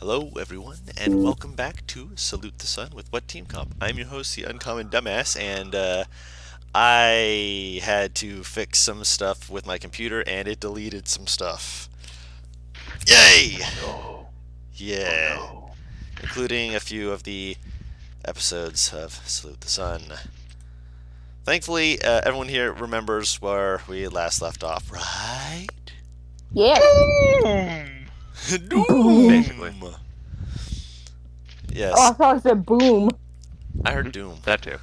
Hello, everyone, and welcome back to Salute the Sun with What Team Comp. I'm your host, the Uncommon Dumbass, and I had to fix some stuff with my computer, and it deleted some stuff. Yay! No. Oh Yeah, no. including a few of the episodes of Salute the Sun. Thankfully, everyone here remembers where we last left off, right? Yeah. Boom! Boom. Basically. Doom! Oh, I Yes, thought I said boom. I heard Doom. That too.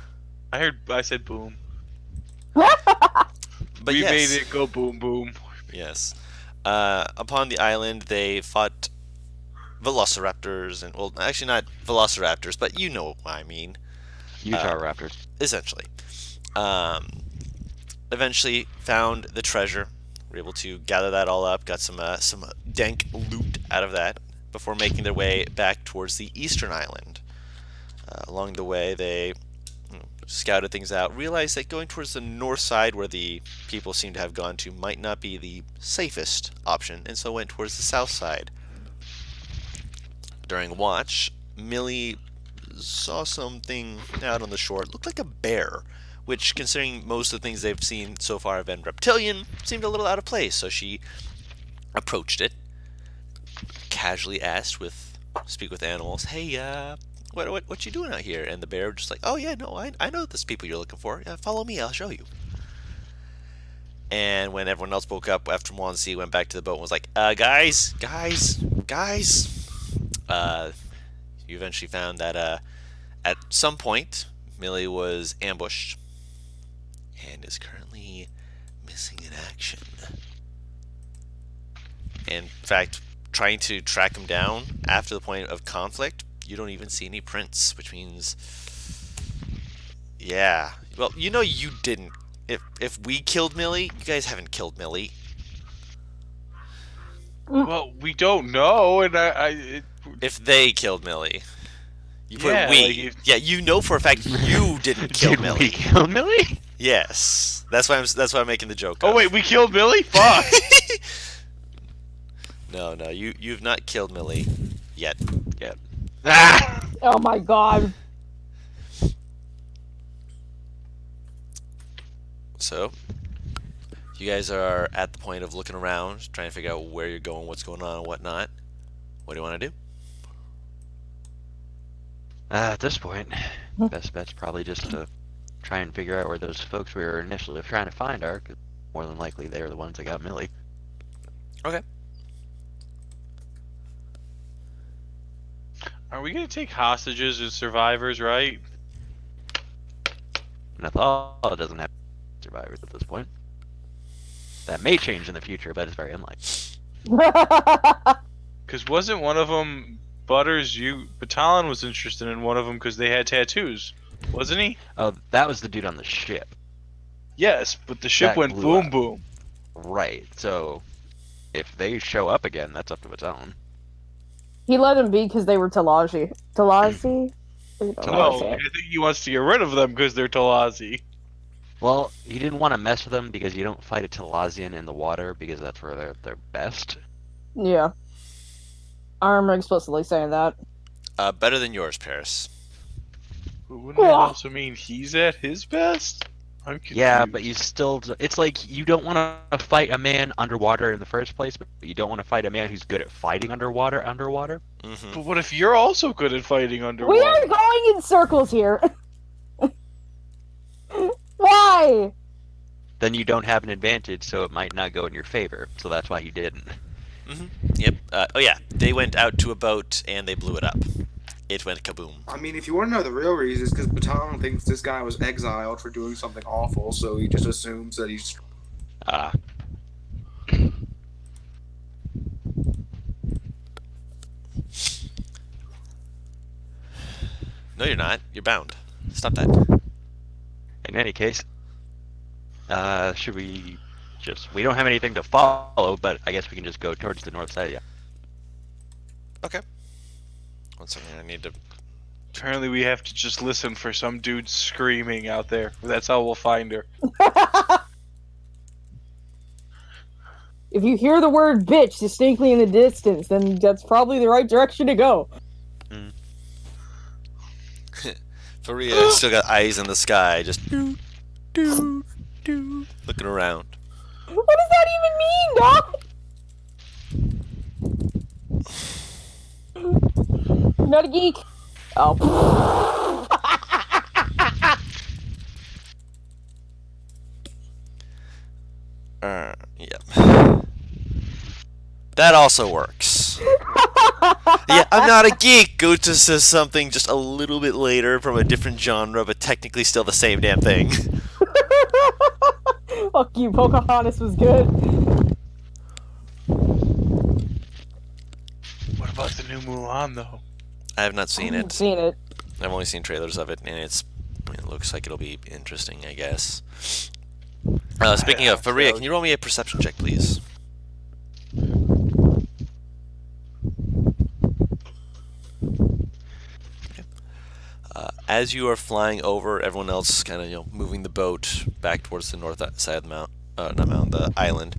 I said boom. But We made yes, it go boom boom. yes. Upon the island, they fought velociraptors, and well, actually not velociraptors, but you know what I mean. Utah Raptors. Essentially, um, eventually found the treasure. Were able to gather that all up. Got some dank loot out of that before making their way back towards the eastern island. Along the way, they scouted things out, realized that going towards the north side, where the people seem to have gone to, might not be the safest option, and so went towards the south side. During a watch, Millie saw something out on the shore. It looked like a bear, which, considering most of the things they've seen so far have been reptilian, seemed a little out of place. So she approached it, casually asked with speak with animals, "Hey, what you doing out here?" And the bear just like, "Oh yeah, no, I know this people you're looking for. Follow me, I'll show you." And when everyone else woke up after Mwansi went back to the boat and was like, guys. Uh, you eventually found that at some point, Millie was ambushed and is currently missing in action. In fact, trying to track him down after the point of conflict, you don't even see any prints, which means, yeah. Well, you know you didn't. If we killed Millie, you guys haven't killed Millie. Well, we don't know, and If they killed Millie. You put Yeah, we. like if- Yeah, you know for a fact you didn't kill Did Millie. we kill Millie? Yes. That's why I'm making the joke. Oh of. wait, we killed Millie? Fuck! No, you've not killed Millie yet. Ah! Oh my god. So, you guys are at the point of looking around, trying to figure out where you're going, what's going on, and whatnot. What do you want to do? At this point, best bet's probably just to try and figure out where those folks we were initially trying to find are, 'cause more than likely they're the ones that got Millie. Are we gonna take hostages as survivors, right? And Nathal doesn't have survivors at this point. That may change in the future, but it's very unlikely. Because wasn't one of them Butters? Batalon was interested in one of them because they had tattoos, wasn't he? Oh, that was the dude on the ship. Yes, but the ship That went blew boom up. boom. Right, so if they show up again, that's up to Batalon. He let him be because they were Talaji. Talazi? I don't know how to No, say I it. think he wants to get rid of them because they're Talazi. Well, he didn't want to mess with them because you don't fight a Talazian in the water because that's where they're best. Yeah. I remember explicitly saying that. Better than yours, Paris. But wouldn't that also mean he's at his best? I'm confused. Yeah, but you still. It's like you don't want to fight a man underwater in the first place, but you don't want to fight a man who's good at fighting underwater. Mm-hmm. But what if you're also good at fighting underwater? We are going in circles here. Why? Then you don't have an advantage, so it might not go in your favor. So that's why you didn't. Mm-hmm. Yep. Oh yeah, they went out to a boat and they blew it up. It went kaboom. I mean, if you want to know the real reason, it's because Baton thinks this guy was exiled for doing something awful, so he just assumes that he's. Ah, No, you're not. You're bound. Stop that. in any case, should we just? We don't have anything to follow, but I guess we can just go towards the north side. Yeah. Okay. One second. I need to. Apparently, we have to just listen for some dude screaming out there. That's how we'll find her. If you hear the word bitch distinctly in the distance, then that's probably the right direction to go. Faria still got eyes in the sky, just looking around. What does that even mean, dog? You're not a geek. Oh. Yeah. That also works. Yeah, I'm not a geek. Gocha says something just a little bit later from a different genre, but technically still the same damn thing. Fuck you, Pocahontas was good. What about the new Mulan though? I have not seen I haven't it. seen it. I've only seen trailers of it, and it looks like it'll be interesting, I guess. Speaking of, Faria, can you roll me a perception check, please? As you are flying over, everyone else kind of moving the boat back towards the north side of the island.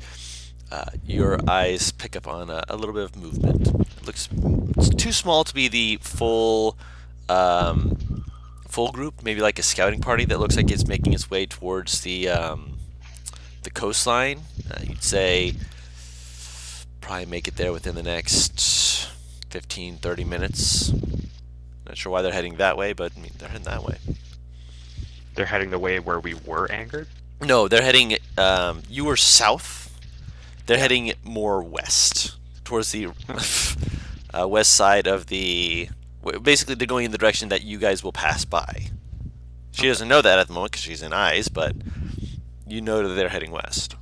Your eyes pick up on a little bit of movement. It's too small to be the full group. Maybe like a scouting party that looks like it's making its way towards the coastline. You'd say probably make it there within the next 15-30 minutes. Not sure why they're heading that way, but I mean, they're heading that way. They're heading the way where we were anchored? No, they're heading, you were south. They're heading more west, towards the west side of the... Basically, they're going in the direction that you guys will pass by. She doesn't know that at the moment because she's in eyes, but you know that they're heading west.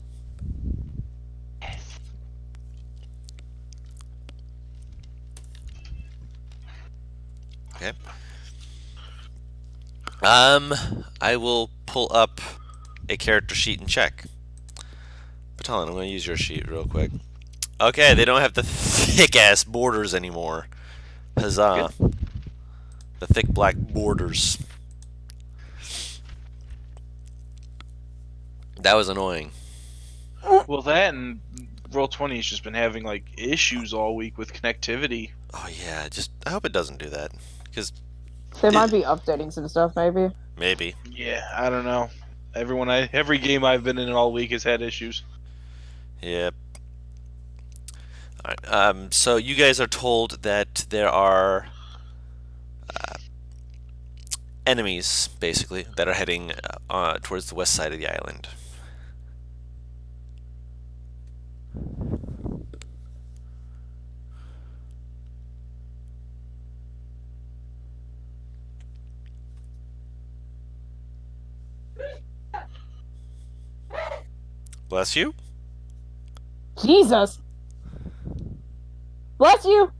Okay. I will pull up a character sheet and check. Batalon, I'm going to use your sheet real quick. Okay, they don't have the thick-ass borders anymore. Huzzah. The thick black borders. That was annoying. Well, that and Roll20 has just been having like issues all week with connectivity. Oh yeah, I hope it doesn't do that. Because They might be updating some stuff, maybe. maybe. Yeah, I don't know. Every game I've been in all week has had issues. Yep. Alright, so you guys are told that there are enemies, basically, that are heading towards the west side of the island. Bless you. Jesus! Bless you!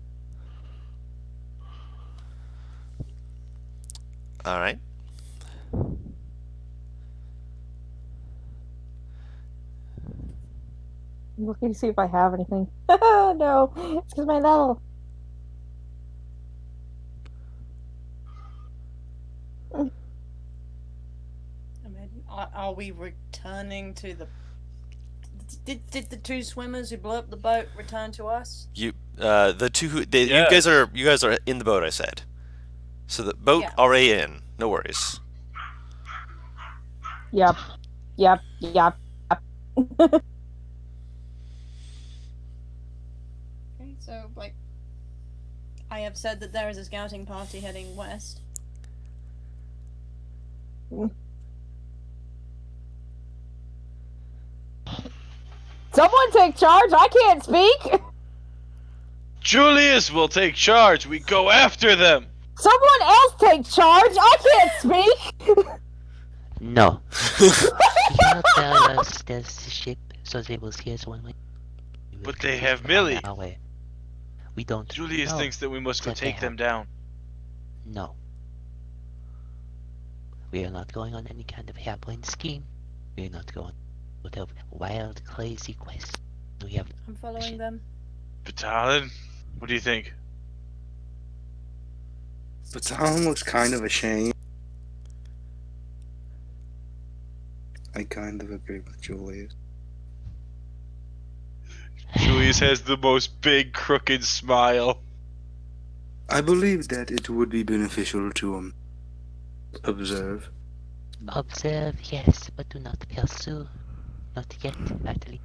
Alright. I'm looking to see if I have anything. No, it's because my level. I mean, are we returning to the? Did the two swimmers who blew up the boat return to us? The two who Yeah. you guys are in the boat, I said. So the boat Yeah. already in. No worries. Yep. Yep. Yep. Okay, so like, I have said that there is a scouting party heading west. Someone take charge! I can't speak! Julius will take charge. We go after them. Someone else take charge! I can't speak! No. You cannot tell us there's a ship, so they will see us one way. We will But they continue have on Millie. our way. We don't. Julius know. thinks that we must go that they take them have- down. No. We are not going on any kind of hairbrained scheme. We are not going sort of wild, crazy quest. We have. I'm following them. Batalon, what do you think? But Tom looks kind of ashamed. I kind of agree with Julius. Julius has the most big crooked smile. I believe that it would be beneficial to observe. Observe, yes, but do not pursue. Not yet, at least.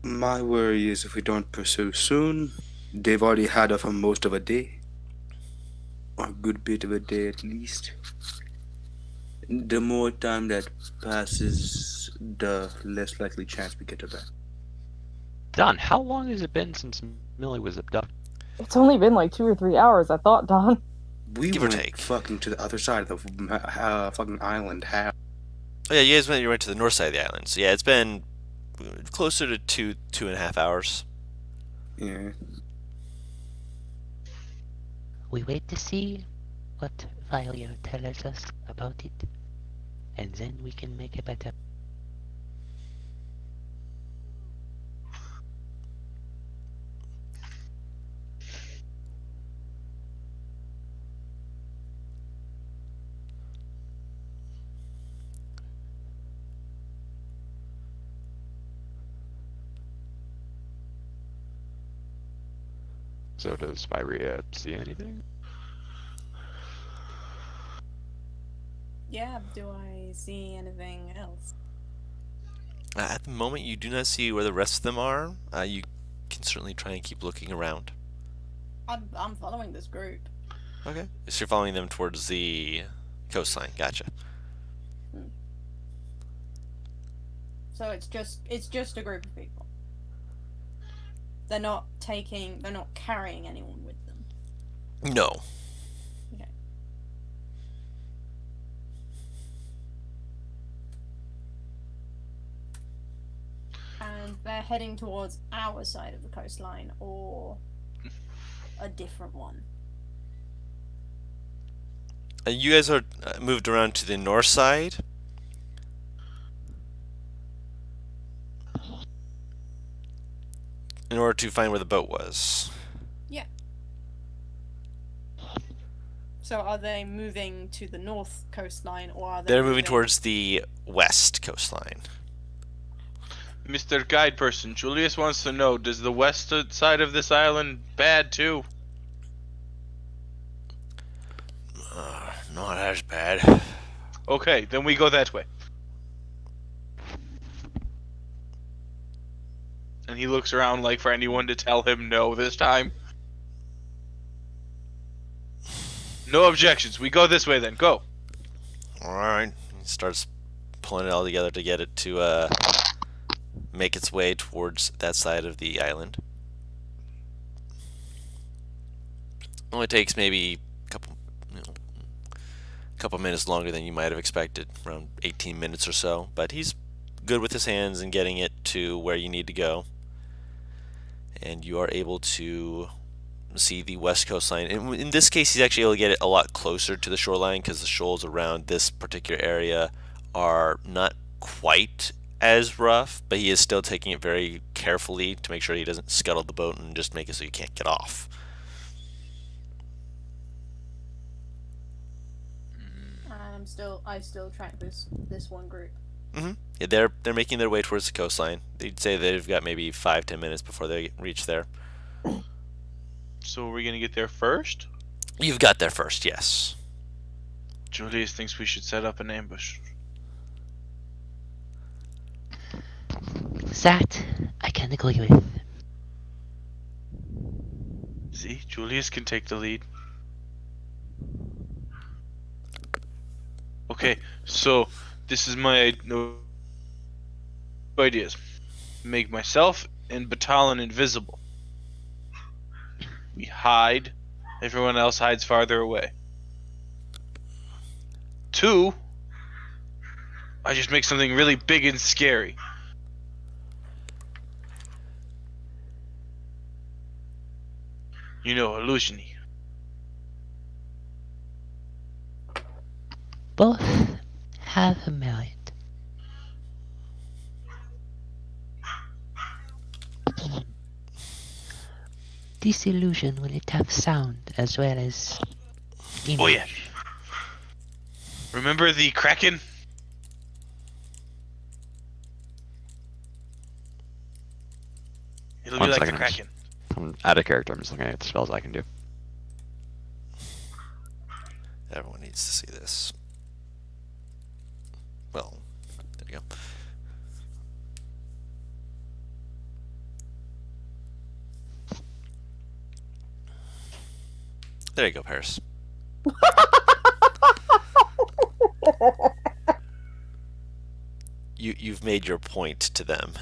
My worry is if we don't pursue soon, they've already had us for most of a day. Or a good bit of a day at least. The more time that passes, the less likely chance we get her back. Don, how long has it been since Millie was abducted? It's only been like 2 or 3 hours, I thought, Don. We Give or went take. fucking to the other side of the fucking island. How? Oh yeah, you went to the north side of the island. So yeah, it's been closer to 2.5 hours. Yeah. We wait to see what Valier tells us about it, and then we can make a better. So does Spyria see anything? Yeah, do I see anything else? At the moment, you do not see where the rest of them are. You can certainly try and keep looking around. I'm following this group. Okay. So you're following them towards the coastline. Gotcha. So it's just a group of people. They're not carrying anyone with them. No. Okay. And they're heading towards our side of the coastline or a different one. You guys are moved around to the north side. In order to find where the boat was. So are they moving to the north coastline or are they They're moving towards the west coastline. Mr. Guide Person, Julius wants to know, does the west side of this island bad too? Not as bad. Okay, then we go that way. And he looks around like for anyone to tell him no this time. No objections. We go this way then. Go. Alright. He starts pulling it all together to get it to make its way towards that side of the island. Only takes maybe a couple minutes longer than you might have expected, around 18 minutes or so, but he's good with his hands and getting it to where you need to go. And you are able to see the west coastline. And in this case, he's actually able to get it a lot closer to the shoreline because the shoals around this particular area are not quite as rough, but he is still taking it very carefully to make sure he doesn't scuttle the boat and just make it so you can't get off. I still track this one group. Yeah, they're making their way towards the coastline. They'd say they've got maybe 5-10 minutes before they reach there. So are we gonna get there first? You've got there first, yes. Julius thinks we should set up an ambush. That I can agree with. See, Julius can take the lead. Okay, so this is my ideas. Make myself and Batalon invisible. We hide. Everyone else hides farther away. 2, I just make something really big and scary. You know, illusion-y. Both have a merit. This illusion will it have sound as well as image. Oh yeah. Remember the Kraken? It'll Would One you like the second, I'm just- Kraken? I'm out of character. I'm just looking at the spells I can do. Everyone needs to see this. Well, there you go. There you go, Paris. You've made your point to them.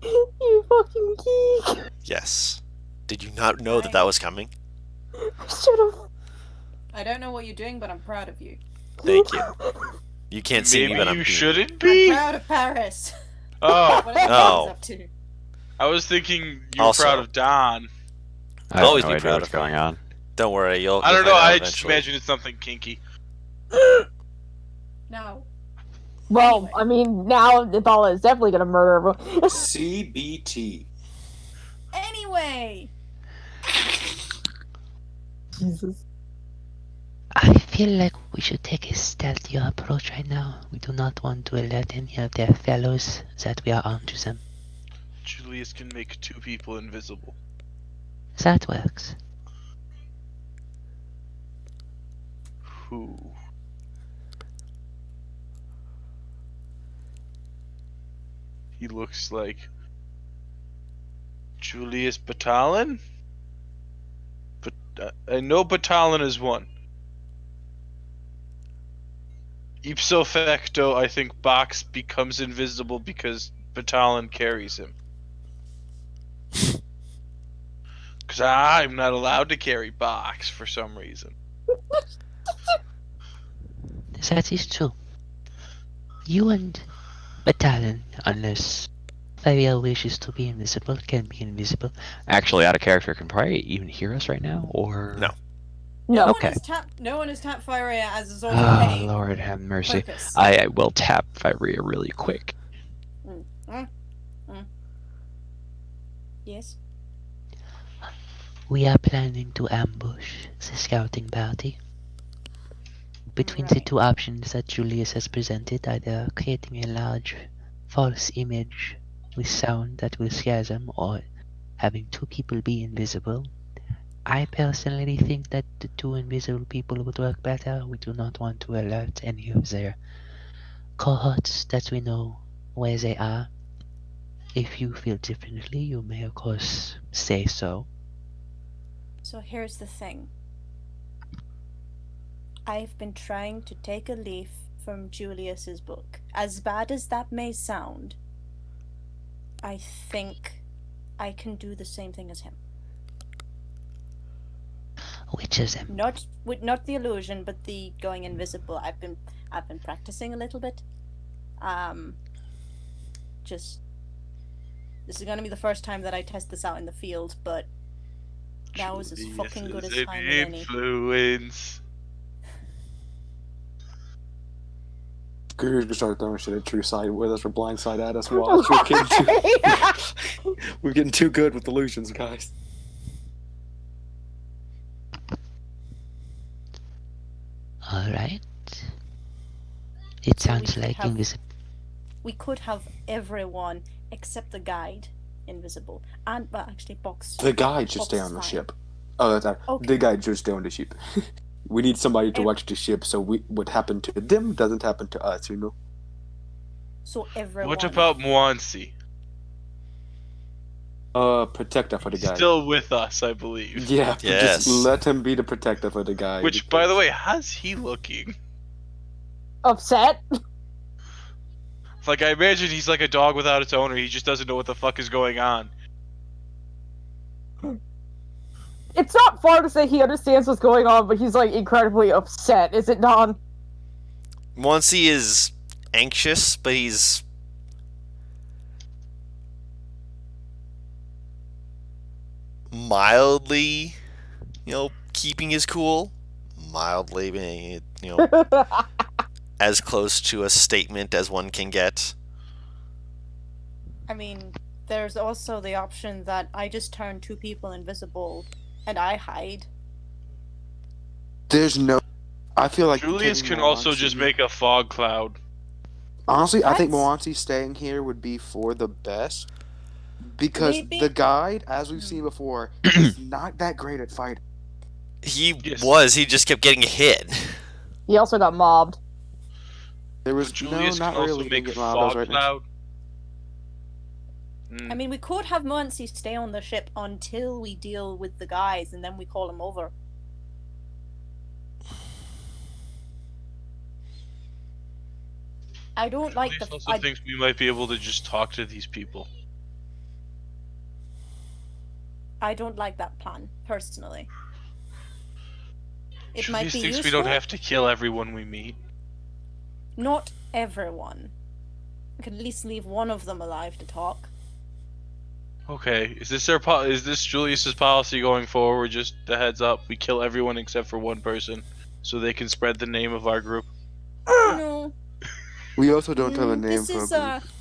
You fucking geek. Yes. Did you not know that that was coming? Should have. I don't know what you're doing, but I'm proud of you. Thank you. You can't see me, Maybe but I'm you being- shouldn't I'm be. proud of Paris. Oh, Whatever Oh. he's up to. I was thinking you were Also- proud of Don. I have always no be idea proud what's of her. going on. Don't worry, you'll. I don't you'll know. find out I just eventually. imagine it's something kinky. No. Well, Anyway. I mean, now Nibala is definitely gonna murder everyone. CBT. Anyway. Jesus. I feel like we should take a stealthier approach right now. We do not want to alert any of their fellows that we are onto them. Julius can make 2 people invisible. That works. Who? He looks like Julius Batalon? But I know Batalon is one. Ipso facto, I think Box becomes invisible because Batalon carries him. Because I'm not allowed to carry Box for some reason. That is true. You and Batalon, unless Fabiel wishes to be invisible, can be invisible. Actually, out of character can probably even hear us right now, or No. No. Okay. No one has tapped Firea as a sort of Oh a Lord, have mercy. purpose. I will tap Firea really quick. Yes. We are planning to ambush the scouting party. Between the Right. two options that Julius has presented, either creating a large false image with sound that will scare them, or having 2 people be invisible, I personally think that the 2 invisible people would work better. We do not want to alert any of their cohorts that we know where they are. If you feel differently, you may of course say so. So here's the thing. I've been trying to take a leaf from Julius's book. As bad as that may sound, I think I can do the same thing as him. Which of them? Not the illusion, but the going invisible. I've been practicing a little bit. Just this is gonna be the first time that I test this out in the field, but now is as Julius fucking good is as an time as any. influence. Guru's gonna start throwing shit at True Sight with us or Blind Side at us. Watch, we're getting too good with illusions, guys. Alright. It So we sounds could like have- invisible. We could have everyone except the guide invisible, and but actually Box. The guide should Box stay is on the fine. ship. Oh, that's Okay. the guide should stay on the ship. We need somebody to Ev- watch the ship, so what happened to them doesn't happen to us. You know. So everyone. What about Mwansi? Protector for the guide. Still with us, I believe. Yeah, Yes. just let him be the protector for the guide. Which, by the way, how's he looking? Upset? Like, I imagine he's like a dog without its owner. He just doesn't know what the fuck is going on. It's not far to say he understands what's going on, but he's like incredibly upset, is it, Don? Mwansi is anxious, but he's mildly, keeping his cool. Mildly being, as close to a statement as one can get. I mean, there's also the option that I just turn 2 people invisible and I hide. There's no. I feel like Julius taking can also Mwansi- just make a fog cloud. Honestly, I think That's- Moansi staying here would be for the best. Because Maybe- the guide, as we've seen before, is not that great at fighting. He Yes. was. He just kept getting hit. He also got mobbed. There was Julius not can also really. make Didn't get mobbed, I was fog right next- cloud. I mean, we could have Muncie stay on the ship until we deal with the guys, and then we call him over. I don't like Julius the. also thinks we might be able to just talk to these people. I don't like that plan personally. It might Julius be thinks useful. we don't have to kill everyone we meet. Not everyone. We can at least leave one of them alive to talk. Okay, is this is this Julius's policy going forward? Just a heads up, we kill everyone except for one person, so they can spread the name of our group. No. We also don't have a name This for is a group.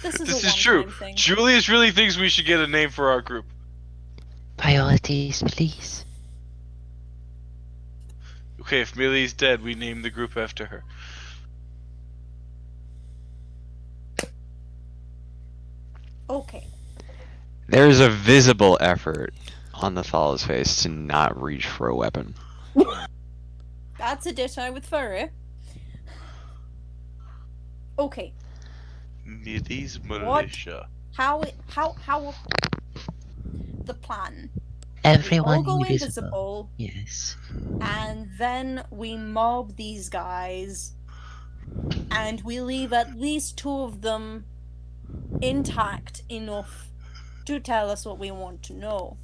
This is This a is true. one-time thing. Julius really thinks we should get a name for our group. Priorities, please. Okay, if Millie's dead, we name the group after her. Okay. There's a visible effort on the fellow's face to not reach for a weapon. That's a ditto with Furry. Okay. Millie's militia. How the plan. Everyone we all go invisible. invisible, Yes. and then we mob these guys, and we leave at least 2 of them intact enough to tell us what we want to know.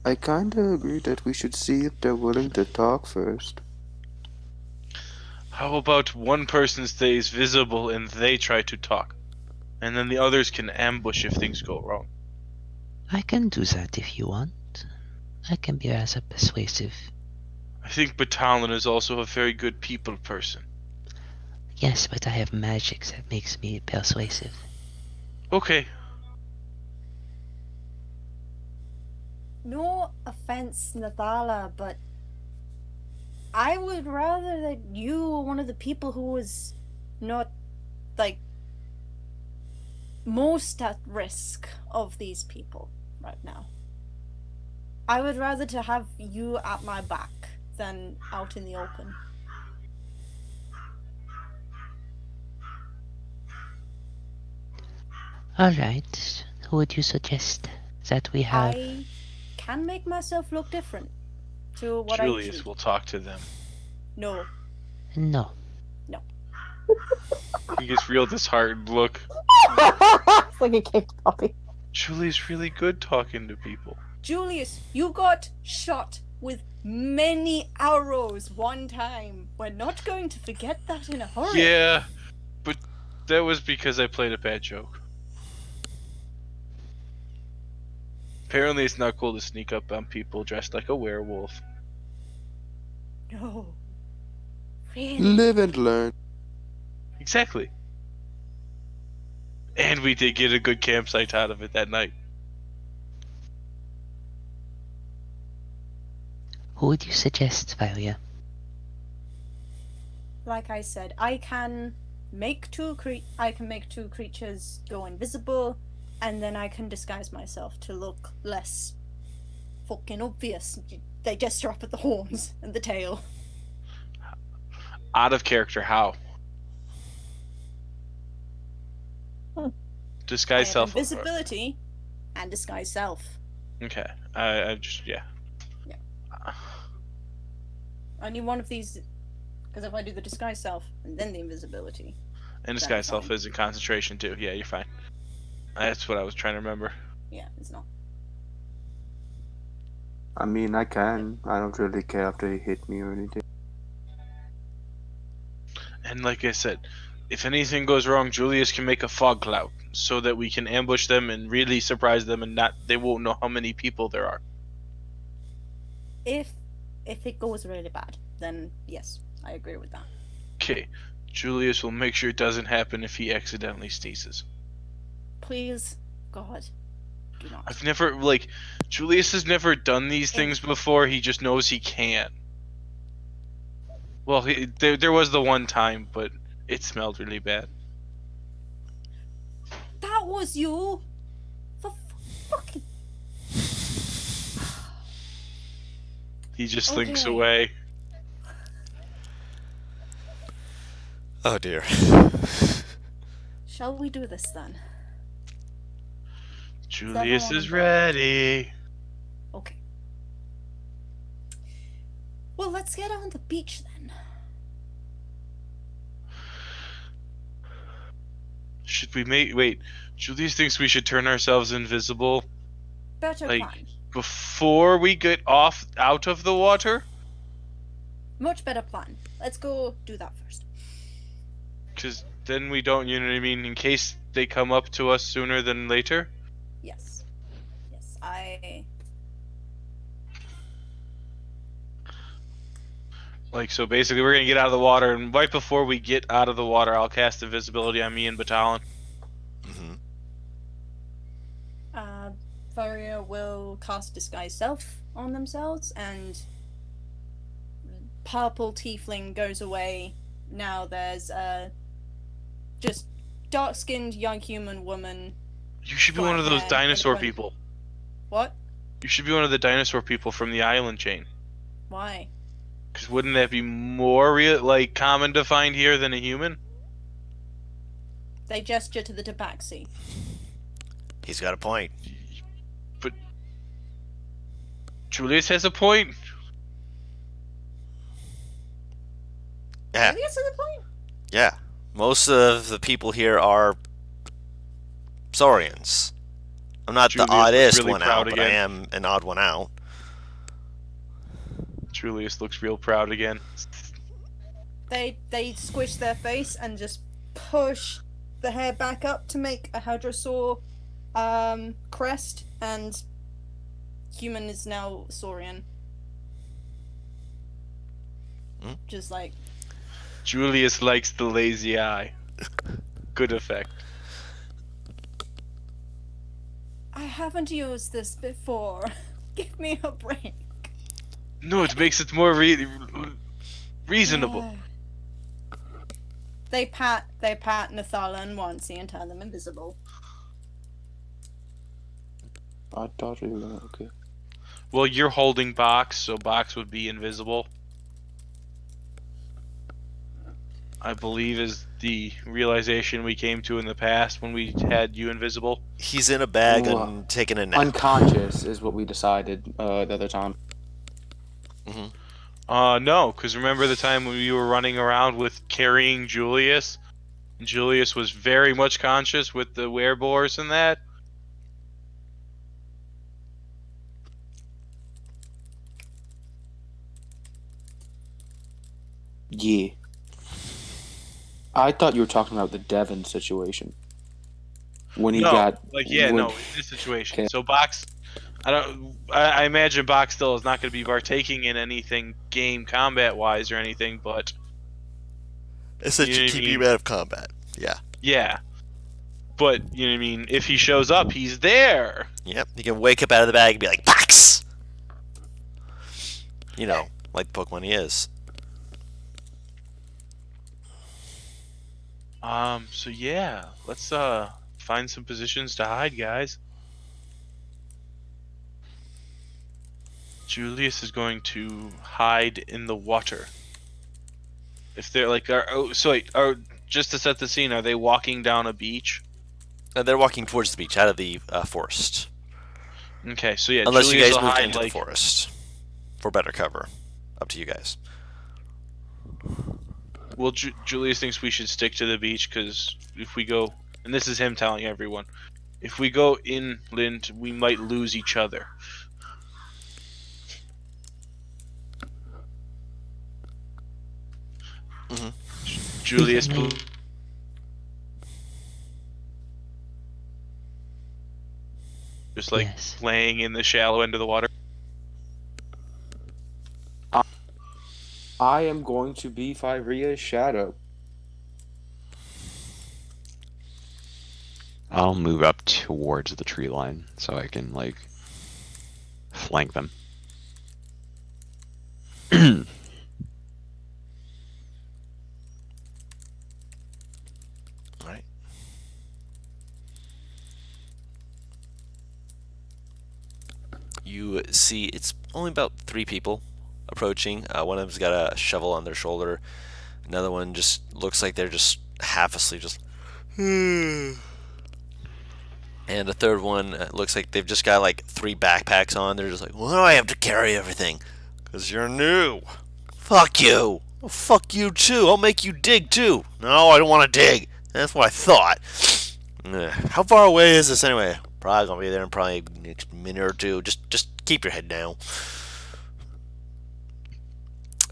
I kinda agree that we should see if they're willing to talk first. How about one person stays visible and they try to talk? And then the others can ambush if things go wrong. I can do that if you want. I can be rather persuasive. I think Batalon is also a very good people person. Yes, but I have magic that makes me persuasive. Okay. No offense, Nathala, but I would rather that you were one of the people who was not, like, most at risk of these people right now. I would rather to have you at my back than out in the open. Alright, who would you suggest that we have? I can make myself look different to what I Julius usually. will talk to them. No. No. He gets real disheartened look. It's like a kicked puppy. Julius really good talking to people. Julius, you got shot with many arrows one time. We're not going to forget that in a hurry. Yeah, but that was because I played a bad joke. Apparently it's not cool to sneak up on people dressed like a werewolf. No. Really? Live and learn. Exactly. And we did get a good campsite out of it that night. Who would you suggest, Valia? Like I said, I can make two creatures go invisible, and then I can disguise myself to look less fucking obvious. They gesture up at the horns and the tail. Out of character, how? Hmm. Disguise I have self. invisibility and disguise self. Okay. I just, yeah. Only one of these, because if I do the disguise self and then the invisibility. And That's disguise self fine. is in concentration too. Yeah, you're fine. That's what I was trying to remember. Yeah, it's not. I mean, I can. I don't really care if they hit me or anything. And like I said, if anything goes wrong, Julius can make a fog cloud so that we can ambush them and really surprise them, and they won't know how many people there are. If it goes really bad, then yes, I agree with that. Okay, Julius will make sure it doesn't happen if he accidentally sneezes. Please, God, do not. I've never, Julius has never done these things before, he just knows he can. Well, there was the one time, but It smelled really bad. That was you. For fucking. He just slinks Okay. away. Oh dear. Shall we do this then? Julius everyone is involved? ready. Okay. Well, let's get on the beach then. Should we wait, Julius thinks we should turn ourselves invisible Better Like- plan. before we get out of the water? Much better plan. Let's go do that first. Because then we don't, you know what I mean, in case they come up to us sooner than later. Yes. Yes, Like, so basically we're gonna get out of the water, and right before we get out of the water, I'll cast invisibility on me and Batalon. Hmm. Varia will cast Disguise Self on themselves, and Purple Tiefling goes away. Now there's just dark-skinned young human woman. You should be one of those Black-haired, dinosaur independent- people. What? You should be one of the dinosaur people from the island chain. Why? Because wouldn't that be more common to find here than a human? They gesture to the tabaxi. He's got a point. But Julius has a point. Yeah, Maybe that's the point. yeah. Most of the people here are Saurians. I'm not Julius the looks oddest really one proud out, but I again. am an odd one out. Julius looks real proud again. They squish their face and just push the hair back up to make a hadrosaur crest, and human is now Saurian. Hmm? Just like Julius likes the lazy eye. Good effect. I haven't used this before. Give me a break. No, it makes it more reasonable. They pat Nathala and Wansi and turn them invisible. I thought we were okay. Well, you're holding Box, so Box would be invisible. I believe is the realization we came to in the past when we had you invisible. He's in a bag Ooh, and taking a nap. Unconscious is what we decided the other time. No, because remember the time when we were running around with carrying Julius? Julius was very much conscious with the werebores and that. Yeah. I thought you were talking about the Devon situation. When he no, got in this situation. Okay. So Box, I imagine Box still is not going to be partaking in anything game combat wise or anything, but Essentially, You keep mean- you out of combat. Yeah. yeah. But you know what I mean. If he shows up, he's there. Yep. You can wake up out of the bag and be like, Box! You know, like the Pokemon he is. So yeah, let's find some positions to hide, guys. Julius is going to hide in the water. If they're like, just to set the scene, are they walking down a beach? They're walking towards the beach, out of the forest. Okay, so yeah, Unless Julius you guys will moved hide, into like, the forest for better cover. Up to you guys. Well, Julius thinks we should stick to the beach because if we go, and this is him telling everyone, if we go inland, we might lose each other. Mhm. Julius, If I may- just like Yes. laying in the shallow end of the water. I am going to be Fyria's shadow. I'll move up towards the tree line so I can like flank them. All right. You see, it's only about 3 people approaching. One of them's got a shovel on their shoulder. Another one just looks like they're just half asleep, just. And a third one looks like they've just got like 3 backpacks on. They're just like, why do I have to carry everything? Because you're new. Fuck you. Well, fuck you too. I'll make you dig too. No, I don't want to dig. That's what I thought. How far away is this anyway? Probably gonna be there in probably next minute or two. Just keep your head down.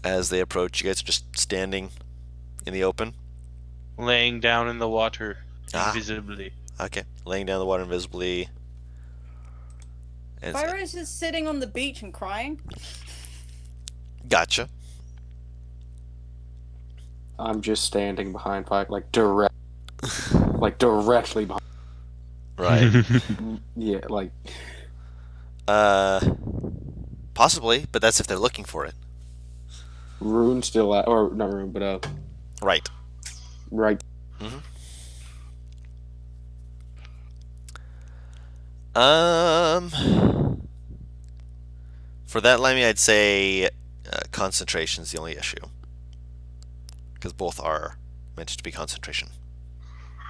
As they approach, you guys are just standing in the open. Laying down in the water Ah. invisibly. Okay, laying down in the water invisibly. And Pyros is sitting on the beach and crying. gotcha. I'm just standing behind Pike, like directly behind. Right. Yeah, like Possibly, but that's if they're looking for it. Rune still at, or not Rune, but Right. right. For that, Lemmy, I'd say concentration's the only issue. Because both are meant to be concentration.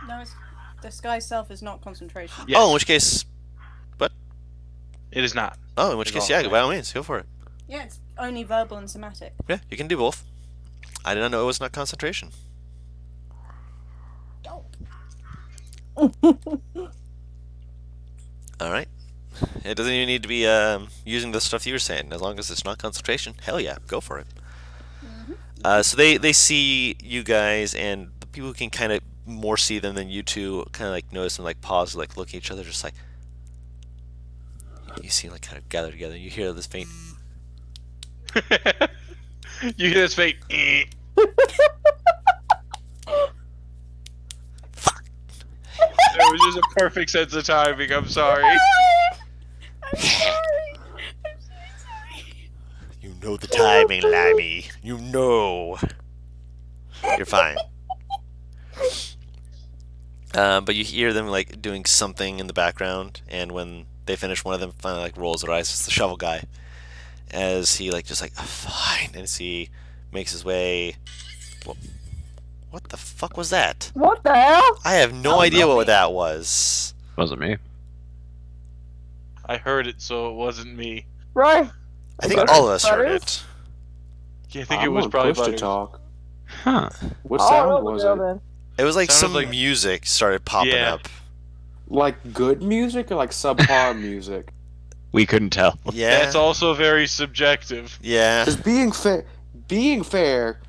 No, it's, the sky self is not concentration. Yes. Oh, in which case... It is not. Oh, in which It's case, all yeah, right. by all means, go for it. Yeah, it's only verbal and somatic. Yeah, you can do both. I did not know it was not concentration. Alright. It doesn't even need to be using the stuff you were saying. As long as it's not concentration, hell yeah, go for it. So they see you guys, and the people who can kind of more see them than you two kind of like notice them, like pause, like look at each other, just like you see, like kind of gather together. You hear this faint. You hear this faint. Fuck. It was just a perfect sense of timing. I'm sorry. I'm sorry. I'm so sorry. You know the timing, Limey. You know. You're fine. But you hear them like doing something in the background, and when they finish, one of them finally like rolls their eyes. It's the shovel guy, as he like just like fine, and as he makes his way. Well, what the fuck was that? What the hell? I have no idea what that was. Wasn't me. I heard it, so it wasn't me. Right? I think all of us heard Butters? it. Yeah, I think I'm it was on probably push to Butters. talk. Huh. What Oh, sound was it? then. It was like Sounded some like- music started popping Yeah. up. Like good music or like subpar music? We couldn't tell. Yeah. That's also very subjective. Yeah. Because being fair,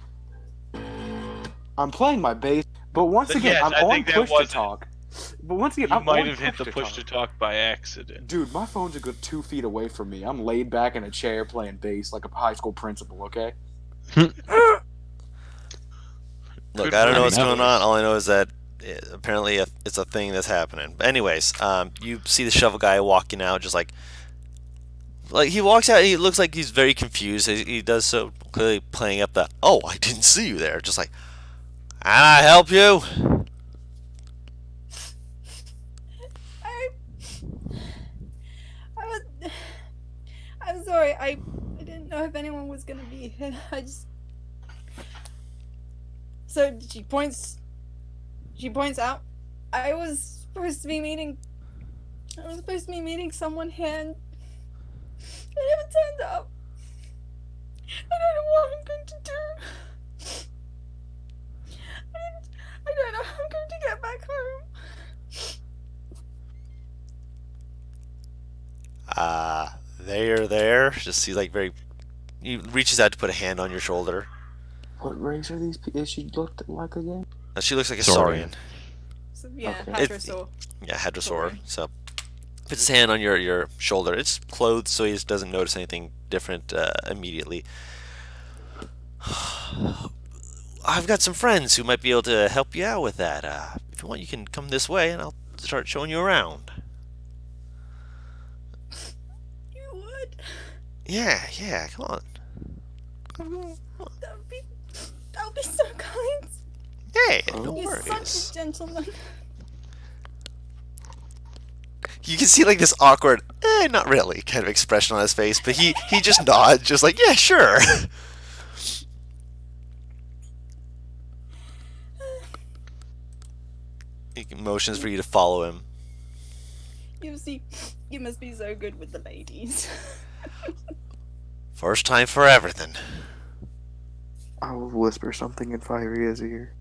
I'm playing my bass, but once But again, yes, I'm I on think that push to wasn't- talk. But once again, You I'm might on have hit the push to talk by accident. Dude, my phone's a good 2 feet away from me. I'm laid back in a chair playing bass like a high school principal. Okay. Look, Good I don't know for what's you. going on. All I know is that apparently it's a thing that's happening. But anyways, you see the shovel guy walking out, just like he walks out. He looks like he's very confused. He does so clearly playing up the "oh, I didn't see you there," just like, "Can I help you?" I'm sorry. I didn't know if anyone was gonna be here. I just. So she points. She points out. I was supposed to be meeting someone here, and they never turned up. I don't know what I'm going to do. I don't know how I'm going to get back home. There. Just see like very. He reaches out to put a hand on your shoulder. What race are these? Is she looked like again? She looks like a Saurian. Saurian. So, yeah, Okay. It's- Hadrosaur. Yeah, Hadrosaur. Sorry. So puts his hand on your shoulder. It's clothed, so he just doesn't notice anything different immediately. I've got some friends who might be able to help you out with that. If you want, you can come this way, and I'll start showing you around. You would? Yeah, come on. That would be so kind. Hey, no He's such worries. a gentleman. You can see like this awkward, not really kind of expression on his face, but he just nods, just like, yeah, sure. He motions for you to follow him. You must be so good with the ladies. First time for everything. I will whisper something in Firea's ear.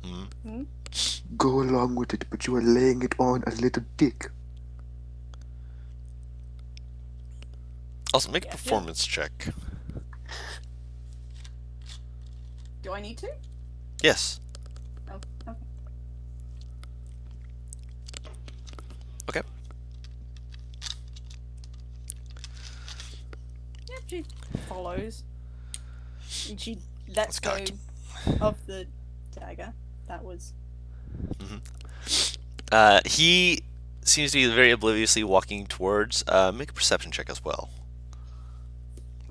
Hmm? Go along with it, but you are laying it on a little dick. Also, make a Yeah. performance check. Do I need to? Yes. Oh, okay. Okay. Yeah, she follows. And she lets That's go cocked. of the dagger. That was. He seems to be very obliviously walking towards. Make a perception check as well.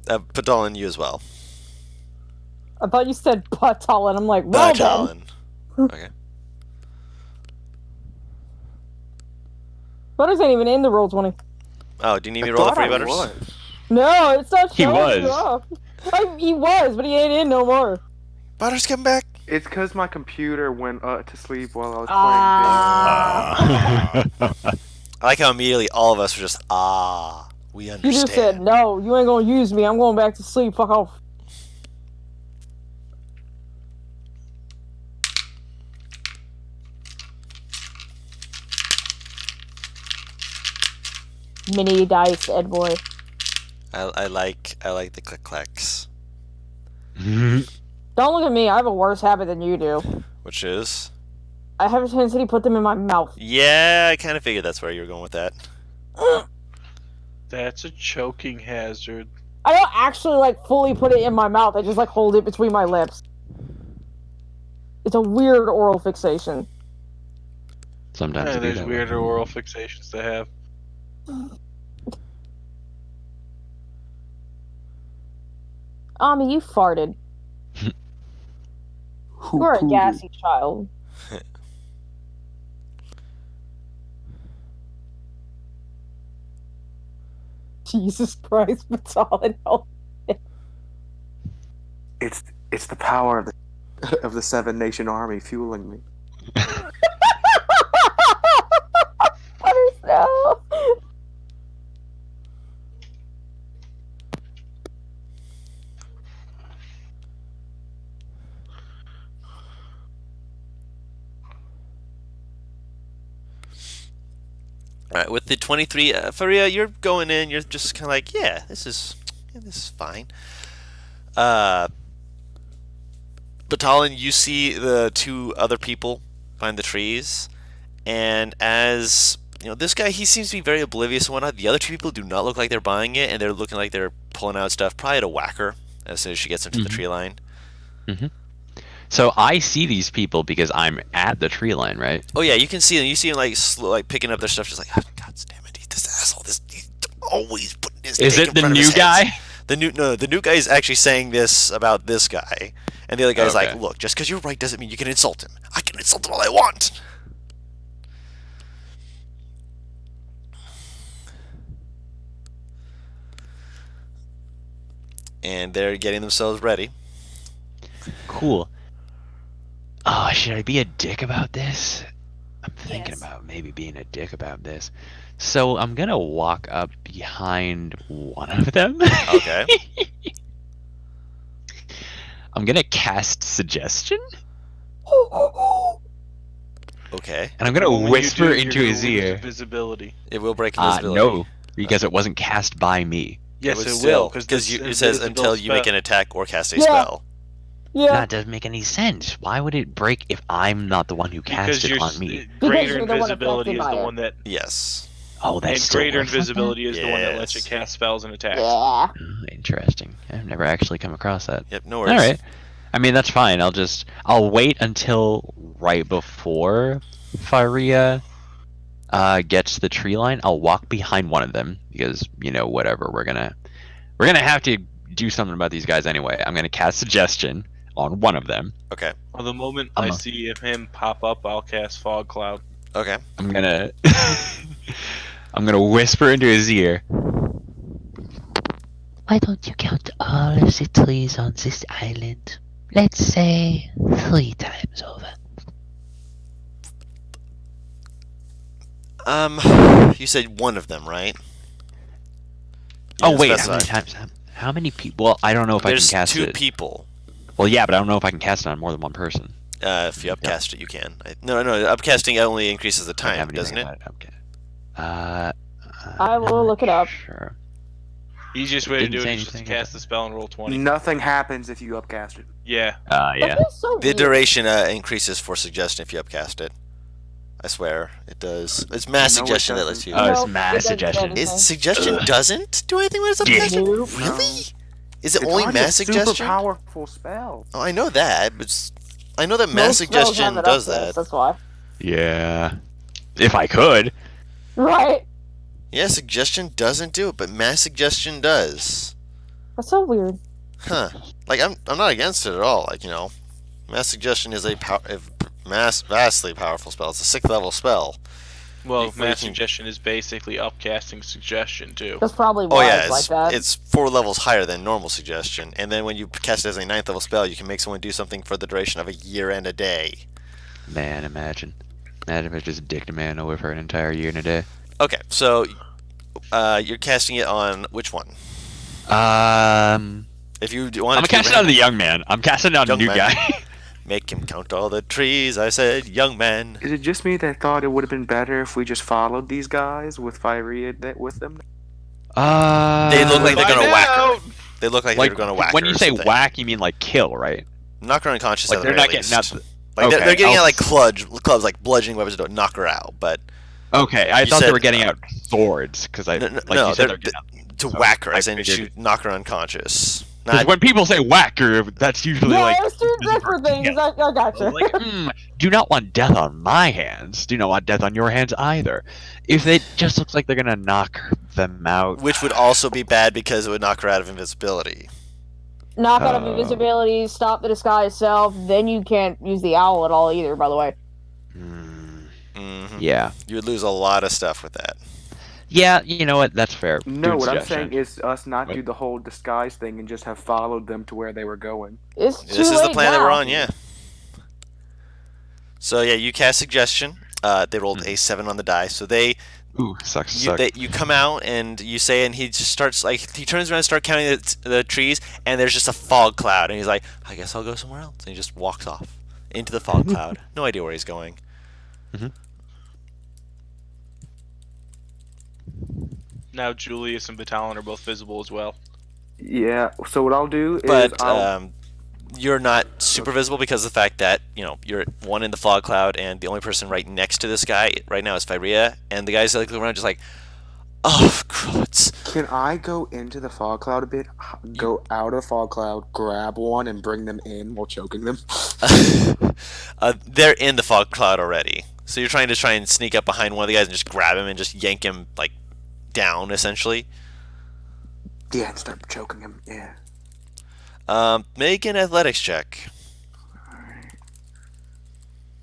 Padalin, you as well. I thought you said Patalin. I'm like, well then. Talon. Okay. Butters ain't even in the roll 20. Oh, do you need me to roll it for you, Butters? No, it's not He showing was. you up. He was, but he ain't in no more. Butters, come back. It's because my computer went to sleep while I was playing. I like how immediately all of us were just, we You understand. just said, no, you ain't gonna use me. I'm going back to sleep. Fuck off. Mini dice, Ed boy. I like the click clacks, Don't look at me. I have a worse habit than you do. which is, I have a tendency to put them in my mouth. yeah, I kind of figured that's where you were going with that. That's a choking hazard. I don't actually like fully put it in my mouth. I just like hold it between my lips. It's a weird oral fixation. Sometimes Yeah, I do there's that way. weirder oral fixations to have. Ami, you farted. You're a gassy child. Jesus Christ, Batalin. It's the power of the Seven Nation Army fueling me. Butters, no. All right, with the 23, Faria, you're going in. You're just kind of like, yeah, this is fine. Batalin, you see the two other people behind the trees, and as you know, this guy, he seems to be very oblivious and whatnot. The other two people do not look like they're buying it, and they're looking like they're pulling out stuff, probably at a whacker as soon as she gets into the tree line. So I see these people because I'm at the tree line, right? Oh yeah, you can see them. You see them like like picking up their stuff, just like, oh, God damn it, this asshole, he's always putting his. Is dick it in the front of new his guy? heads. The new guy is actually saying this about this guy, and the other guy's like, Okay. look, just because you're right doesn't mean you can insult him. I can insult him all I want. And they're getting themselves ready. Cool. Oh, should I be a dick about this? I'm thinking Yes. about maybe being a dick about this. So I'm gonna walk up behind one of them. Okay. I'm gonna cast suggestion, Okay. and I'm gonna When you whisper do, into you're his gonna lose ear. Invisibility. It will break invisibility. No, because it wasn't cast by me. Yes, would it still, will, because this it says is an until adult you make spell. an attack or cast a Yeah. spell. Yeah. That doesn't make any sense. Why would it break if I'm not the one who Because cast it you're on me? greater you're the one invisibility affected is by the it. one that, Yes. Oh, that's and still greater works like that? invisibility is the one that lets you Yes. cast spells and attacks. Yeah. Oh, interesting. I've never actually come across that. Yep. No worries. All right. I mean, that's fine. I'll wait until right before Faria gets to the tree line. I'll walk behind one of them because, whatever, we're gonna have to do something about these guys anyway. I'm gonna cast suggestion. on one of them. Okay. On the moment I'm I a- see him pop up, I'll cast Fog Cloud. Okay. I'm gonna I'm gonna whisper into his ear. Why don't you count all of the trees on this island? Let's say 3 times over. You said one of them, right? You Oh didn't wait, how specify. many times? How many people? Well, I don't know if There's I can cast two it. people. Well, yeah, but I don't know if I can cast it on more than one person. If you upcast it, you can. No, upcasting only increases the I don't have time, doesn't anything it? about Okay. I will look it up. Sure. Easiest way to Didn't do say it is just to anything cast the spell and roll 20. Nothing happens if you upcast it. Yeah. Yeah. That feels so The weird. duration increases for suggestion if you upcast it. I swear, it does. It's mass No, it suggestion that lets doesn't. you. Oh, it's Nope, it mass doesn't do suggestion. anything. Is suggestion doesn't do anything when it's upcasted? Nope. Really? Is it It's only already a mass suggestion? Super powerful spell. Oh, I know that, but I know that mass Most spells suggestion have it does up there, that. That's why. Yeah. If I could. Right. Yeah, suggestion doesn't do it, but mass suggestion does. That's so weird. Huh? Like I'm not against it at all. Like mass suggestion is a vastly powerful spell. It's a 6th level spell. Well, Before you mass can- suggestion is basically upcasting suggestion too. That's probably Oh why yeah, it's like that. it's 4 levels higher than normal suggestion. And then when you cast it as a 9th level spell, you can make someone do something for the duration of a year and a day. Man, imagine. Imagine if I just dicked a man over for an entire year and a day. Okay, so you're casting it on which one? If you want I'm casting it on the young man. I'm casting it on the Young new man. guy. Make him count all the trees. I said, young man. Is it just me that thought it would have been better if we just followed these guys with Fyria with them? They look like they're Find gonna whack her. out! They look like, like they're gonna whack when her you or say something. whack, you mean like kill, right? Knock her unconscious. Like at they're the not very getting least. out. Like they're Okay, getting I'll- out like clubs, like bludgeoning weapons to knock her out. But Okay, I You thought they said- were getting out swords because I no, like no, you said they're- they're getting out. to So whack her, I as in figured- shoot, knock her unconscious. 'Cause Not, when people say whack her, that's usually Yeah, like it's two different things. Yeah. I gotcha. like, do not want death on my hands. Do not want death on your hands either. If it just looks like they're gonna knock them out, which would also be bad because it would knock her out of invisibility. Knock out of invisibility, stop the disguise self, then you can't use the owl at all either, by the way. Hmm, hmm yeah, You would lose a lot of stuff with that. yeah. You know what? That's fair. No, Good what I'm suggestion. saying is us not What? do the whole disguise thing and just have followed them to where they were going. It's too This is the late plan that now. we're on, yeah. So yeah, you cast suggestion. They rolled a 7 on the die, so Ooh, sucks. you come out and you say, and he just starts like he turns around and starts counting the trees, and there's just a fog cloud, and he's like, I guess I'll go somewhere else, and he just walks off into the fog cloud. No idea where he's going. Now Julius and Batalon are both visible as well. Yeah, so what I'll do is But I'll you're not super visible because of the fact that you're one in the fog cloud, and the only person right next to this guy right now is Fyria, and the guys like look around just like, oh, crud. Can I go into the fog cloud a bit? Go out of the fog cloud, grab one, and bring them in while choking them? They're in the fog cloud already, so you're trying and sneak up behind one of the guys and just grab him and just yank him like down essentially. Yeah, and start choking him. Yeah. Make an athletics check.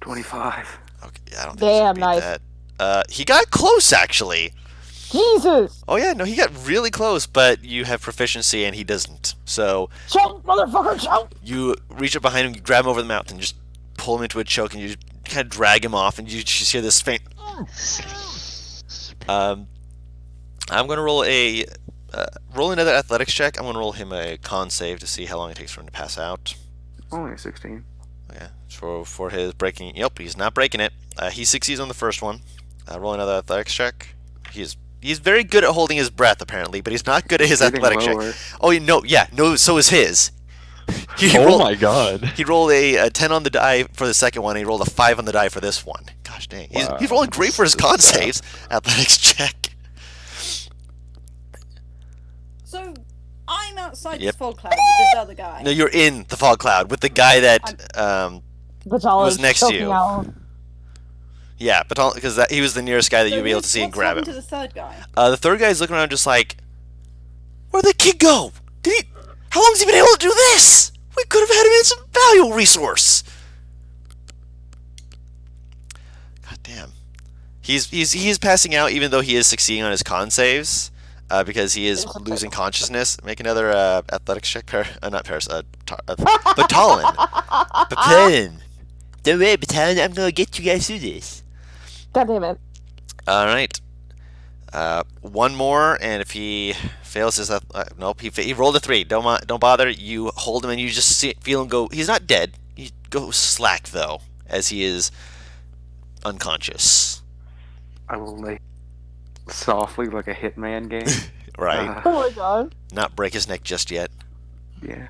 25. Okay, I don't think Damn, beat nice. that. He got close actually. Jesus! Oh yeah, no, he got really close, but you have proficiency and he doesn't. So Choke, motherfucker, choke! you reach up behind him, you grab him over the mouth, and just pull him into a choke, and you just kind of drag him off, and you just hear this faint. I'm gonna roll another athletics check. I'm gonna roll him a con save to see how long it takes for him to pass out. Only 16. Okay, for his breaking. Yep, he's not breaking it. He succeeds on the first one. Roll another athletics check. He's very good at holding his breath apparently, but he's not good at his Getting athletic check. lower. Oh no, so is his. He Oh rolled- my god. He rolled a 10 on the die for the second one. And he rolled a 5 on the die for this one. Gosh dang, he's rolling great for his con saves. Athletics check. So I'm outside Yep. this fog cloud with this other guy. No, you're in the fog cloud with the guy that Batal Was is next to choking you. out. yeah, but because he was the nearest guy that So you'd be able to see and what's grab happened him. to the third guy? The third guy's looking around just like, where'd the kid go? How long's he been able to do this? We could have had him in some valuable resource. God damn. He is passing out, even though he is succeeding on his con saves, because he is losing consciousness. Make another athletics check. Not Paris. Batalon. Batalon. Don't worry, Batalon. I'm gonna get you guys through this. God damn it. All right. One more, and if he fails his nope, he rolled a 3. Don't bother. You hold him, and you just feel him go. He's not dead. He goes slack though, as he is unconscious. I will lay softly like a Hitman game. Right. Oh my god. Not break his neck just yet. Yeah.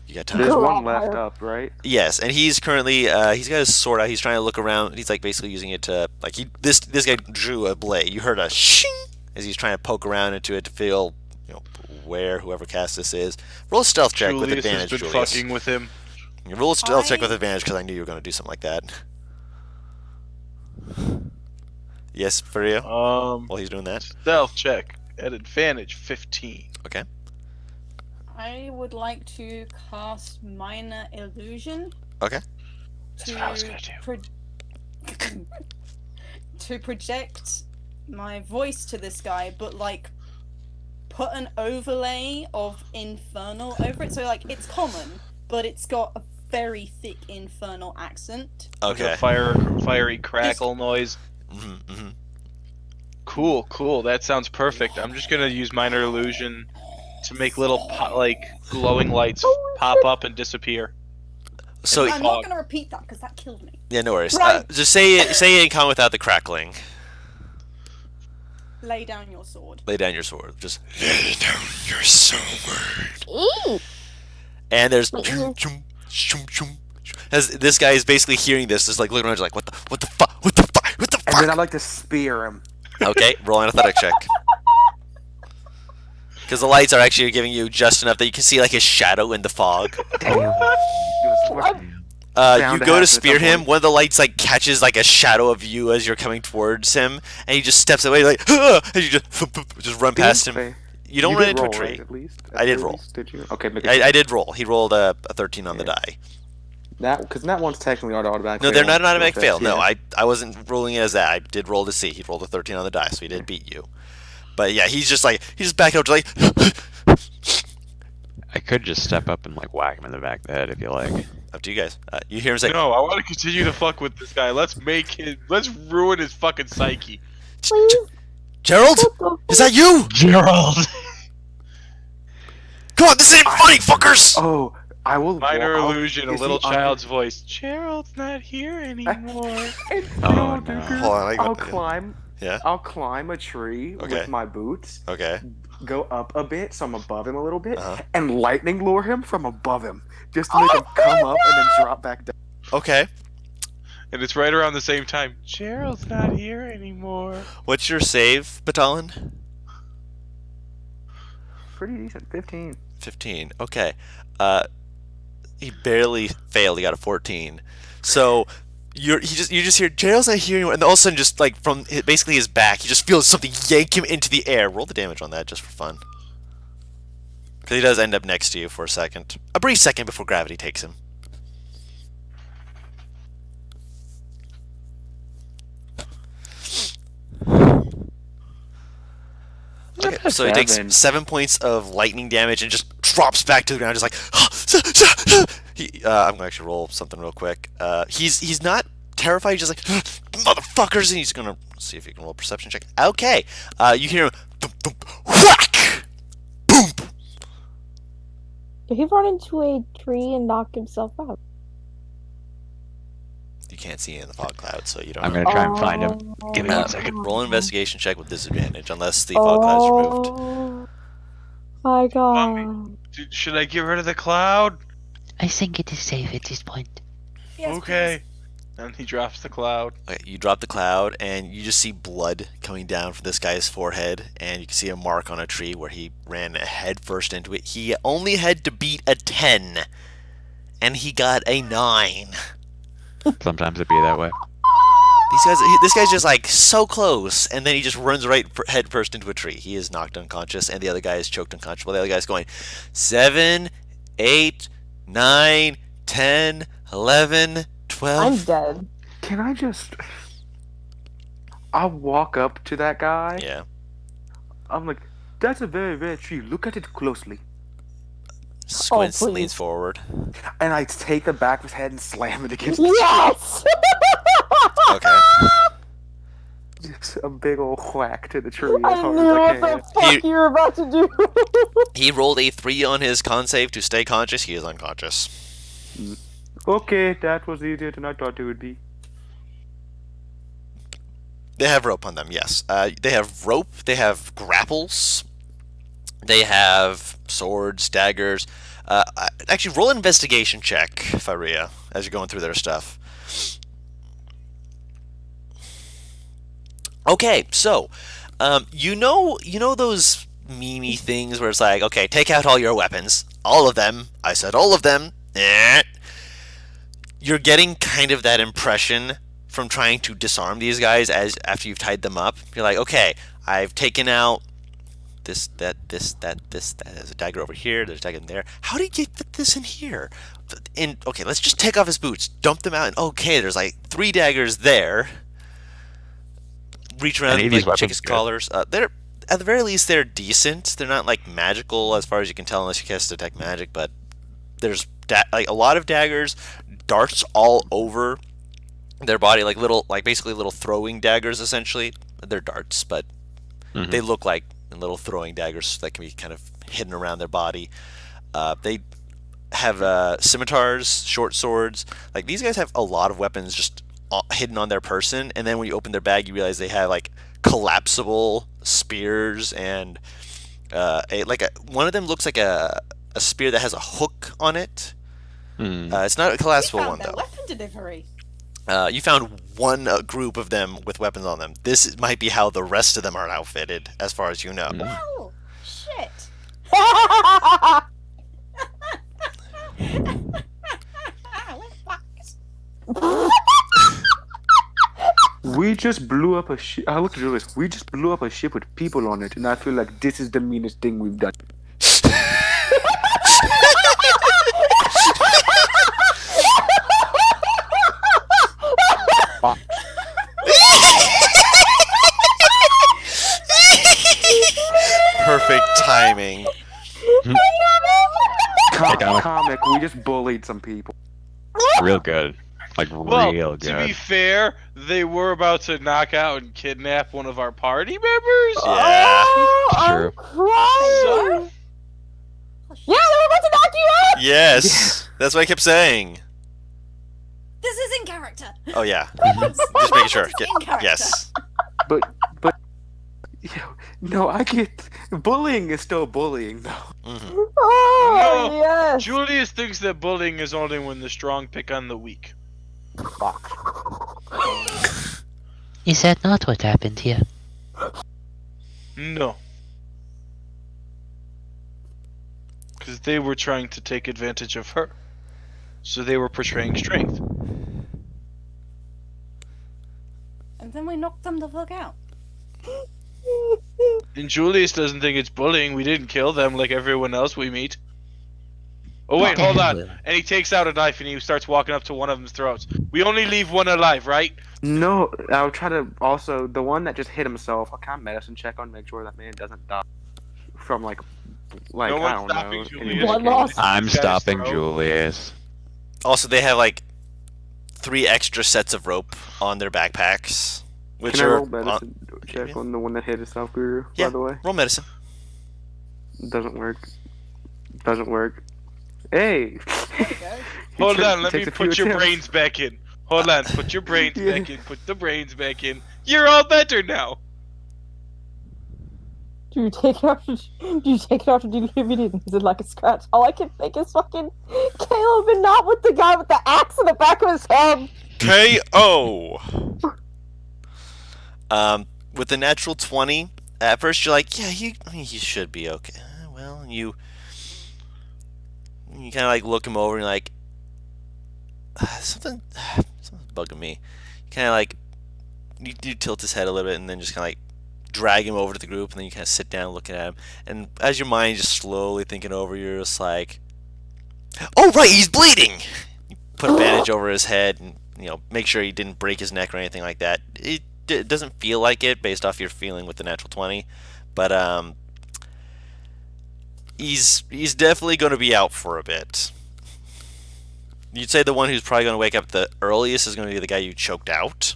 You got time. There's Go one on, left fire. up, right? Yes, and he's currently he's got his sword out. He's trying to look around. He's like basically using it to like this guy drew a blade. You heard a shing as he's trying to poke around into it to feel where whoever cast this is. Roll a stealth check with Julius advantage, has been Julius. fucking with him. You roll a stealth check with advantage because I knew you were going to do something like that. Yes, for you. While he's doing that. Stealth check at advantage 15. Okay. I would like to cast Minor Illusion. Okay. That's what I was gonna to project my voice to this guy, but like put an overlay of infernal over it. So like it's common, but it's got a very thick infernal accent. Like Okay. a fiery crackle noise. Mm-hmm. Cool. That sounds perfect. I'm just gonna use Minor Illusion to make little glowing lights pop up and disappear. So I'm not gonna repeat that because that killed me. yeah, no worries. Right. Just say it in common without the crackling. Lay down your sword. Lay down your sword. Just lay down your sword. Eee. And there's Wait, as this guy is basically hearing this, is like looking around, like what the fuck, what the And then fuck. I'd like to spear him. Okay, roll an athletic check. Because the lights are actually giving you just enough that you can see like his shadow in the fog. Bound You to go to happen at spear some him. point. One of the lights like catches like a shadow of you as you're coming towards him, and he just steps away like, "Ah!" and you just run past him. Fair. You don't You run did into a roll, tree. right, at least? I did At roll. least, did you? Okay, make I did roll. He rolled a 13 on the Yeah. die. that because that one's technically automatic. No, they're not an automatic fail. No, Yeah. I wasn't ruling it as that. I did roll to see. He rolled a 13 on the die, so he did beat you. But yeah, he's just back up to like. I could just step up and like whack him in the back of the head if you like. Up to you guys. You hear him say, No, I want to continue to fuck with this guy. Let's ruin his fucking psyche. Please. Gerald, is that you? Gerald! Come on, this ain't funny, fuckers. Oh, I will. Minor I'll- illusion, a is he little under- child's voice. Gerald's not here anymore. And Oh, no, no. dude, Hold on, I got- I'll climb. Yeah. I'll climb a tree Okay. with my boots. Okay. Go up a bit, so I'm above him a little bit, Uh-huh. and lightning lure him from above him, just to make him come up and then drop back down. Okay. And it's right around the same time. Gerald's not here anymore. What's your save, Batalon? Pretty decent, 15. 15. Okay. He barely failed. He got a 14. So you just hear Gerald's not here anymore, and all of a sudden, just like from basically his back, you just feel something yank him into the air. Roll the damage on that just for fun. Because he does end up next to you for a brief second before gravity takes him. Okay, so he takes 7 points of lightning damage and just drops back to the ground, just like. I'm gonna actually roll something real quick. He's not terrified. He's just like motherfuckers, and he's gonna see if he can roll a perception check. Okay, you hear him thump, thump, whack, boom. Did he run into a tree and knock himself out? You can't see in the fog cloud, so you don't. I'm know. gonna try and find him. Give me 1 second. Roll an investigation check with disadvantage, unless the fog cloud is removed. Oh my god. Dude, should I get rid of the cloud? I think it is safe at this point. Yes, Okay. And he drops the cloud. Okay, you drop the cloud, and you just see blood coming down from this guy's forehead, and you can see a mark on a tree where he ran head first into it. He only had to beat a 10, and he got a 9. Sometimes it'd be that way. This guy's just like so close, and then he just runs head first into a tree. He is knocked unconscious, and the other guy is choked unconscious. While the other guy's going, 7, 8, 9, 10, 11, 12. I'm dead. Can I just? I'll walk up to that guy. Yeah. I'm like, that's a very rare tree. Look at it closely. Squints, please. leans forward. And I take the back of his head and slam it against Yes! Okay. just a big old whack to the tree as I hard knew as I what can. the fuck you were about to do. He rolled a 3 on his con save to stay conscious. He is unconscious. Okay, that was easier than I thought it would be. They have rope on them, yes. They have rope, they have grapples, they have swords, daggers. Actually, roll an investigation check, Faria, as you're going through their stuff. Okay, so, you know those memey things where it's like, okay, take out all your weapons. All of them. I said all of them. You're getting kind of that impression from trying to disarm these guys after you've tied them up. You're like, okay, I've taken out this. There's a dagger over here. There's a dagger in there. How did you fit this in here? Okay, let's just take off his boots, dump them out, and okay, there's like 3 daggers there. Reach around Any of and these like, check weapons his good? collars. They're at the very least they're decent. They're not like magical as far as you can tell unless you cast detect magic. But there's like a lot of daggers, darts all over their body, like basically little throwing daggers essentially. They're darts, but they look like little throwing daggers that can be kind of hidden around their body. They have scimitars, short swords. Like these guys have a lot of weapons just hidden on their person, and then when you open their bag, you realize they have like collapsible spears and one of them looks like a spear that has a hook on it. It's not a collapsible one their though. weapon delivery. You found one group of them with weapons on them. This might be how the rest of them are outfitted, as far as you know. Well, shit. We're fucked. We just blew up a ship. I looked at Julius. We just blew up a ship with people on it, and I feel like this is the meanest thing we've done. Perfect timing. Comic, we just bullied some people. Real good. Like, Well, real to be good. fair, they were about to knock out and kidnap one of our party members. Yeah. Oh, I'm True. crying. Yeah, they were about to knock you out. Yes. That's what I kept saying. This is in character. Oh yeah. Just making sure. This is in character. Yes. But, no, I get bullying is still bullying though. hmm Oh, No. yes. Julius thinks that bullying is only when the strong pick on the weak. Is that not what happened here? No. Because they were trying to take advantage of her. So they were portraying strength. And then we knocked them the fuck out. And Julius doesn't think it's bullying. We didn't kill them like everyone else we meet. Oh wait, hold on. And he takes out a knife and he starts walking up to one of them's throats. We only leave one alive, right? No, I'll try to also the one that just hit himself. I'll kind of medicine check on, make sure that man doesn't die from like No I one's don't know. stopping any Julius. Blood medication. loss. I'm Guys, stopping throw. Julius. Also, they have like 3 extra sets of rope on their backpacks, which Can I are roll medicine check on the one that hit himself, Guru? Yeah. By the way, roll medicine. doesn't work. Doesn't work. Hey. Hold on, let me Takes a few put your attempts. brains back in. Hold on, put your brains Yeah. back in. Put the brains back in. You're all better now. Do you take it after? Do you take it after distribute it? Is it like a scratch? All I can think is fucking Caleb, and not with the guy with the axe in the back of his head. KO. With the natural 20, at first you're like, yeah, he should be okay. Well, you kind of like look him over and you're like, something's bugging me. You kind of like you tilt his head a little bit and then just kind of like drag him over to the group, and then you kind of sit down looking at him. And as your mind just slowly thinking over, you're just like, Oh right, he's bleeding. You put a bandage over his head and make sure he didn't break his neck or anything like that. It doesn't feel like it based off your feeling with the natural 20, but he's definitely going to be out for a bit. You'd say the one who's probably going to wake up the earliest is going to be the guy you choked out.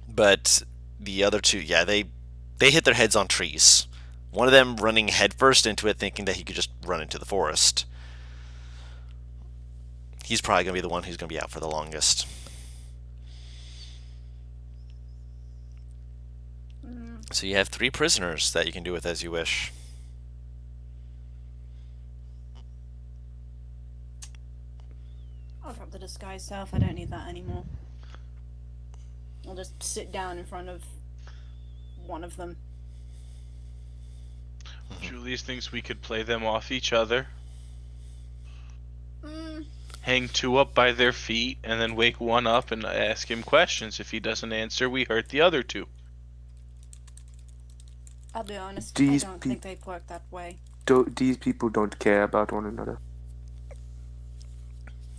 But the other two, yeah, they hit their heads on trees. One of them running headfirst into it, thinking that he could just run into the forest. He's probably going to be the one who's going to be out for the longest. So you have 3 prisoners that you can do with as you wish. I'll drop the disguise self. I don't need that anymore. I'll just sit down in front of one of them. Julius thinks we could play them off each other. Hang 2 up by their feet, and then wake one up and ask him questions. If he doesn't answer, we hurt the other 2. I'll be honest, These I don't think they'd work that way. These people don't care about one another.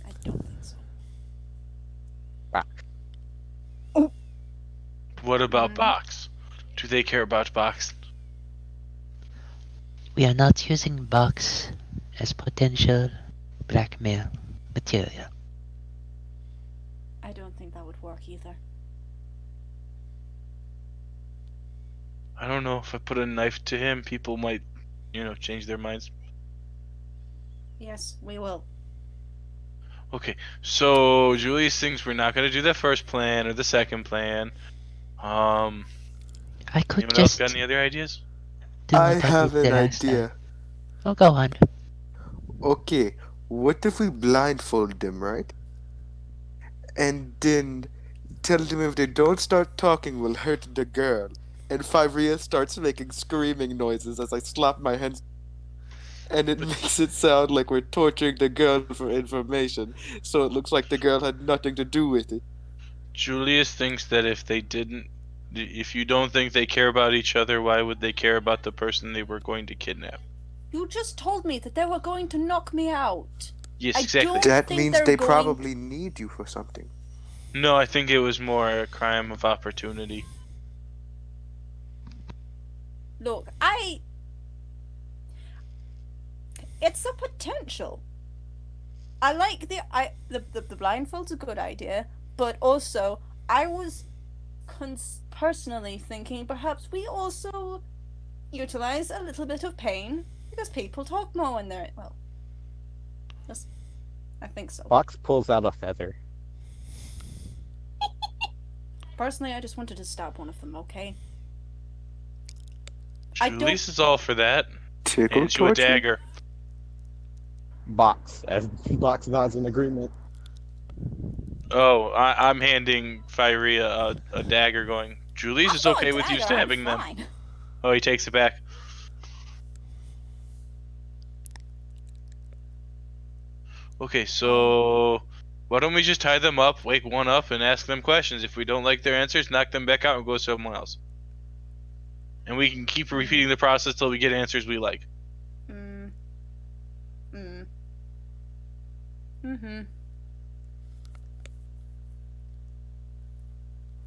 I don't think so. What about Box? Do they care about Box? We are not using Box as potential blackmail material. I don't think that would work either. I don't know. If I put a knife to him, people might, change their minds. Yes, we will. Okay, so Julius thinks we're not going to do the first plan or the second plan. I could Anyone else just got any other ideas? do I what have did an the last idea. time. Oh, go on. Okay, what if we blindfold them, right? And then tell them if they don't start talking, we'll hurt the girl. And Fyria starts making screaming noises as I slap my hands. And it makes it sound like we're torturing the girl for information, so it looks like the girl had nothing to do with it. Julius thinks that if you don't think they care about each other, why would they care about the person they were going to kidnap? You just told me that they were going to knock me out. Yes, I exactly. don't That think means they're they going- probably need you for something. No, I think it was more a crime of opportunity. Look, it's a potential. I like the blindfold's a good idea, but also I was personally thinking perhaps we also utilize a little bit of pain because people talk more when they're I think so. Fox pulls out a feather. Personally, I just wanted to stab one of them. Okay. Julius is all for that. Tickle Hands you a torture? dagger. Box, as Box nods in agreement. Oh, I'm handing Fyria a dagger going, Julius is Oh, okay with you dagger, stabbing I'm them. fine. Oh, he takes it back. Okay, so why don't we just tie them up, wake one up, and ask them questions? If we don't like their answers, knock them back out and go somewhere else. And we can keep repeating the process till we get answers we like.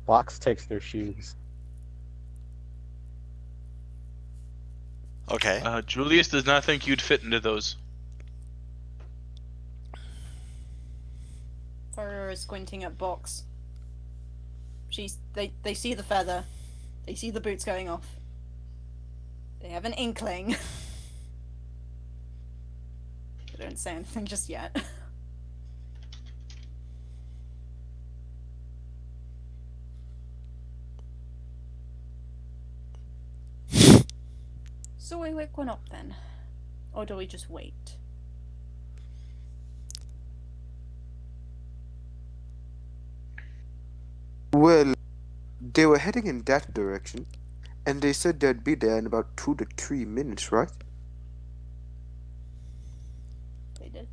Box takes their shoes. Okay. Julius does not think you'd fit into those. Furrer is squinting at Box. They see the feather. They see the boots going off. They have an inkling. They don't say anything just yet. So we wake one up then? Or do we just wait? Well, they were heading in that direction, and they said they'd be there in about 2 to 3 minutes, right? They did.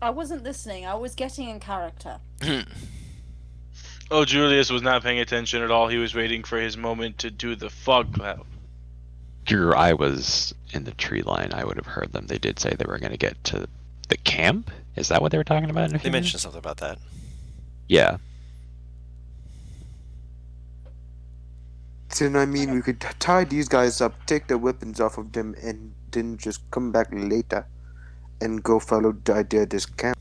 I wasn't listening, I was getting in character. Oh, Julius was not paying attention at all. He was waiting for his moment to do the fog cloud. after I was in the tree line, I would have heard them. They did say they were going to get to the camp. Is that what they were talking about? In a They few mentioned minutes? something about that. Yeah. Then I mean, we could tie these guys up, take the weapons off of them, and then just come back later and go follow the idea of this camp.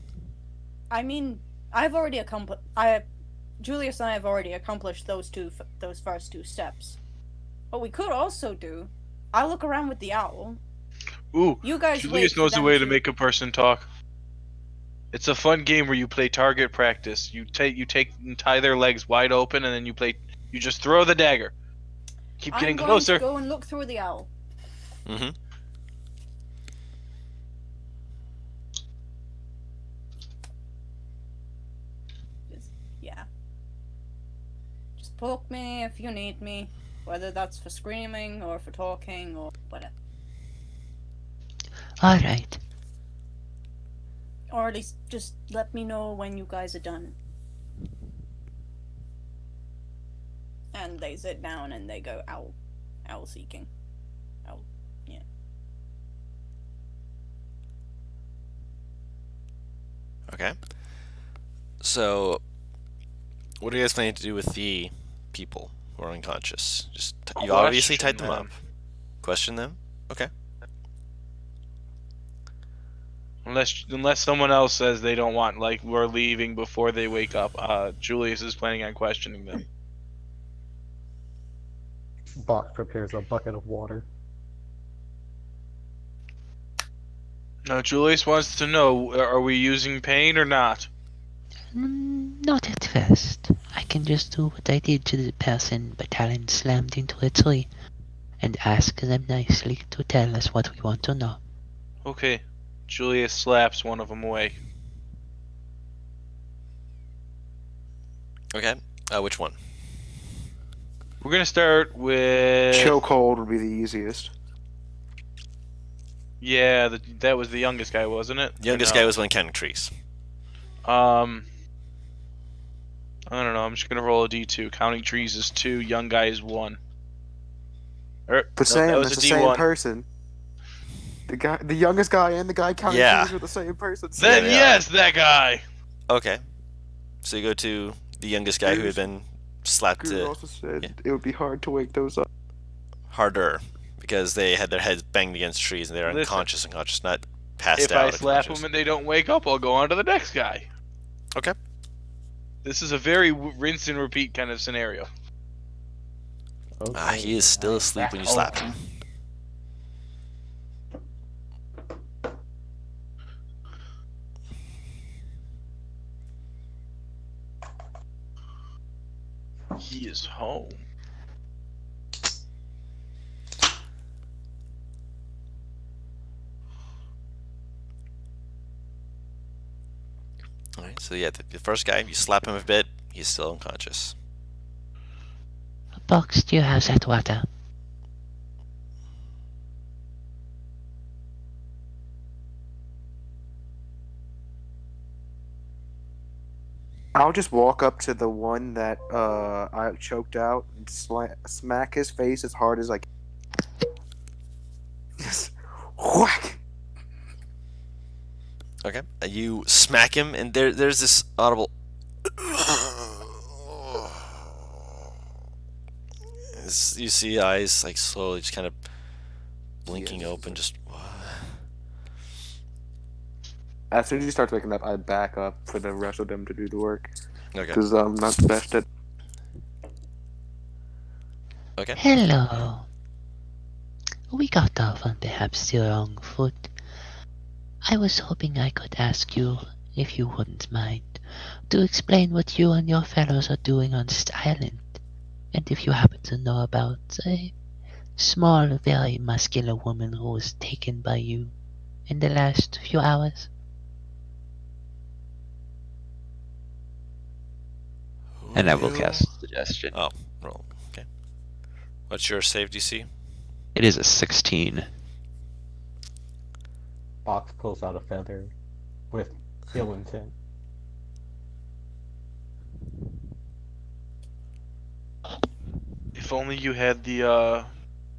I mean, Julius and I have already accomplished those first two steps. What we could also do, I'll look around with the owl. Ooh, You guys wait Julius for knows a them way to make a person talk. It's a fun game where you play target practice. You take and tie their legs wide open, and then you just throw the dagger. Keep I'm getting going closer. to go and look through the owl. Mm-hmm. Yeah. Just poke me if you need me, whether that's for screaming or for talking or whatever. Alright. Or at least just let me know when you guys are done. And they sit down and they go owl seeking. Owl, yeah. Okay. So, what are you guys planning to do with the people who are unconscious? You obviously tied them up. Question them? Okay. Unless someone else says they don't want, like, we're leaving before they wake up. Julius is planning on questioning them. Bach prepares a bucket of water. Now, Julius wants to know, are we using pain or not? Not at first. I can just do what I did to the person Battalion slammed into a tree and ask them nicely to tell us what we want to know. Okay. Julius slaps one of them away. Okay. Which one? We're gonna start with... Chokehold would be the easiest. Yeah, that was the youngest guy, wasn't it? The youngest guy was one counting trees. I don't know. I'm just gonna roll a d2. Counting trees is 2. Young guy is 1. But Sam, it's the same person. The youngest guy and the guy counting trees are the same person. Then yes, that guy. Okay. So you go to the youngest guy who had been slapped. Guru also said it would be hard to wake those up. Harder, because they had their heads banged against trees and they were Listen, unconscious, not passed If out. I slap them and they don't wake up, I'll go on to the next guy. Okay. This is a very rinse and repeat kind of scenario. He is still asleep when you slap him. He is home. Alright, so yeah, the first guy, you slap him a bit, he's still unconscious. Box, do you have that water? I'll just walk up to the one that I choked out and smack his face as hard as I can. Just whack. Okay. You smack him, and there's this audible. You see eyes like slowly just kind of blinking open, just. As soon as he starts waking up, I back up for the rest of them to do the work. Okay. Because I'm not the best at. Okay. Hello. We got off on perhaps the wrong foot. I was hoping I could ask you, if you wouldn't mind, to explain what you and your fellows are doing on this island, and if you happen to know about a small, very muscular woman who was taken by you in the last few hours. And I will cast Suggestion. Oh, roll. Okay. What's your save DC? It is a 16. Box pulls out a feather with ill intent. If only you had the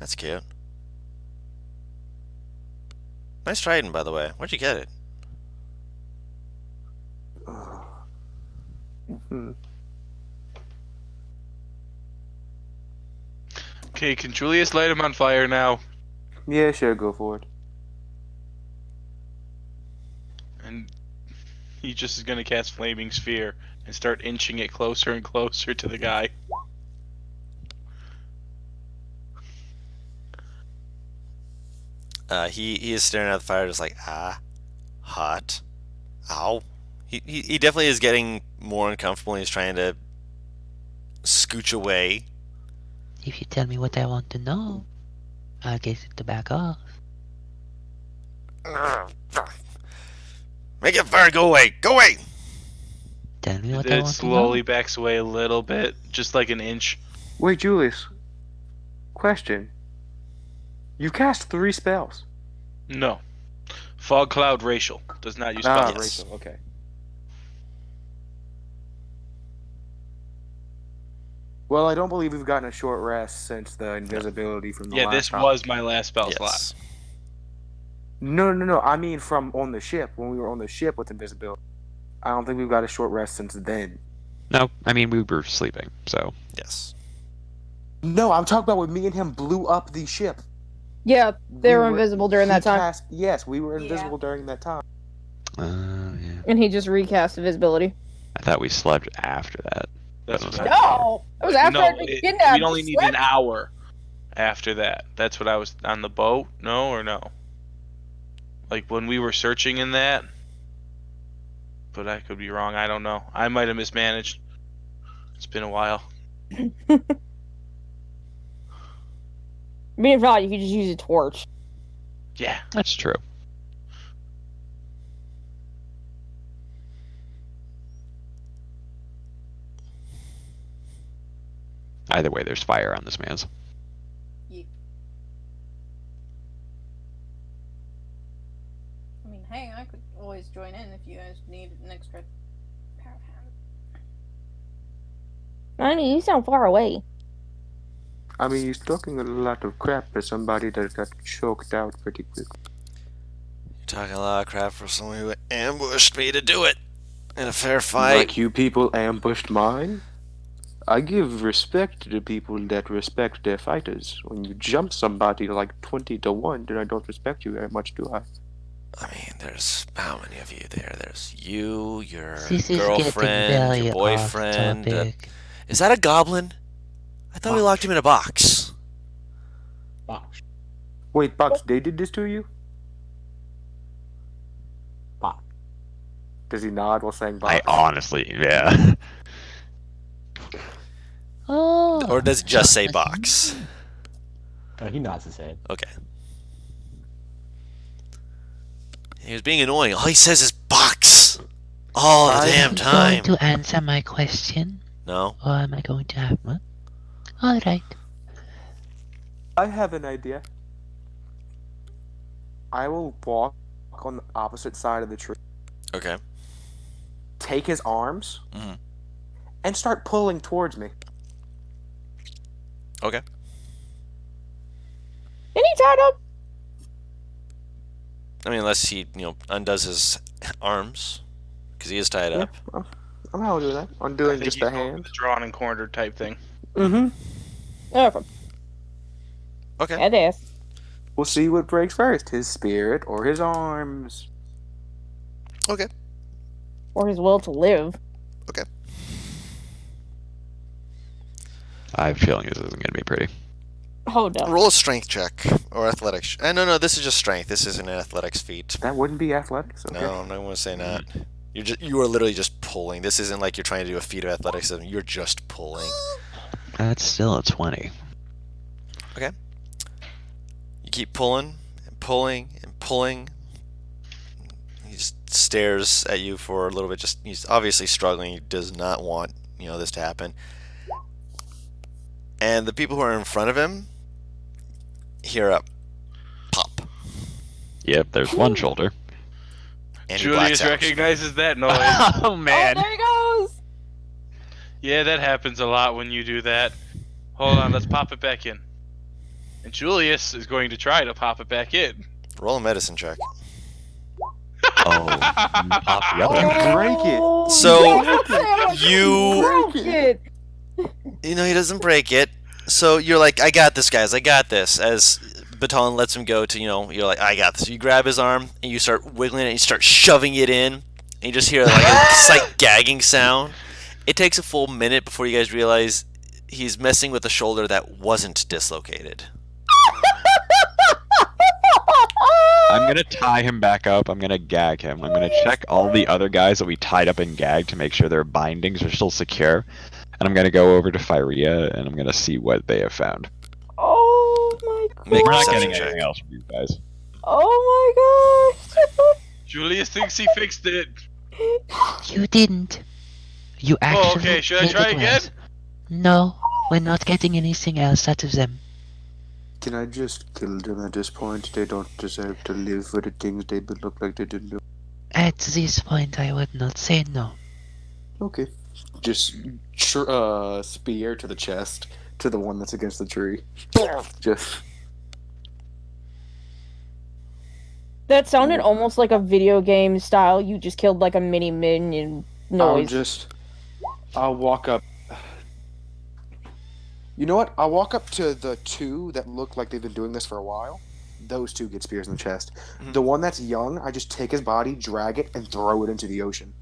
That's cute. Nice trident, by the way. Where'd you get it? Hmm. Okay, can Julius light him on fire now? Yeah, sure, go for it. And he just is gonna cast Flaming Sphere and start inching it closer and closer to the guy. He is staring at the fire, just like, hot, ow. He definitely is getting more uncomfortable. And he's trying to scooch away. If you tell me what I want to know, I'll get it to back off. Make it fire go away! Go away! Tell me what I It want slowly to know. backs away a little bit, just like an inch. Wait, Julius. Question. You cast 3 spells. No. Fog Cloud Racial does not use Ah, spells. Yes. Rachel, okay. Well, I don't believe we've gotten a short rest since the invisibility from the Yeah, last this time. was my last spell slot. Yes. No. I mean from on the ship, when we were on the ship with invisibility. I don't think we've got a short rest since then. No, I mean we were sleeping, so Yes. No, I'm talking about when me and him blew up the ship. Yeah, they were We invisible during he that time. Yes, we were Yeah. invisible during that time. yeah. And he just recast invisibility. I thought we slept after that. That's That what was- I- No! It was after no, I'd been kidnapped. we'd only need an hour after that. That's what I was on the boat. No or no? Like when we were searching in that. But I could be wrong. I don't know. I might have mismanaged. It's been a while. Being valid, you could just use a torch. Yeah. That's true. Either way, there's fire on this man's. I mean, hey, I could always join in if you guys need an extra pair of hands. I mean, you sound far away. I mean, he's talking a lot of crap for somebody that got choked out pretty quick. You're talking a lot of crap for someone who ambushed me to do it in a fair fight. Like you people ambushed mine? I give respect to the people that respect their fighters. When you jump somebody like 20 to 1, then I don't respect you very much, do I? I mean, there's how many of you there? There's you, your This is getting girlfriend, very your boyfriend. off topic. Is that a goblin? I thought we locked him in a box. Box. Wait, Bucks, they did this to you? Box. Does he nod while saying I box? honestly, yeah. Oh. Or does it just say box? He nods his head. Okay. He was being annoying. All he says is box all the damn Are time. you going to answer my question? No. Or am I going to have one? Alright. I have an idea. I will walk on the opposite side of the tree, Okay. take his arms, Mhm. and start pulling towards me. Okay. Isn't he tied up? I mean, unless he, undoes his arms, because he is tied up. I'm how to do that. I Undoing think just he's the going for hand. the drawn and cornered type thing. Mm-hmm. Okay. Okay. Head ass. We'll see what breaks first, his spirit or his arms. Okay. Or his will to live. I have a feeling this isn't going to be pretty. Oh no. Roll a strength check or athletics. No, this is just strength. This isn't an athletics feat. That wouldn't be athletics. Okay. No, I'm not going to say not. You are literally just pulling. This isn't like you're trying to do a feat of athleticism. You're just pulling. That's still a 20. You keep pulling and pulling and pulling. He just stares at you for a little bit. Just he's obviously struggling. He does not want this to happen. And the people who are in front of him hear a pop. Yep, there's one shoulder. And he blacks Julius out. recognizes that noise. Oh Oh, man. there he goes! Yeah, that happens a lot when you do that. Hold on, let's pop it back in. And Julius is going to try to pop it back in. Roll a medicine check. Oh, pop the other. You break it. So, yes, you- broke it. You know, he doesn't break it. So you're like, I got this, guys. I got this. As Baton lets him go to, you're like, I got this. You grab his arm and you start wiggling it and you start shoving it in. And you just hear like a slight gagging sound. It takes a full minute before you guys realize he's messing with a shoulder that wasn't dislocated. I'm gonna tie him back up. I'm gonna gag him. I'm gonna check all the other guys that we tied up and gagged to make sure their bindings are still secure. And I'm gonna go over to Fyria and I'm gonna see what they have found. Oh my god. Make We're a not perception getting check. anything else from you guys. Oh my gosh. Julius thinks he fixed it. You didn't. You actually. okay, should I did try it again? once. No, we're not getting anything else out of them. Can I just kill them at this point? They don't deserve to live for the things they look like they didn't do. At this point, I would not say no. Okay. Just spear to the chest to the one that's against the tree. Just That sounded almost like a video game style. You just killed like a mini minion noise. I'll walk up. You know what? I'll walk up to the two that look like they've been doing this for a while. Those two get spears in the chest. Mhm. The one that's young, I just take his body, drag it, and throw it into the ocean.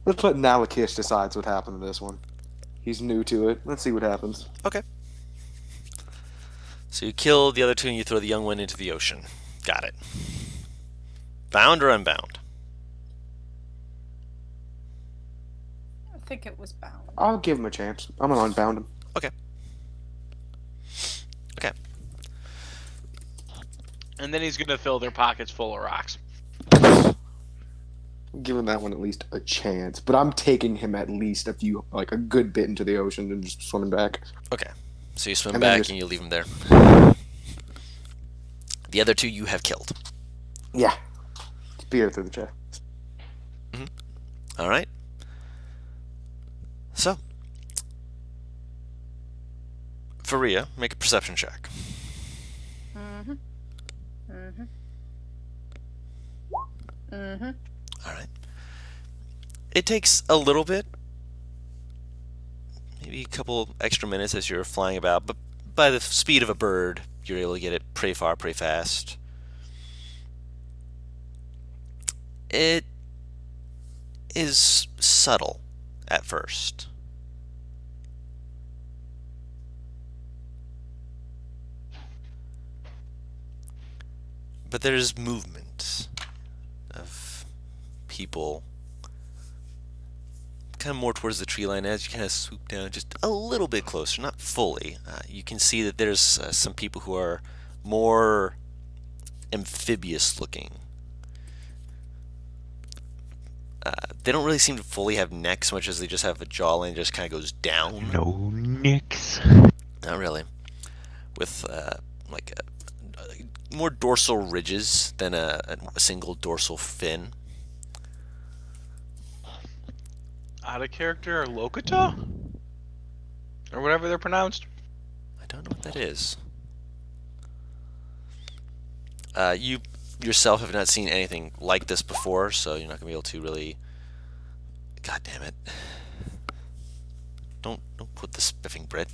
Let's let Nalakish decides what happened to this one. He's new to it. Let's see what happens. So you kill the other two and you throw the young one into the ocean. Got it. Bound or unbound? I think it was bound. I'll give him a chance. I'm gonna unbound him. And then he's gonna fill their pockets full of rocks. Give him that one at least a chance. But I'm taking him at least a good bit into the ocean and just swimming back. Okay. So you swim And then back just- and you leave him there. The other two you have killed. Yeah. Spear through the chest. All right. So, Faria, make a perception check. Mm-hmm. Mm-hmm. Mm-hmm. All right. It takes a little bit, maybe a couple extra minutes as you're flying about, but by the speed of a bird, you're able to get it pretty far, pretty fast. It is subtle at first. But there's movement of people kind of more towards the tree line as you kind of swoop down just a little bit closer, not fully. You can see that there's some people who are more amphibious looking. They don't really seem to fully have necks so much as they just have a jawline that just kind of goes down. No nicks. Not really. With more dorsal ridges than a single dorsal fin. Out of character or Lokata? Or whatever they're pronounced. I don't know what that is. You yourself have not seen anything like this before, so you're not gonna be able to really. God damn it! Don't put the spiffing Brit.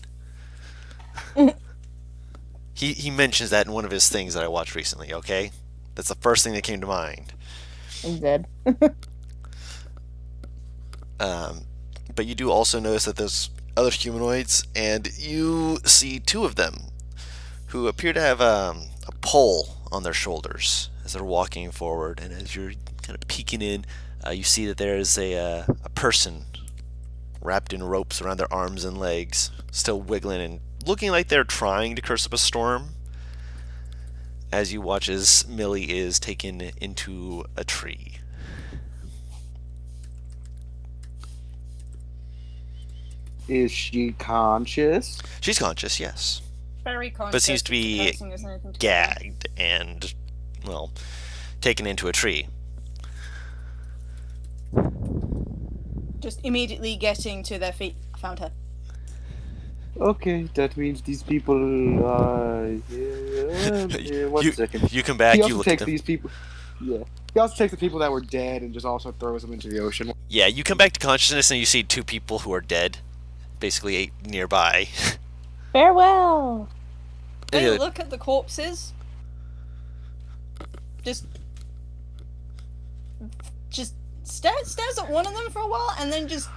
He mentions that in one of his things that I watched recently. Okay, that's the first thing that came to mind. I'm dead. But you do also notice that there's other humanoids, and you see two of them who appear to have a pole on their shoulders as they're walking forward. And as you're kind of peeking in, you see that there is a person wrapped in ropes around their arms and legs, still wiggling and looking like they're trying to curse up a storm. As you watch as Millie is taken into a tree. Is she conscious? She's conscious, yes. Very conscious. But seems to be cursing isn't anything to do. gagged and, well, taken into a tree. Just immediately getting to their feet. I found her. Okay, that means these people are here. Yeah, one second. You come back, He you also look at takes them. these people. Yeah. He also takes the people that were dead and just also throws them into the ocean. Yeah, you come back to consciousness and you see two people who are dead, basically nearby. Farewell. They Yeah. look at the corpses. Just stares at one of them for a while and then just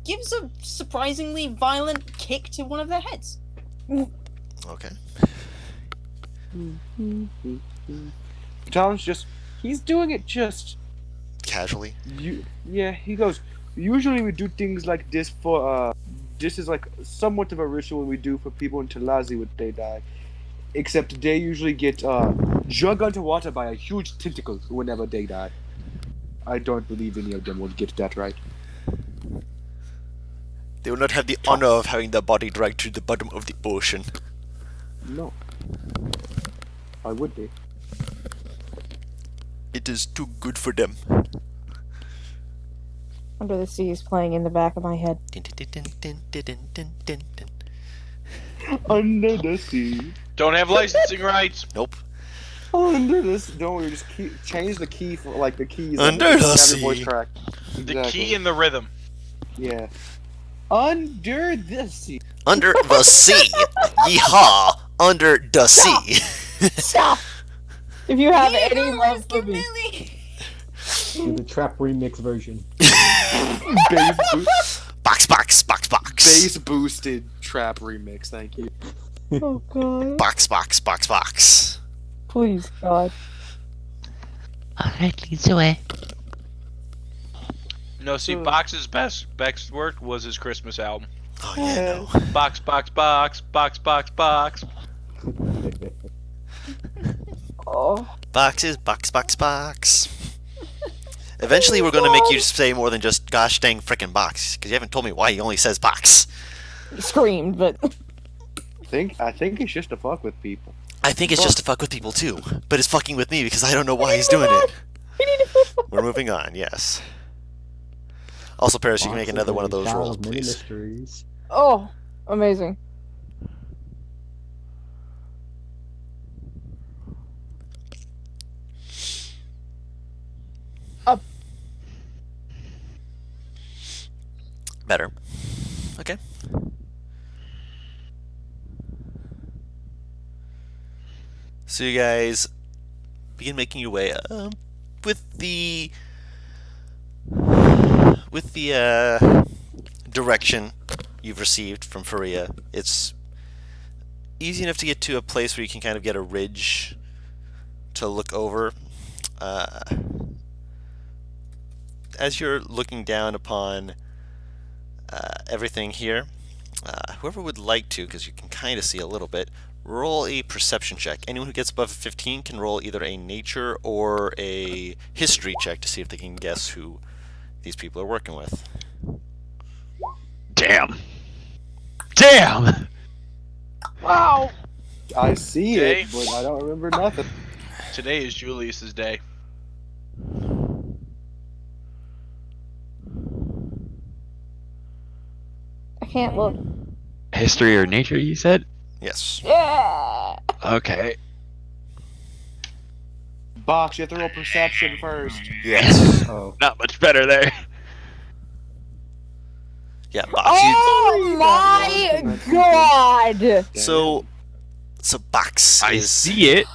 gives a surprisingly violent kick to one of their heads. Okay. Talon's just, he's doing it just, Casually. yeah, he goes, usually we do things like this for, this is like somewhat of a ritual we do for people in Talazi when they die. Except they usually get, drugged underwater by a huge tentacle whenever they die. I don't believe any of them will get that right. They will not have the honor of having their body dragged to the bottom of the ocean. No. Why would they? It is too good for them. Under the Sea is playing in the back of my head. Under the sea. Don't have licensing rights. Nope. Under this, don't worry, just change the key for like the keys. Under and the have your sea. voice track. The key and the rhythm. Yeah. Under the sea. Under the sea. Yeehaw. Under the sea. Stop! If you have Yeah, any love for get me. Millie. Do the trap remix version. Bass, Box, box, box, box. bass boosted trap remix. Thank you. Oh god. Box, box, box, box. Please, God. Alright, leads away. No, see, Box's best work was his Christmas album. Oh yeah, no. Box, box, box, box, box, box. Oh. Boxes, box, box, box. Eventually, we're going to make you say more than just gosh dang frickin' box, because you haven't told me why he only says box. Screamed, but I think it's just to fuck with people. I think it's just to fuck with people too, but it's fucking with me because I don't know why he's doing it. We're moving on, yes. Also, Paris, you can make another one of those rolls, Many please. mysteries. oh, amazing. Up. Better. Okay. So you guys begin making your way with the direction you've received from Faria. It's easy enough to get to a place where you can kind of get a ridge to look over. As you're looking down upon everything here, whoever would like to, because you can kind of see a little bit, roll a perception check. Anyone who gets above a 15 can roll either a nature or a history check to see if they can guess who these people are working with. Damn. Damn. Wow. I see Okay. it, but I don't remember nothing. Today is Julius's day. I can't look. History or nature, you said? Yes. Yeah. Okay. Box, you have to roll perception first. Yes. Oh. Not much better there. Yeah, Box. You, Oh my god! so Box I is... see it,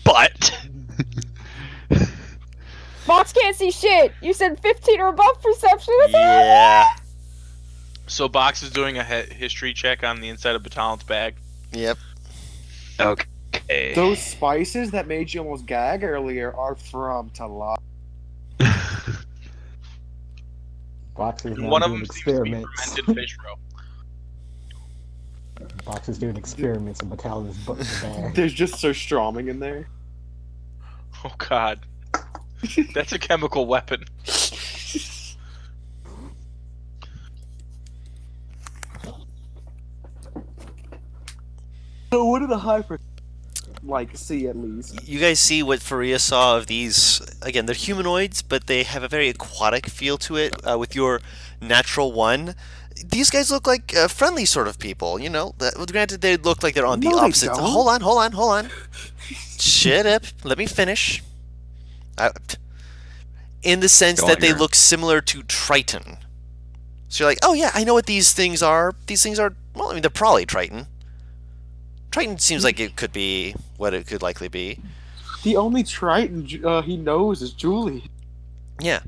but Fox can't see shit! You said 15 or above perception? That's Yeah. So Box is doing a history check on the inside of Batalon's bag. Yep. okay. Those spices that made you almost gag earlier are from Talon. Box is now One of doing them seems to be experiments. fermented fish roe. Box is doing experiments in Battalion's bag. There's just surströmming in there. Oh god. That's a chemical weapon. So what are the high like see at least. You guys see what Faria saw of these. Again, they're humanoids, but they have a very aquatic feel to it. With your natural one, these guys look like friendly sort of people. You know, granted they look like they're on the No, they opposite. don't. Hold on. Shut up. Let me finish. In the sense Go that on, they Aaron. look similar to Triton. So you're like, oh yeah, I know what these things are. These things are, well, I mean, they're probably Triton. Triton seems like it could be what it could likely be. The only Triton he knows is Julie. Yeah.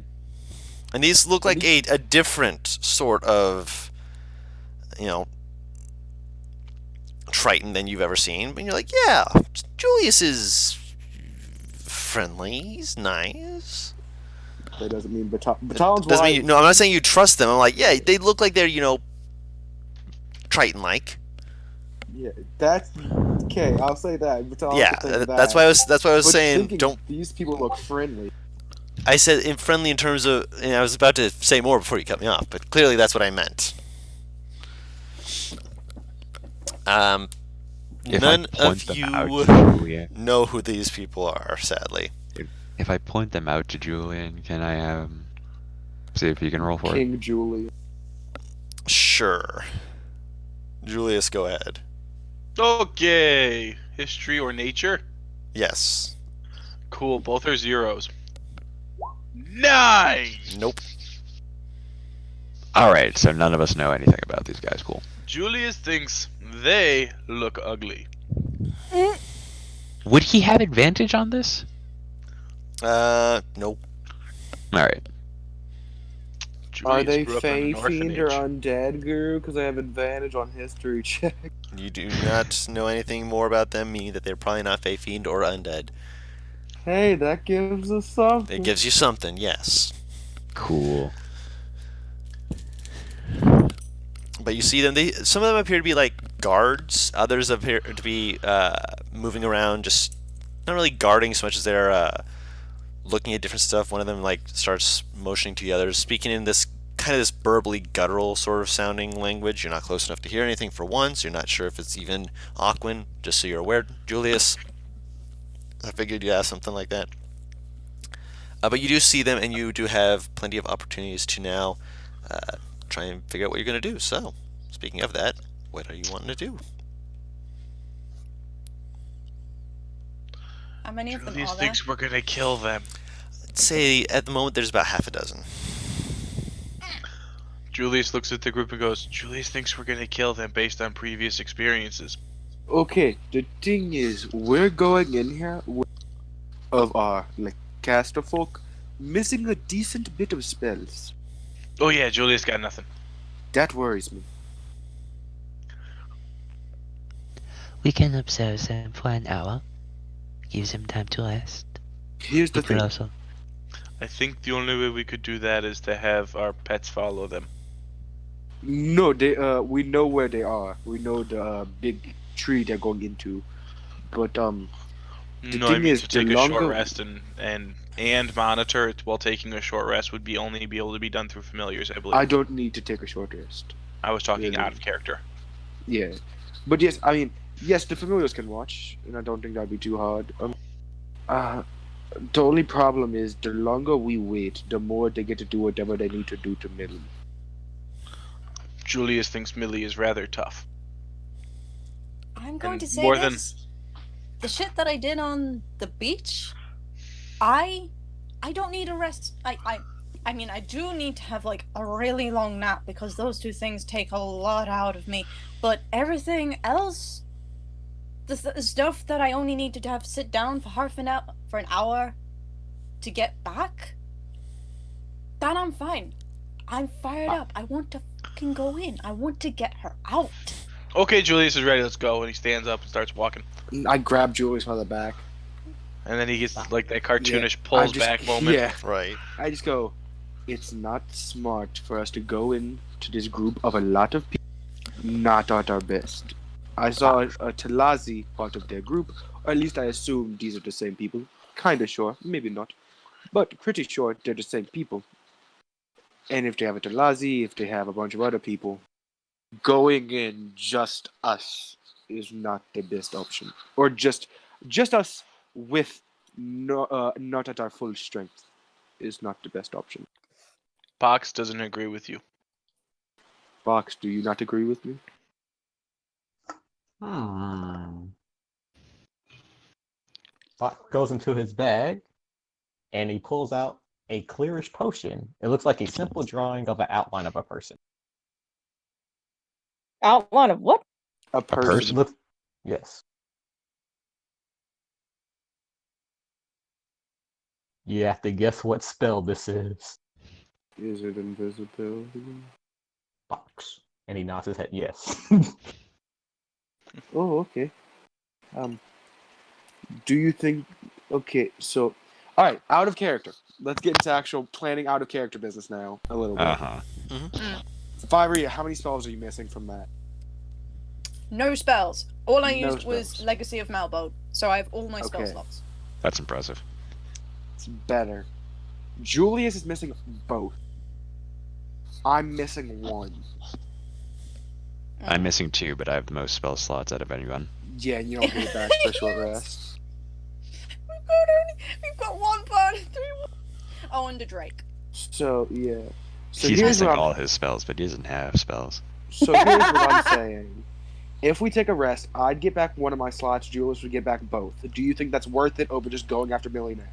And these look like a different sort of, Triton than you've ever seen. And you're like, yeah, Julius is friendly. He's nice. That doesn't mean Batalion's Doesn't why. mean, no, I'm not saying you trust them. I'm like, yeah, they look like they're, Triton-like. Yeah, that's okay. I'll say that. Batalion's Yeah, the thing with that's that. why I was But saying thinking don't. These people look friendly. I said friendly in terms of. And I was about to say more before you cut me off, but clearly that's what I meant. If None I point of them you out to Julian, know who these people are, sadly. if I point them out to Julian, can I see if he can roll for it? King Julie. Sure. Julius, go ahead. Okay. History or nature? Yes. Cool. Both are zeros. Nice. Nope. All right, so none of us know anything about these guys. Cool. Julius thinks they look ugly. Would he have advantage on this? Nope. All right. Are Julius they grew up in Fey an Fiend or orphanage. Undead, Guru? Because I have advantage on history check. You do not know anything more about them, meaning that they're probably not Fey Fiend or Undead. Hey, that gives us something. It gives you something, yes. Cool. But you see them. Some of them appear to be like guards. Others appear to be moving around, just not really guarding so much as they're looking at different stuff. One of them like starts motioning to the others, speaking in this kind of this burbly, guttural sort of sounding language. You're not close enough to hear anything for once. You're not sure if it's even Aquan. Just so you're aware, Julius. I figured you'd ask something like that. But you do see them, and you do have plenty of opportunities to now try and figure out what you're going to do. So, speaking of that, what are you wanting to do? How many of them Julius are there? thinks we're gonna kill them. I'd say at the moment there's about half a dozen. Julius looks at the group and goes, Julius thinks we're gonna kill them based on previous experiences. Okay, the thing is, we're going in here with, of our caster folk missing a decent bit of spells. Oh yeah, Julius got nothing. That worries me. We can observe them for an hour. Gives them time to rest. Here's the It will thing. also I think the only way we could do that is to have our pets follow them. No, we know where they are. We know the big tree they're going into. But The No, I thing mean is, to the take a short longer- rest and monitor it while taking a short rest would be only be able to be done through familiars, I believe. I don't need to take a short rest. I was talking really. out of character. Yeah, but yes, I mean, yes, the familiars can watch, and I don't think that'd be too hard. The only problem is the longer we wait, the more they get to do whatever they need to do to Millie. Julius thinks Millie is rather tough. I'm going And to say more than- this. The shit that I did on the beach, I don't need a rest. I mean, I do need to have like a really long nap because those two things take a lot out of me. But everything else, the stuff that I only need to have sit down for an hour to get back, that I'm fine. I'm fired up. I want to fucking go in. I want to get her out. Okay, Julius is ready, let's go. And he stands up and starts walking. I grab Julius by the back. And then he gets like that cartoonish I pulls just- back moment. Yeah, Right. I just go. It's not smart for us to go into this group of a lot of people not at our best. I saw a Talazi part of their group, or at least I assume these are the same people. Kinda sure, maybe not, but pretty sure they're the same people. And if they have a Talazi, if they have a bunch of other people, going in just us is not the best option. Or just just us with not at our full strength is not the best option. Box doesn't agree with you. Box, do you not agree with me? Fox goes into his bag and he pulls out a clearish potion. It looks like a simple drawing of an outline of a person. Outline of what? A person. Look, yes. You have to guess what spell this is. Is it invisibility? Box. And he nods his head, yes. Oh, okay. Do you think? Okay, so, all right, out of character. Let's get into actual planning out of character business now. A little bit. Uh-huh. Firia, how many spells are you missing from that? No spells. All I No used was spells. Legacy of Malbolt, so I have all my spell Okay. slots. That's impressive. It's better. Julius is missing both. I'm missing one. I'm missing 2, but I have the most spell slots out of anyone. Yeah, and you don't get it back for a short rest. We've got 1 bird and 3 Oh, and a Drake. So yeah. So He's here's missing what all I'm, his spells, but he doesn't have spells. so here's what I'm saying. If we take a rest, I'd get back one of my slots. Julius would get back both. Do you think that's worth it over just going after Millie now?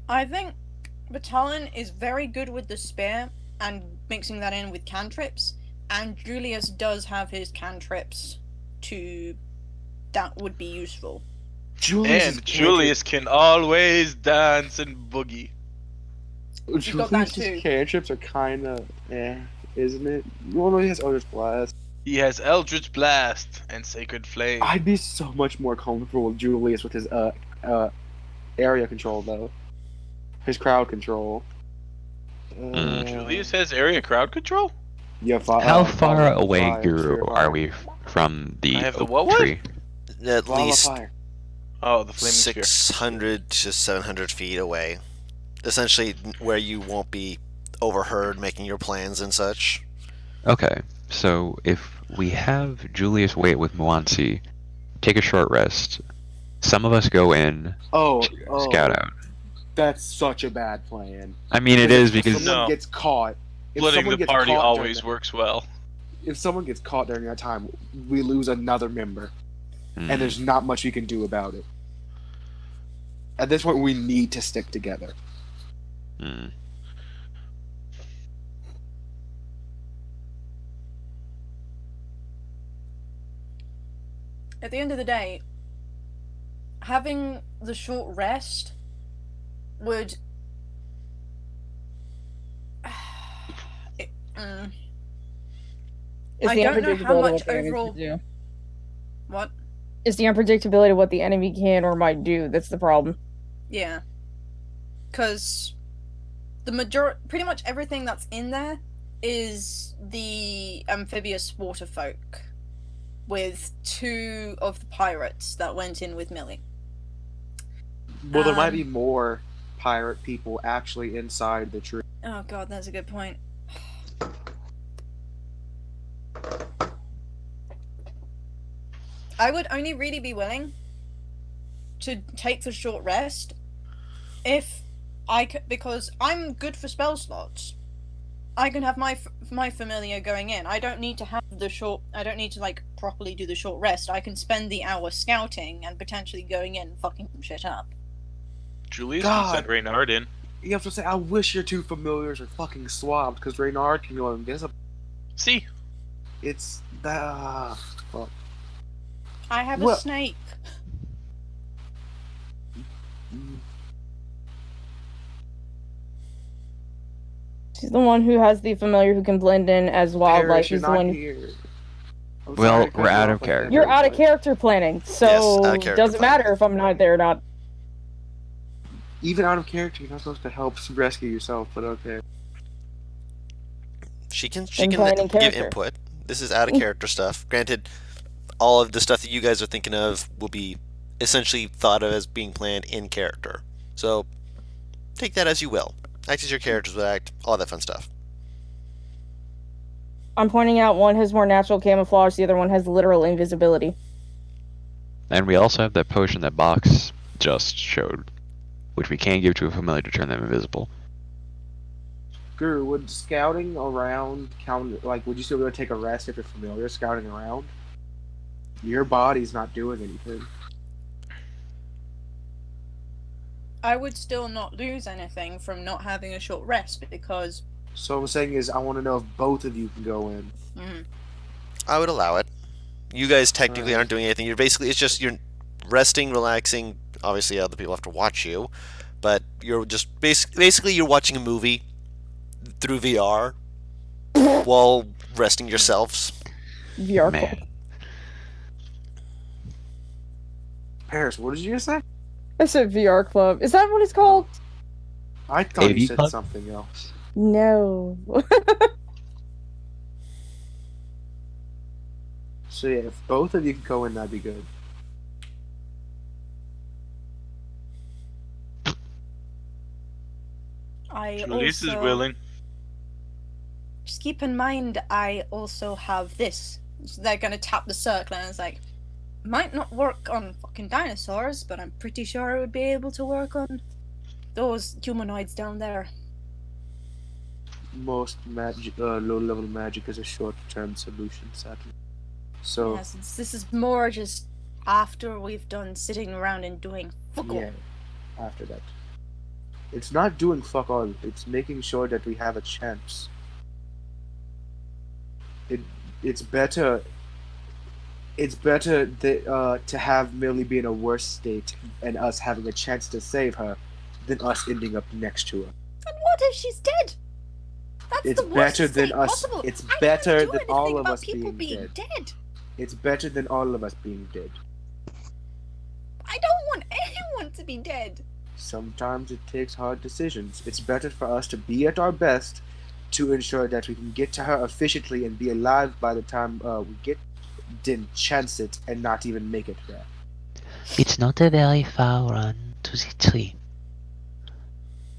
I think Batalon is very good with the spear and mixing that in with cantrips, and Julius does have his cantrips that would be useful. And Julius can always dance and boogie. got that too. Julius's cantrips are kind of isn't it? Well, no, he has Eldritch Blast. He has Eldritch Blast and Sacred Flame. I'd be so much more comfortable with Julius with his area control though. His crowd control. Julius has area crowd control? Yeah, How far away, fire, Guru, sphere of are fire. we from the I have the oak what? tree? At Lava least fire. Oh, the flaming sphere. 600 to 700 feet away. Essentially, where you won't be overheard making your plans and such. Okay, so if we have Julius wait with Muansi, take a short rest, some of us go in, Oh, scout out. That's such a bad plan. I mean, it is If because someone No. gets caught, if Splitting someone the gets party caught always during works well. that, if someone gets caught during that time, we lose another member, Hmm. and there's not much we can do about it. At this point, we need to stick together. Hmm. At the end of the day, having the short rest would Is I the don't know how unpredictability much what the enemy overall- can do. what? It's the unpredictability of what the enemy can or might do that's the problem. Yeah. Because pretty much everything that's in there is the amphibious water folk, with 2 of the pirates that went in with Millie. Well, there might be more pirate people actually inside the tree. Oh god, that's a good point. I would only really be willing to take the short rest if I could, because I'm good for spell slots. I can have my familiar going in. I don't need to have the short. I don't need to like properly do the short rest. I can spend the hour scouting and potentially going in and fucking some shit up. Julius God. can send Reynard in. You have to say, I wish your 2 familiars are fucking swapped, because Reynard can go invisible. See, It's that. Well, I have Well- a snake. She's the one who has the familiar who can blend in as wildlife. Parrish, you're She's the not one. here. I'm Well, sorry to cut we're you out off of like character. that, You're out of but character planning, so out of character doesn't planning. matter if I'm not there or not. Even out of character, you're not supposed to help rescue yourself, but okay. She can And playing in give character. input. This is out of character stuff. Granted, all of the stuff that you guys are thinking of will be essentially thought of as being planned in character. So take that as you will. Act as your characters would act, all that fun stuff. I'm pointing out one has more natural camouflage, the other one has literal invisibility. And we also have that potion that Box just showed, which we can give to a familiar to turn them invisible. Guru, would scouting around count? Like, would you still be able to take a rest if you're familiar scouting around? Your body's not doing anything. I would still not lose anything from not having a short rest because. So what I'm saying is, I want to know if both of you can go in. I would allow it. You guys technically aren't doing anything. You're basically, it's just you're resting, relaxing. Obviously, other people have to watch you, but you're just basically you're watching a movie through VR while resting yourselves. VR Man. club. Paris, what did you just say? I said VR club. Is that what it's called? I thought AV you said club? something else. No. So yeah, if both of you could go in, that'd be good. I Julius is also willing. just keep in mind I also have this. So they're gonna tap the circle and it's like might not work on fucking dinosaurs, but I'm pretty sure it would be able to work on those humanoids down there. Most magic, low-level magic is a short-term solution, sadly. So Yes, this is more just after we've done sitting around and doing fuck all. yeah, after that, it's not doing fuck all. It's making sure that we have a chance. It's better. It's better to have Millie be in a worse state and us having a chance to save her than us ending up next to her. And what if she's dead? That's It's the worst better than state us. possible. It's I better can't do than anything all of about us people being dead. It's better than all of us being dead. I don't want anyone to be dead. Sometimes it takes hard decisions. It's better for us to be at our best to ensure that we can get to her efficiently and be alive by the time we get, than chance it and not even make it there. It's not a very far run to the tree.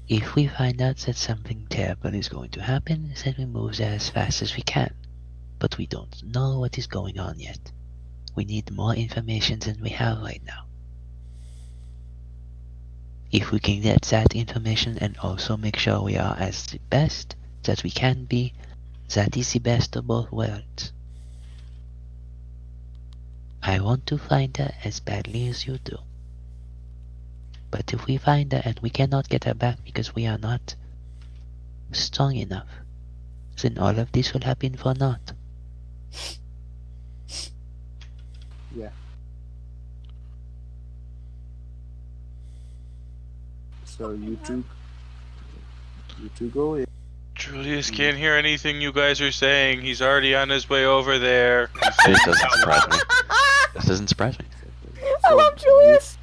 If we find out that something terrible is going to happen, then we move there as fast as we can. But we don't know what is going on yet. We need more information than we have right now. If we can get that information and also make sure we are as the best that we can be, that is the best of both worlds. I want to find her as badly as you do. But if we find her and we cannot get her back because we are not strong enough, then all of this will happen for naught. Yeah. So you two go in. Julius can't hear anything you guys are saying. He's already on his way over there. This doesn't surprise me. This doesn't surprise me. I love Julius.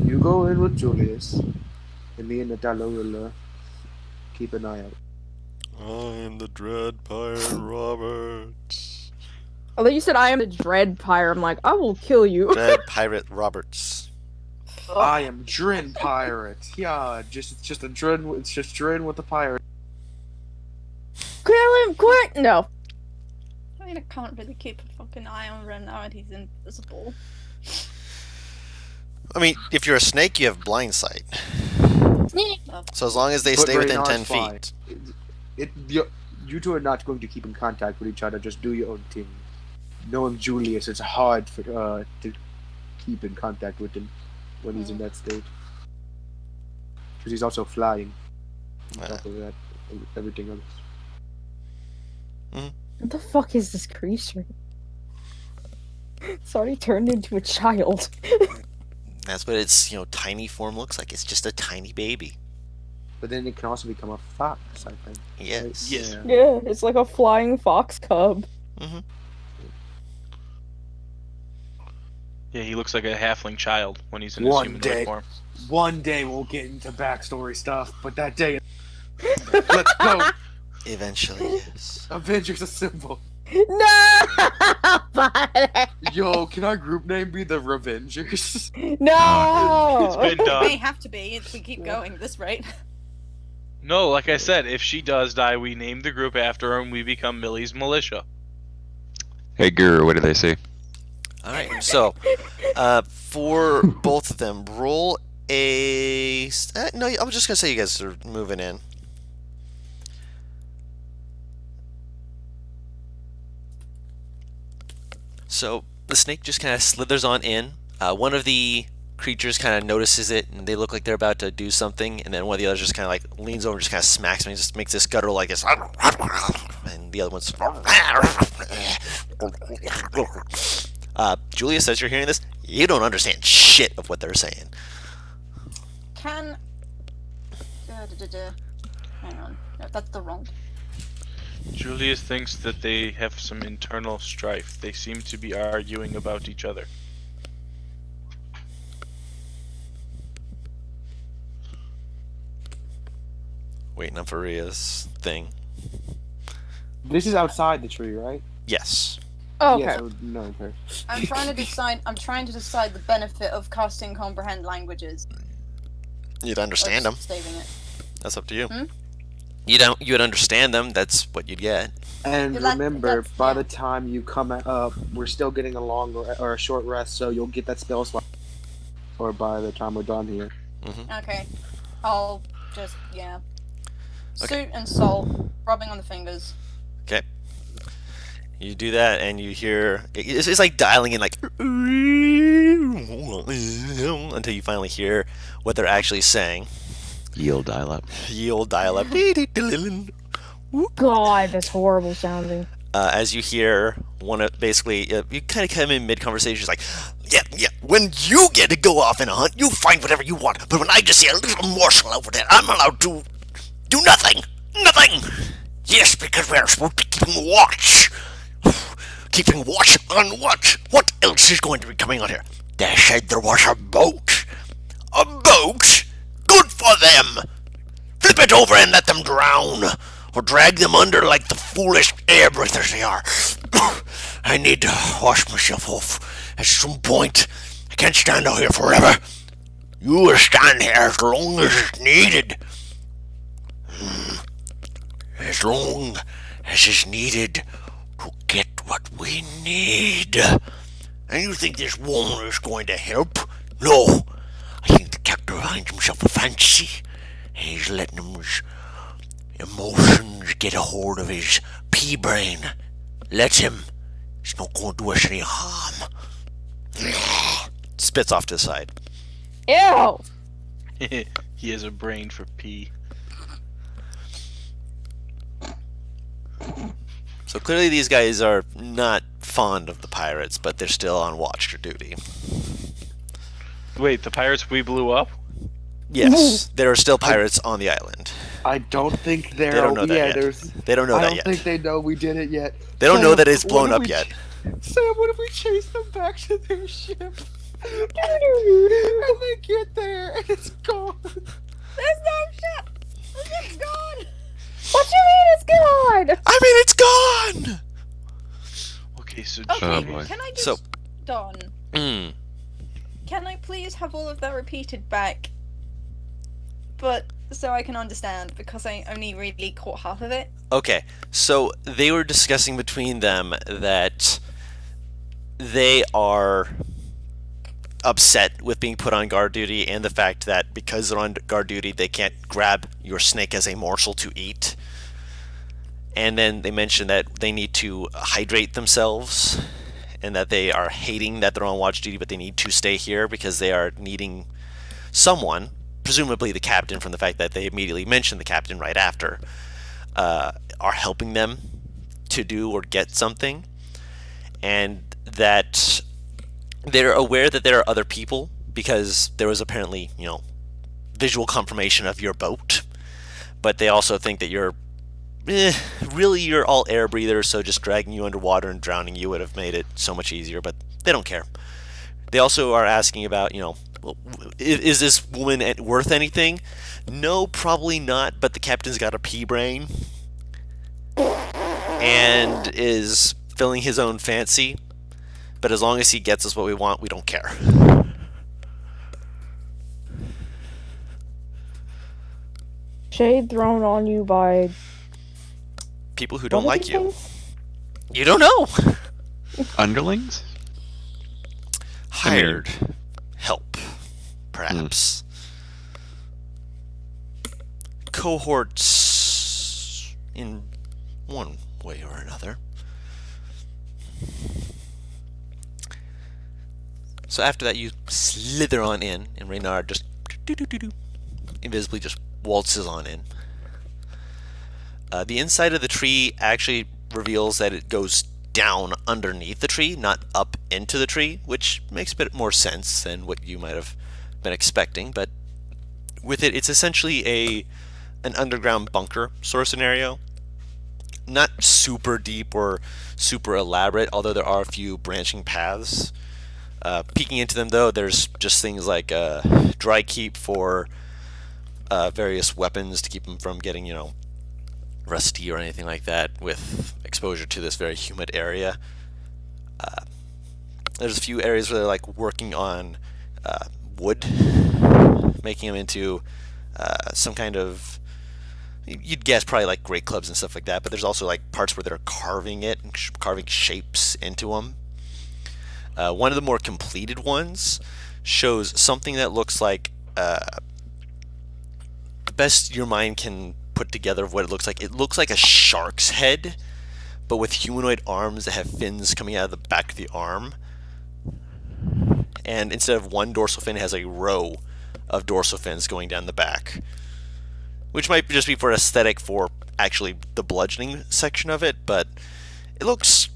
You go in with Julius, and me and Natalia will keep an eye out. I am the Dread Pirate Roberts. Although you said I am the Dread Pyre, I'm like, I will kill you. Dread Pirate Roberts. I am Drin Pirate. Yeah, it's just Drin with the pirate. Kill him, quick! No. I mean, I can't really keep a fucking eye on Ren now and he's invisible. I mean, if you're a snake, you have blind sight. So as long as they But stay within Reynard's 10 fine. feet. You two are not going to keep in contact with each other. Just do your own thing. Knowing Julius, it's hard for to keep in contact with him when he's in that state. Because he's also flying. On top of that, everything else. What the fuck is this creature? It's already turned into a child. That's what its tiny form looks like. It's just a tiny baby. But then it can also become a fox, I think. Yes. Yes. Yeah. Yeah, it's like a flying fox cub. Yeah, he looks like a halfling child when he's in his One humanoid day. form. One day we'll get into backstory stuff, but that day, let's go. Eventually, yes. Avengers Assemble. No! Yo, can our group name be the Revengers? No! It's been It done. may have to be if we keep going at this rate. No, like I said, if she does die, we name the group after her and we become Millie's militia. Hey, Guru, what do they say? All right. So, for both of them, roll a. No, I'm just gonna say you guys are moving in. So the snake just kind of slithers on in. One of the creatures kind of notices it, and they look like they're about to do something, and then one of the others just kind of like leans over and just kind of smacks me, and just makes this guttural like this, and the other one's. Julius, as you're hearing this, you don't understand shit of what they're saying. Can. Hang on. No, that's the wrong. Julius thinks that they have some internal strife. They seem to be arguing about each other. Waiting on Faria's thing. This is outside the tree, right? Yes. Oh, okay. Yeah, so, no, okay. I'm trying to decide the benefit of casting comprehend languages. You'd understand them. Or just saving it. That's up to you. Hmm? You'd understand them. That's what you'd get. And Yeah, remember, that's- by yeah. the time you come up, we're still getting a long or a short rest, so you'll get that spell slot. Or by the time we're done here. Okay. I'll just, yeah. Okay. Suit and salt, rubbing on the fingers. Okay. You do that, and you hear it's like dialing in, like until you finally hear what they're actually saying. Yield dial up. Yield dial up. God, that's horrible sounding. As you hear one of basically, you kind of come in mid conversation, it's like, yeah. When you get to go off in a hunt, you find whatever you want. But when I just see a little morsel over there, I'm allowed to do nothing. Nothing. Yes, because we're supposed to be keeping watch. Keeping watch on what? What else is going to be coming on here? They said there was a boat. A boat? Good for them. Flip it over and let them drown. Or drag them under like the foolish air breathers they are. I need to wash myself off at some point. I can't stand out here forever. You will stand here as long as it's needed. As long as it's needed to get what we need. And you think this woman is going to help? No. I think the captor finds himself a fancy. And he's letting his emotions get a hold of his pea brain. Let him. It's not going to do us any harm. Spits off to the side. Ew! He has a brain for pee. So clearly these guys are not fond of the pirates, but they're still on watch or duty. Wait, the pirates we blew up? Yes, there are still pirates on the island. I don't think they're. They don't know that yeah, yet. there's. They don't know I that don't yet. think they know we did it yet. They don't know Sam, that it's what blown if up we yet. Sam, what if we chase them back to their ship? And they get there and it's gone. There's no ship! The ship's gone! What you mean it's gone? I mean, it's gone! Okay, so Okay, Oh, boy. can I just... So- Don, Mm. can I please have all of that repeated back? But, so I can understand, because I only really caught half of it. Okay, so they were discussing between them that they are upset with being put on guard duty and the fact that because they're on guard duty they can't grab your snake as a morsel to eat. And then they mentioned that they need to hydrate themselves and that they are hating that they're on watch duty, but they need to stay here because they are needing someone, presumably the captain, from the fact that they immediately mentioned the captain right after, are helping them to do or get something, and that they're aware that there are other people because there was apparently, visual confirmation of your boat, but they also think that you're all air breathers, so just dragging you underwater and drowning you would have made it so much easier, but they don't care. They also are asking about, well, is this woman worth anything? No, probably not, but the captain's got a pea brain and is filling his own fancy, but as long as he gets us what we want, we don't care. Shade thrown on you by People who what don't are like these you. things? You don't know. Underlings? Hired help, perhaps. Cohorts in one way or another. So after that, you slither on in, and Reynard just invisibly just waltzes on in. The inside of the tree actually reveals that it goes down underneath the tree, not up into the tree, which makes a bit more sense than what you might have been expecting. But with it, it's essentially an underground bunker sort of scenario. Not super deep or super elaborate, although there are a few branching paths. Peeking into them, though, there's just things like dry keep for various weapons to keep them from getting, rusty or anything like that with exposure to this very humid area. There's a few areas where they're like working on wood, making them into some kind of, you'd guess probably like great clubs and stuff like that, but there's also like parts where they're carving it and carving shapes into them. One of the more completed ones shows something that looks like the best your mind can put together of what it looks like. It looks like a shark's head, but with humanoid arms that have fins coming out of the back of the arm. And instead of one dorsal fin, it has a row of dorsal fins going down the back. Which might just be for aesthetic for actually the bludgeoning section of it, but it looks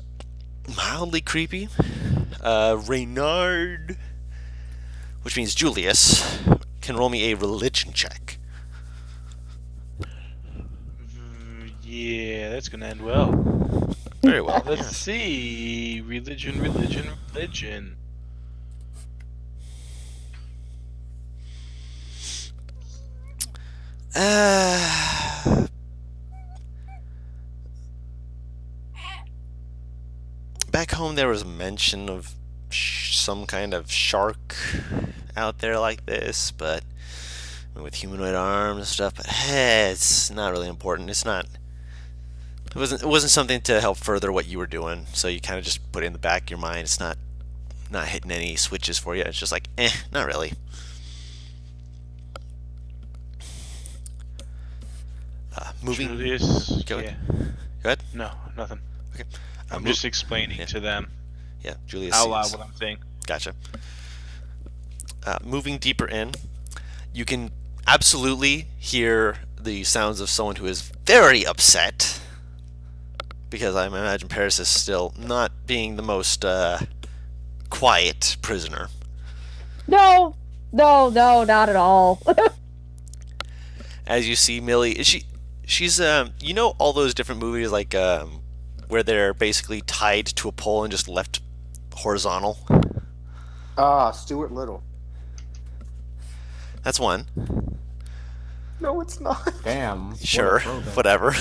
mildly creepy. Reynard, which means Julius, can roll me a religion check. Yeah, that's gonna end well. Very well. Let's yes. see. Religion. Back home, there was mention of some kind of shark out there like this, but with humanoid arms and stuff. But it's not really important. It wasn't something to help further what you were doing. So you kind of just put it in the back of your mind. It's not hitting any switches for you. It's just like, not really. Moving. Julius. Go Yeah. ahead. Go ahead. No, nothing. Okay. I'm just explaining to them Yeah, Julius. out loud sees. what I'm saying. Gotcha. Moving deeper in, you can absolutely hear the sounds of someone who is very upset, because I imagine Paris is still not being the most quiet prisoner. No, not at all. As you see Millie, she's all those different movies like where they're basically tied to a pole and just left horizontal. Stuart Little. That's one. No, it's not. Damn. what a Sure, throwback. whatever.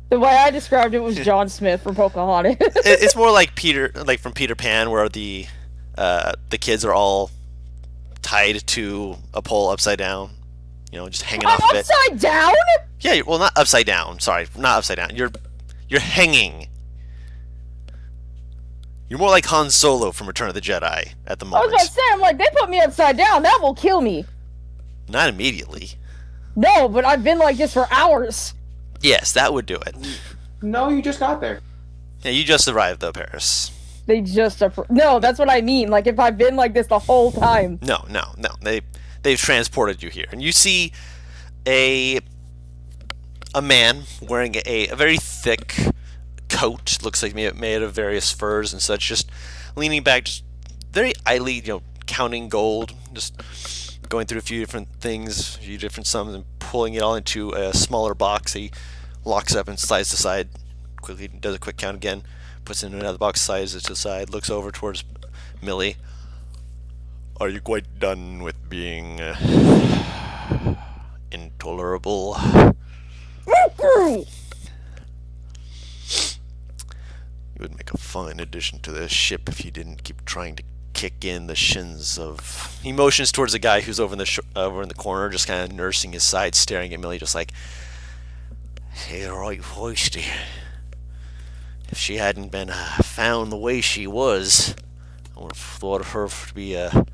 The way I described it was John Smith from Pocahontas. It's more like from Peter Pan, where the kids are all tied to a pole upside down, just hanging I'm off of it. upside down? Yeah, well, not upside down. Sorry, not upside down. You're hanging. You're more like Han Solo from Return of the Jedi at the I was moment. about to say, I'm like, they put me upside down. That will kill me. Not immediately. No, but I've been like this for hours. Yes, that would do it. No, you just got there. Yeah, you just arrived though, Paris. They just no, that's what I mean. Like if I've been like this the whole time. No. They've transported you here, and you see a man wearing a very thick coat. Looks like made of various furs and such. Just leaning back, just very idly, counting gold. Just going through a few different things, a few different sums, and pulling it all into a smaller box. He locks up and slides to the side. Quickly does a quick count again. Puts it in another box, slides it to the side. Looks over towards Millie. Are you quite done with being intolerable? You would make a fine addition to the ship if you didn't keep trying to kick in the shins of. He motions towards the guy who's over in the corner, just kind of nursing his side, staring at Millie, just like, "Hey, right, feisty. If she hadn't been found the way she was, I would have thought of her to be a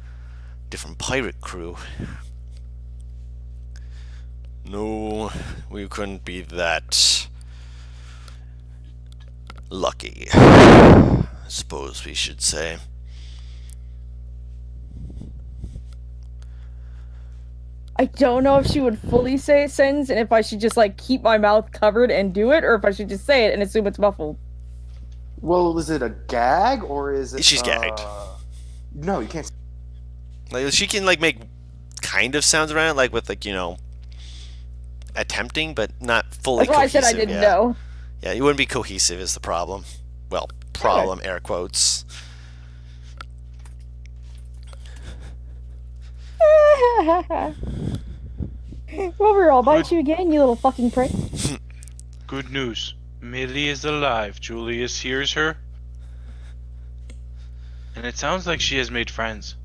different pirate crew. No, we couldn't be that lucky, I suppose we should say." I don't know if she would fully say a sentence and if I should just like keep my mouth covered and do it, or if I should just say it and assume it's muffled. Well, is it a gag or is it? She's gagged. No, you can't. Like, she can like make kind of sounds around it, like with like, attempting, but not fully That's why I cohesive. said I didn't yeah. know. Yeah, you wouldn't be cohesive is the problem. Well, problem, air quotes. Well, we're all bite you again, you little fucking prick. Good news. Millie is alive. Julius hears her. And it sounds like she has made friends.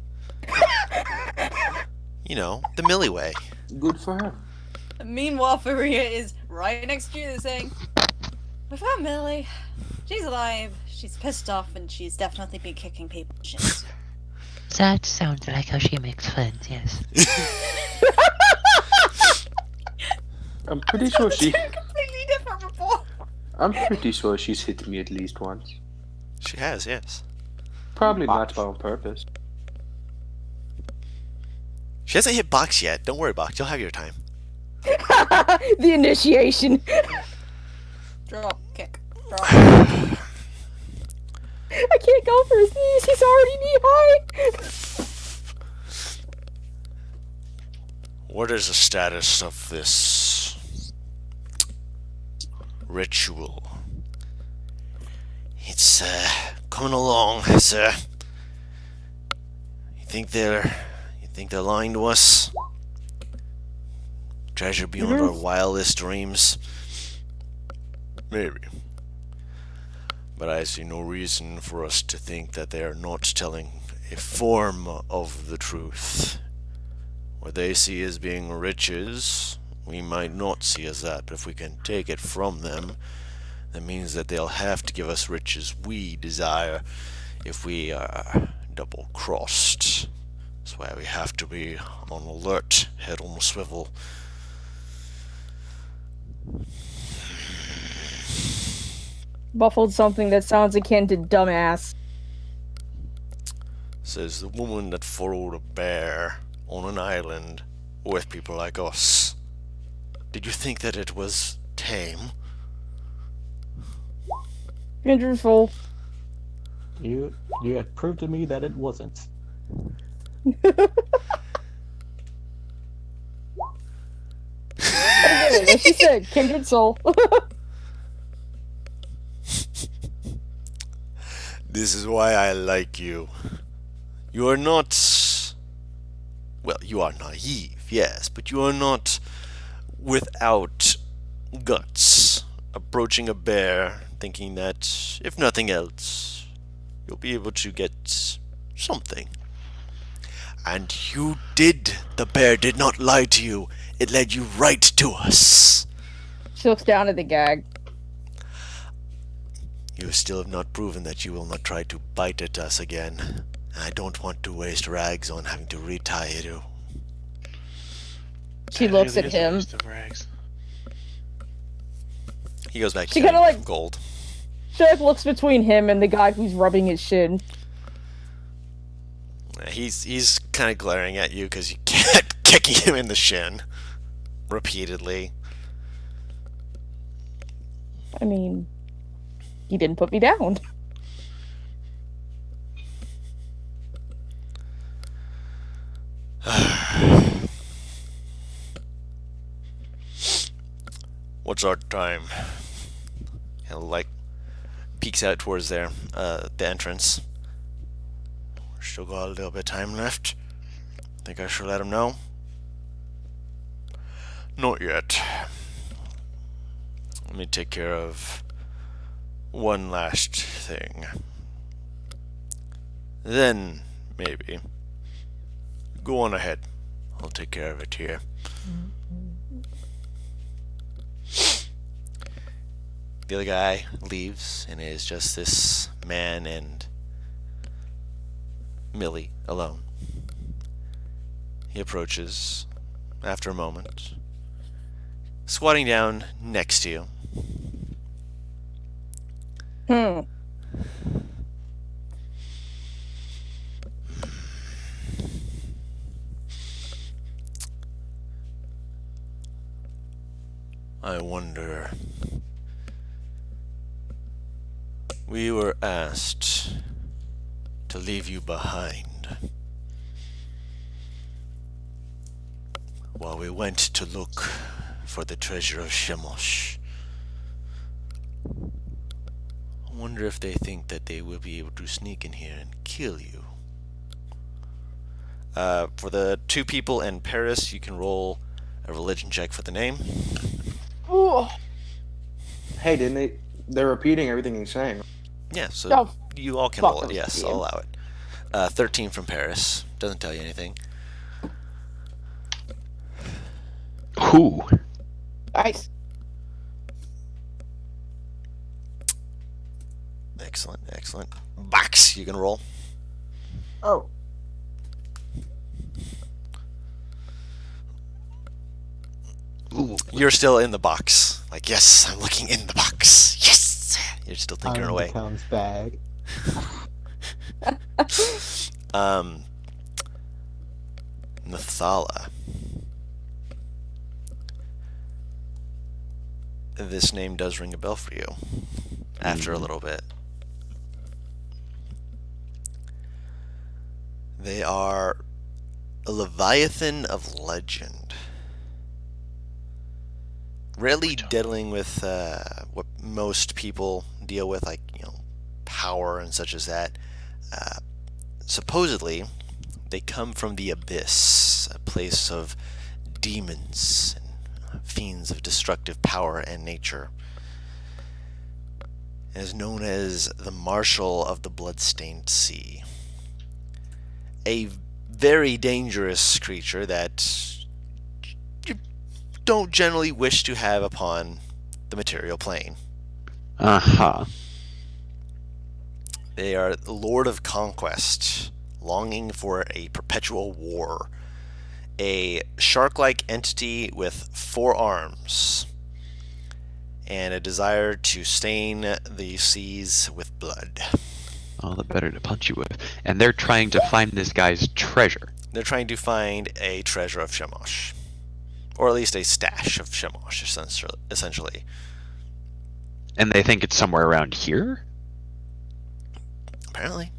The Millie way. Good for her. Meanwhile, Faria is right next to you saying, "We found Millie. She's alive. She's pissed off, and she's definitely been kicking people in the shins." That sounds like how she makes friends, yes. I'm pretty sure she. Two completely different reports. I'm pretty sure she's hit me at least once. She has, yes. Probably not on purpose. She hasn't hit Box yet. Don't worry, Box. You'll have your time. The initiation. Drop kick. Drop. I can't go for his knees. He's already knee high. What is the status of this ritual? It's coming along, sir. You think they're lying to us? Treasure beyond our wildest dreams? Maybe. But I see no reason for us to think that they are not telling a form of the truth. What they see as being riches, we might not see as that, but if we can take it from them, that means that they'll have to give us riches we desire if we are double-crossed. That's why we have to be on alert, head on a swivel. Muffled something that sounds akin to dumbass. Says the woman that followed a bear on an island with people like us. Did you think that it was tame? Interesting. You have proved to me that it wasn't. Like she said, kindred soul. This is why I like you. You are not... Well, you are naive, yes, but you are not without guts. Approaching a bear, thinking that, if nothing else, you'll be able to get something. And you did. The bear did not lie to you. It led you right to us. She looks down at the gag. You still have not proven that you will not try to bite at us again. I don't want to waste rags on having to retie you. She looks at him. He goes back to She kinda getting like- gold. She like looks between him and the guy who's rubbing his shin. He's kind of glaring at you because you kept kicking him in the shin repeatedly. I mean, he didn't put me down. What's our time? He'll like peeks out towards there, the entrance. Still got a little bit of time left. Think I should let him know? Not yet. Let me take care of one last thing. Then maybe. Go on ahead. I'll take care of it here. The other guy leaves, and it is just this man and Millie alone. He approaches after a moment, squatting down next to you. I wonder. We were asked to leave you behind while we went to look for the treasure of Shemosh. I wonder if they think that they will be able to sneak in here and kill you. For the two people in Paris, you can roll a religion check for the name. Ooh. Hey, didn't they? They're repeating everything he's saying. Yeah, so Oh, you all can fuck roll it. them. Yes, I'll allow it. 13 from Paris. Doesn't tell you anything. Who? Nice. Excellent, excellent. Box, you can roll. Oh. Ooh. You're still in the box. Like, yes, I'm looking in the box. Yes! You're still tinkering away. Becomes bag. Nathala. This name does ring a bell for you after a little bit. They are a Leviathan of legend. Rarely dealing with what most people deal with, like, power and such as that. Supposedly, they come from the Abyss, a place of demons and fiends of destructive power and nature. It is known as the Marshal of the Bloodstained Sea. A very dangerous creature that you don't generally wish to have upon the material plane. Uh-huh. They are the Lord of Conquest, longing for a perpetual war. A shark-like entity with 4 arms, and a desire to stain the seas with blood. All the better to punch you with. And they're trying to find this guy's treasure. They're trying to find a treasure of Shemosh. Or at least a stash of Shemosh, essentially. And they think it's somewhere around here? Apparently.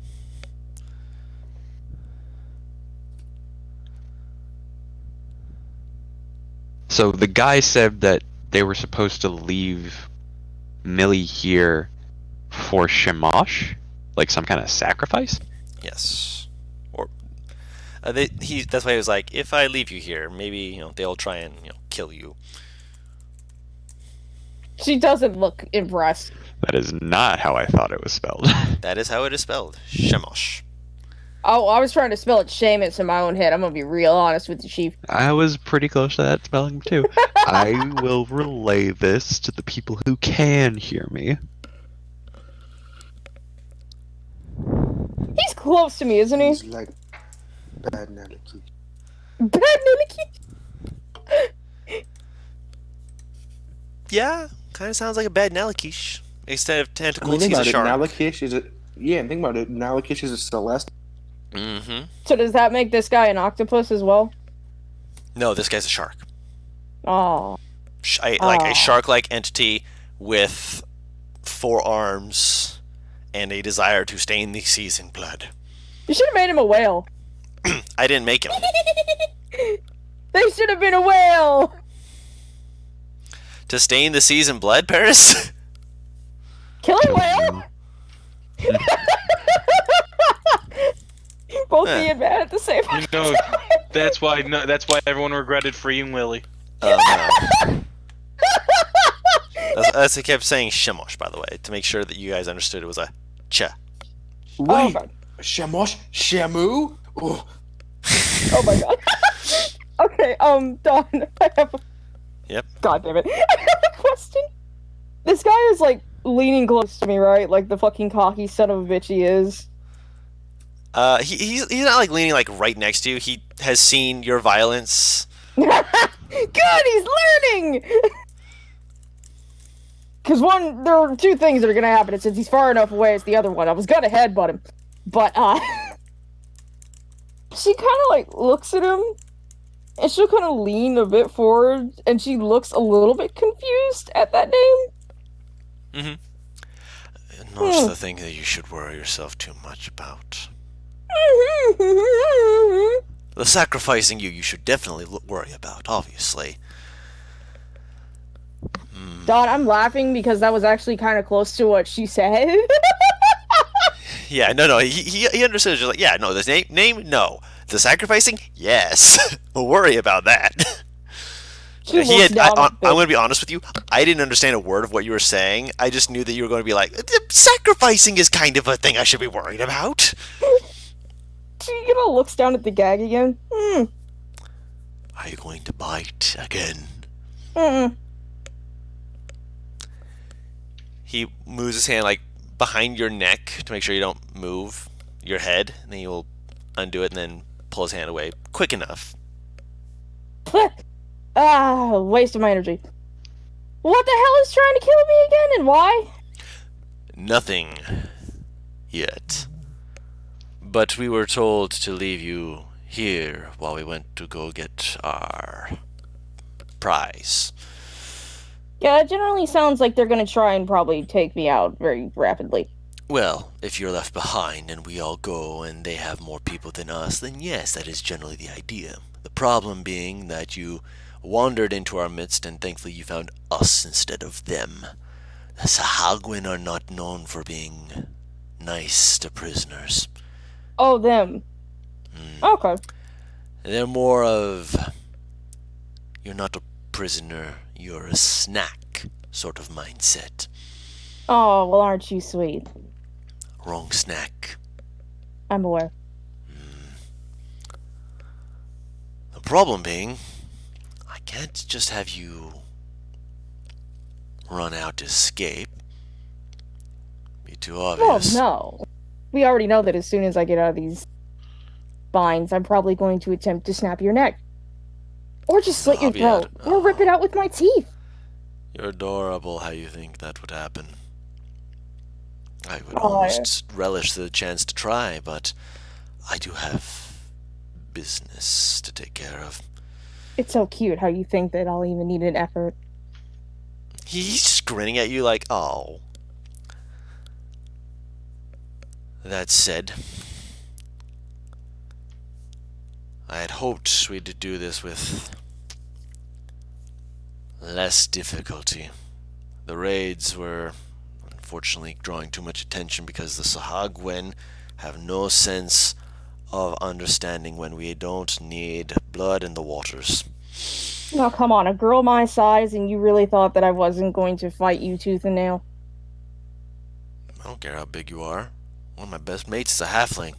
So the guy said that they were supposed to leave Millie here for Shemosh? Like some kind of sacrifice? Yes. Or that's why he was like, if I leave you here, maybe they'll try and kill you. She doesn't look impressed. That is not how I thought it was spelled. That is how it is spelled. Shemosh. Oh, I was trying to spell it Seamus in my own head. I'm gonna be real honest with you, Chief. I was pretty close to that spelling too. I will relay this to the people who can hear me. He's close to me, isn't he? He's like bad Naliki. Bad Naliki? Yeah, kind of sounds like a bad Nalakish. Instead of I tentacles, mean, think he's a about it. shark. Nalakish is a think about it. Nalakish is a celestial. Mm-hmm. So does that make this guy an octopus as well? No, this guy's a shark. Oh. Like a shark-like entity with 4 arms and a desire to stain the seas in blood. You should have made him a whale. I didn't make him. They should have been a whale. To stain the seas in blood, Paris? Kill a whale? Both me and Matt at the same time. That's why everyone regretted freeing Willie. Oh, no. That's I kept saying Shemosh, by the way, to make sure that you guys understood it was a ch. Oh, God. Shamosh? Shamu? Oh, Oh my god. Okay, Don, I have a... Yep. God damn it. I have a question. This guy is, like, leaning close to me, right? Like the fucking cocky son of a bitch he is. He's not like leaning like right next to you. He has seen your violence. Good, he's learning! Because there are two things that are gonna happen, and since he's far enough away, it's the other one. I was gonna headbutt him, but, she kind of, like, looks at him, and she'll kind of lean a bit forward, and she looks a little bit confused at that name. Not the thing that you should worry yourself too much about. The sacrificing you should definitely worry about, obviously. Don, I'm laughing because that was actually kind of close to what she said. Yeah, no, he understood. Just like, yeah, no, the name, no. The sacrificing, yes. We'll worry about that. I'm going to be honest with you. I didn't understand a word of what you were saying. I just knew that you were going to be like, sacrificing is kind of a thing I should be worried about. She looks down at the gag again. Are you going to bite again? He moves his hand like behind your neck to make sure you don't move your head, and then he will undo it and then pull his hand away quick enough. Waste of my energy. What the hell is trying to kill me again, and why? Nothing yet. But we were told to leave you here while we went to go get our prize. Yeah, it generally sounds like they're gonna try and probably take me out very rapidly. Well, if you're left behind and we all go and they have more people than us, then yes, that is generally the idea. The problem being that you wandered into our midst and thankfully you found us instead of them. The Sahagwin are not known for being nice to prisoners. Oh, them. Okay. They're more of, you're not a prisoner, you're a snack sort of mindset. Oh, well, aren't you sweet? Wrong snack. I'm aware. The problem being, I can't just have you run out to escape. Be too obvious. Well, no. We already know that as soon as I get out of these binds, I'm probably going to attempt to snap your neck. Or just slit your throat. Or rip it out with my teeth. You're adorable how you think that would happen. I would almost relish the chance to try, but I do have business to take care of. It's so cute how you think that I'll even need an effort. He's just grinning at you like, oh. That said, I had hoped we'd do this with less difficulty. The raids were unfortunately drawing too much attention because the Sahagwin have no sense of understanding when we don't need blood in the waters. Now, come on, a girl my size, and you really thought that I wasn't going to fight you tooth and nail? I don't care how big you are. One of my best mates is a halfling. I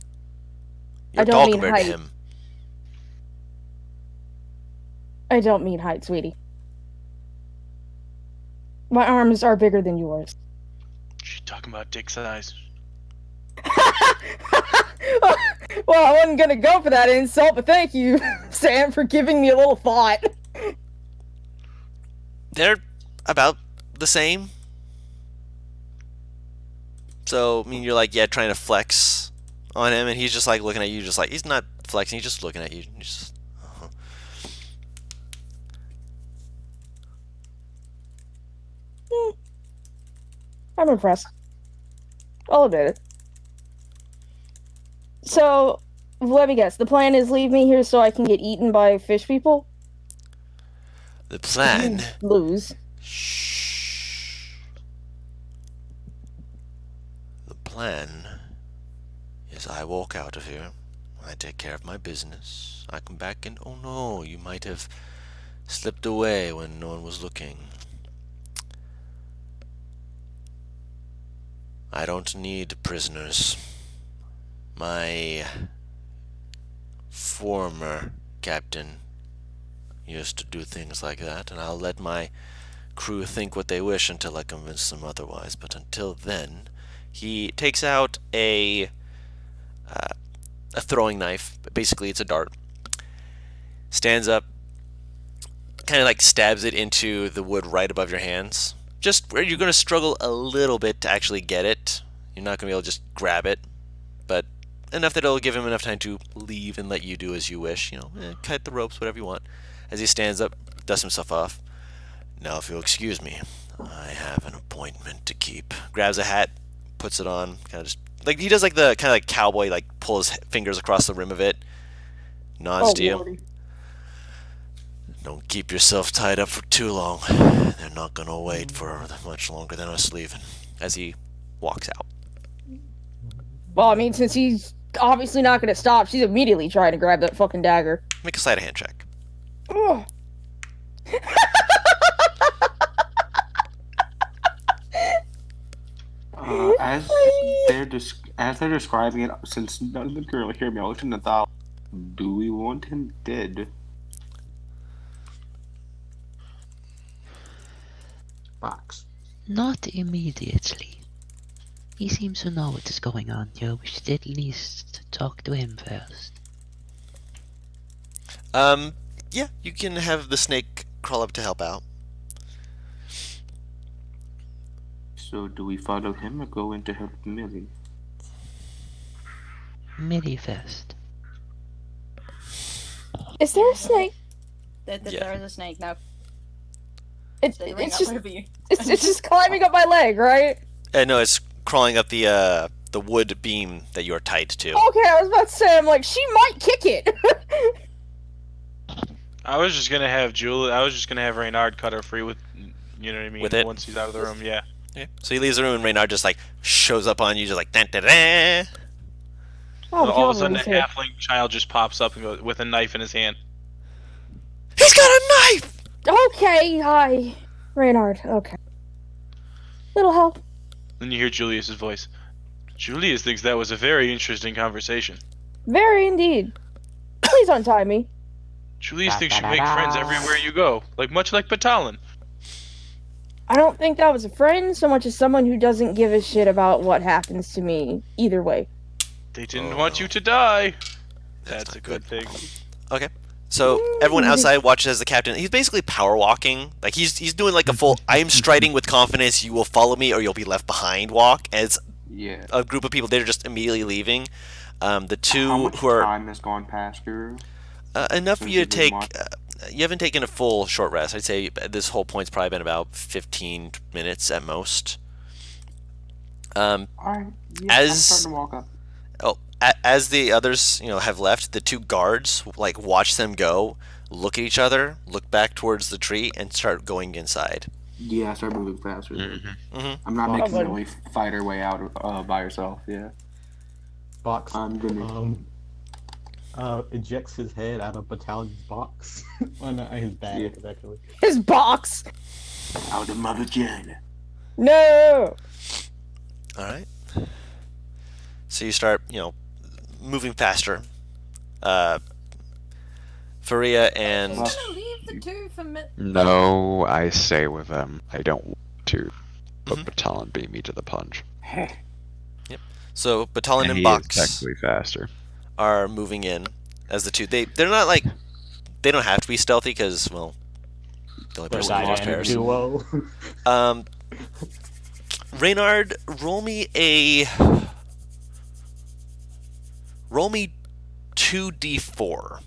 You're don't tall mean compared to height. him. I don't mean height, sweetie. My arms are bigger than yours. She's talking about dick size. Well, I wasn't gonna go for that insult, but thank you, Sam, for giving me a little thought. They're about the same. So, I mean, you're like, yeah, trying to flex on him, and he's just like looking at you, just like, he's not flexing, he's just looking at you. He's just, I'm impressed. I'll admit it. So, let me guess. The plan is leave me here so I can get eaten by fish people? The plan. Lose. Shh. The plan is I walk out of here. I take care of my business. I come back and, oh no, you might have slipped away when no one was looking. I don't need prisoners. My former captain used to do things like that, and I'll let my crew think what they wish until I convince them otherwise. But until then, he takes out a throwing knife. Basically, it's a dart. Stands up, kind of like stabs it into the wood right above your hands. Just where you're going to struggle a little bit to actually get it. You're not going to be able to just grab it, but enough that it'll give him enough time to leave and let you do as you wish. Cut the ropes, whatever you want. As he stands up, dusts himself off. Now, if you'll excuse me, I have an appointment to keep. Grabs a hat, puts it on, kind of just like he does, like the kind of like cowboy, like pull his fingers across the rim of it. Nods to you. Lordy. Don't keep yourself tied up for too long. They're not gonna wait for much longer than us leaving. As he walks out. Well, I mean, since he's obviously not going to stop, she's immediately trying to grab that fucking dagger. Make a sleight of hand check. Ugh. As they're describing it, since none of them can really hear me, I looked at Nathal. Do we want him dead? Box. Not immediately. He seems to know what is going on here. We should at least talk to him first. Yeah, you can have the snake crawl up to help out. So do we follow him or go in to help Millie? Millie first. Is there a snake? Yeah. There is a snake now. It's It's just over you. it's just climbing up my leg, right? No, it's crawling up the wood beam that you're tied to. Okay, I was about to say, I'm like, she might kick it. I was just gonna have Reynard cut her free with, you know what I mean? With it? Once he's out of the room, yeah. Yeah. So he leaves the room and Reynard just like shows up on you, just like dun, dun, dun. Oh, All of a sudden, a Calvin's here. halfling child just pops up and goes with a knife in his hand. He's got a knife. Okay, hi, Reynard. Okay. Little help. Then you hear Julius's voice. Julius thinks that was a very interesting conversation. Very indeed. Please untie me. Julius thinks you make friends everywhere you go, much like Batalon. I don't think that was a friend so much as someone who doesn't give a shit about what happens to me either way. They didn't want you to die. That's not a good thing. Okay. So everyone outside watches as the captain. He's basically power walking. Like he's doing like a full I am striding with confidence, you will follow me or you'll be left behind walk as Yeah. a group of people they're just immediately leaving. The two How much who are time has gone past here? enough for you to Since we've take been you haven't taken a full short rest. I'd say this whole point's probably been about 15 minutes at most. Alright. Yeah, I'm As- starting to walk up. As the others, have left, the two guards like watch them go, look at each other, look back towards the tree, and start going inside. Yeah, I start moving faster. Mm-hmm. I'm not Well, making but- Millie fight her way out by herself. Yeah. Box I'm gonna. ejects his head out of Battalion's box. Well, not his bag, actually. His box. Out of my vagina. No. All right. So you start, moving faster. Faria and Well- Leave the two for me. No, I stay with them. I don't want to. But Mhm. Batalon beat me to the punch. Hey. so Batalon and he Box is technically faster. are moving in as the two. They're not like they don't have to be stealthy because the only person who lost Dynamic Paris. duo. Reynard, roll me 2d4.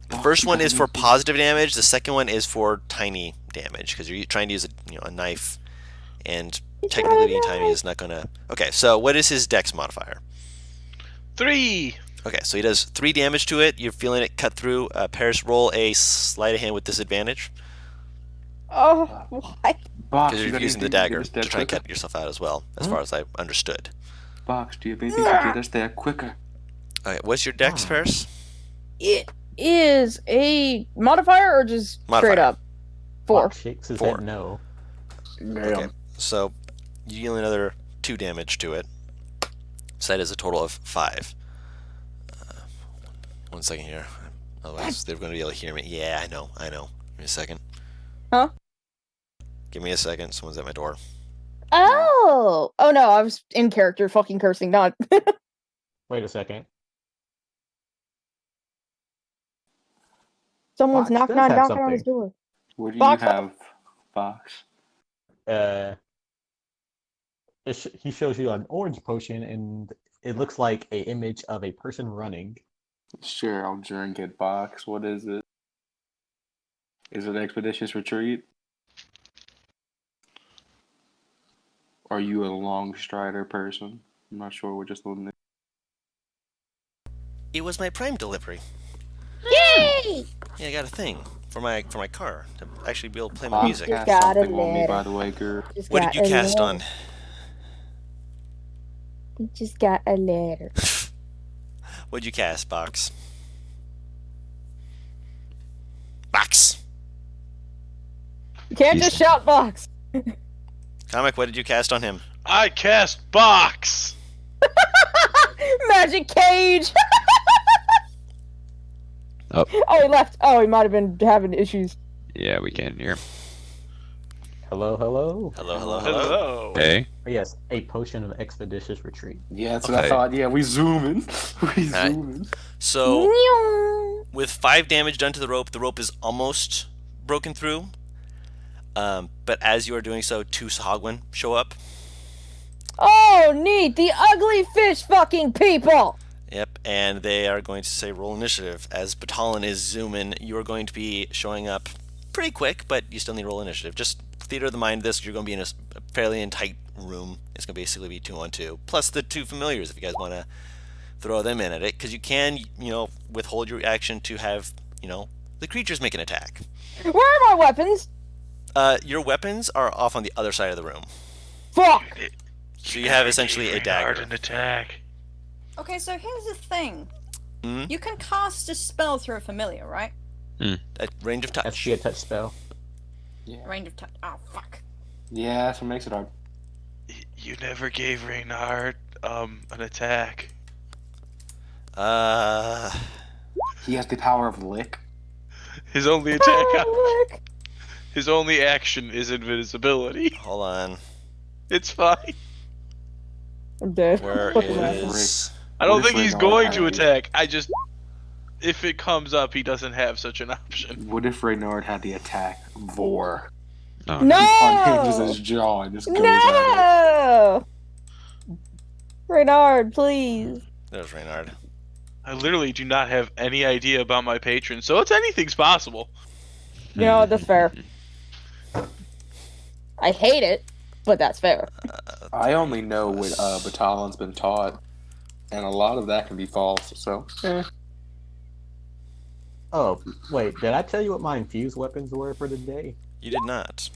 The first one is for positive damage. The second one is for tiny damage because you're trying to use a knife, and technically being tiny is not gonna. Okay, so what is his Dex modifier? 3! Okay, so he does 3 damage to it. You're feeling it cut through. Paris, roll a sleight of hand with disadvantage Oh, why? Box, because you you're got using the anything dagger get us to there try and quicker? cut yourself out as well, as far as I understood. Box, do you have anything to get us there quicker? Okay, what's your Dex, Paris? It is a modifier or just straight Modifier. up? 4. Box shakes his 4. head no. Okay, so you deal another 2 damage to it. So that is a total of 5. 1 second here. Otherwise, they're going to be able to hear me. Yeah, I know. Give me a second. Huh? Give me a second. Someone's at my door. Oh! Oh no, I was in character fucking cursing, not. Wait a second. Someone's Fox knocking does have on his something. door. What do Fox- you have, Fox? He shows you an orange potion, and it looks like an image of a person running. Sure, I'll drink it, Fox. What is it? Is it Expeditious Retreat? Are you a long strider person? I'm not sure. We're just limited. It was my Prime delivery. Yay! Yeah, I got a thing for my car to actually be able to play my Fox music. Just cast got a something on me, letter. by the way, girl. Just What got did you a cast letter. on? We just got a letter. What'd you cast, Box? Box! You can't He's- just shout box. Comic, what did you cast on him? I cast box. Magic cage. Oh. Oh, he left. Oh, he might have been having issues. Yeah, we can hear. Hello, hello. Hello. Hello. Hey. Oh, yes, a potion of expeditious retreat. Yeah, that's what I Okay. thought. Yeah, we zooming. We Alright. zooming. So, Meow. with 5 damage done to the rope is almost broken through. But as you are doing so, 2 Sahagwin show up. Oh, neat. The ugly fish fucking people. Yep, and they are going to say roll initiative. As Batalon is zooming, you are going to be showing up pretty quick, but you still need to roll initiative. Just theater of the mind this, you're going to be in a fairly tight room. It's going to basically be 2-on-2. Plus the 2 familiars if you guys want to throw them in at it. Because you can, withhold your action to have, the creatures make an attack. Where are my weapons? Your weapons are off on the other side of the room. Fuck. So you have essentially a dagger. An attack. Okay, so here's the thing. Mhm. You can cast a spell through a familiar, right? At range of touch. That's be a touch spell. Yeah. Range of touch. Oh, fuck. Yeah, that's what makes it hard. You never gave Reynard an attack. He has the power of lick. His only attack. Oh, look. His only action is invisibility. Hold on. It's fine. I'm dead. Where Fucking is... I don't What if think he's Reynard going had to a- attack. If it comes up, he doesn't have such an option. What if Reynard had the attack Vor? Oh, Unhinges No. his jaw and just goes at it. No. Reynard, please. There's Reynard. I literally do not have any idea about my patron, so it's anything's possible. You know what? That's fair. I hate it, but that's fair. I only know what Batalon's been taught, and a lot of that can be false. So, Oh, wait, did I tell you what my infused weapons were for the day? You did not.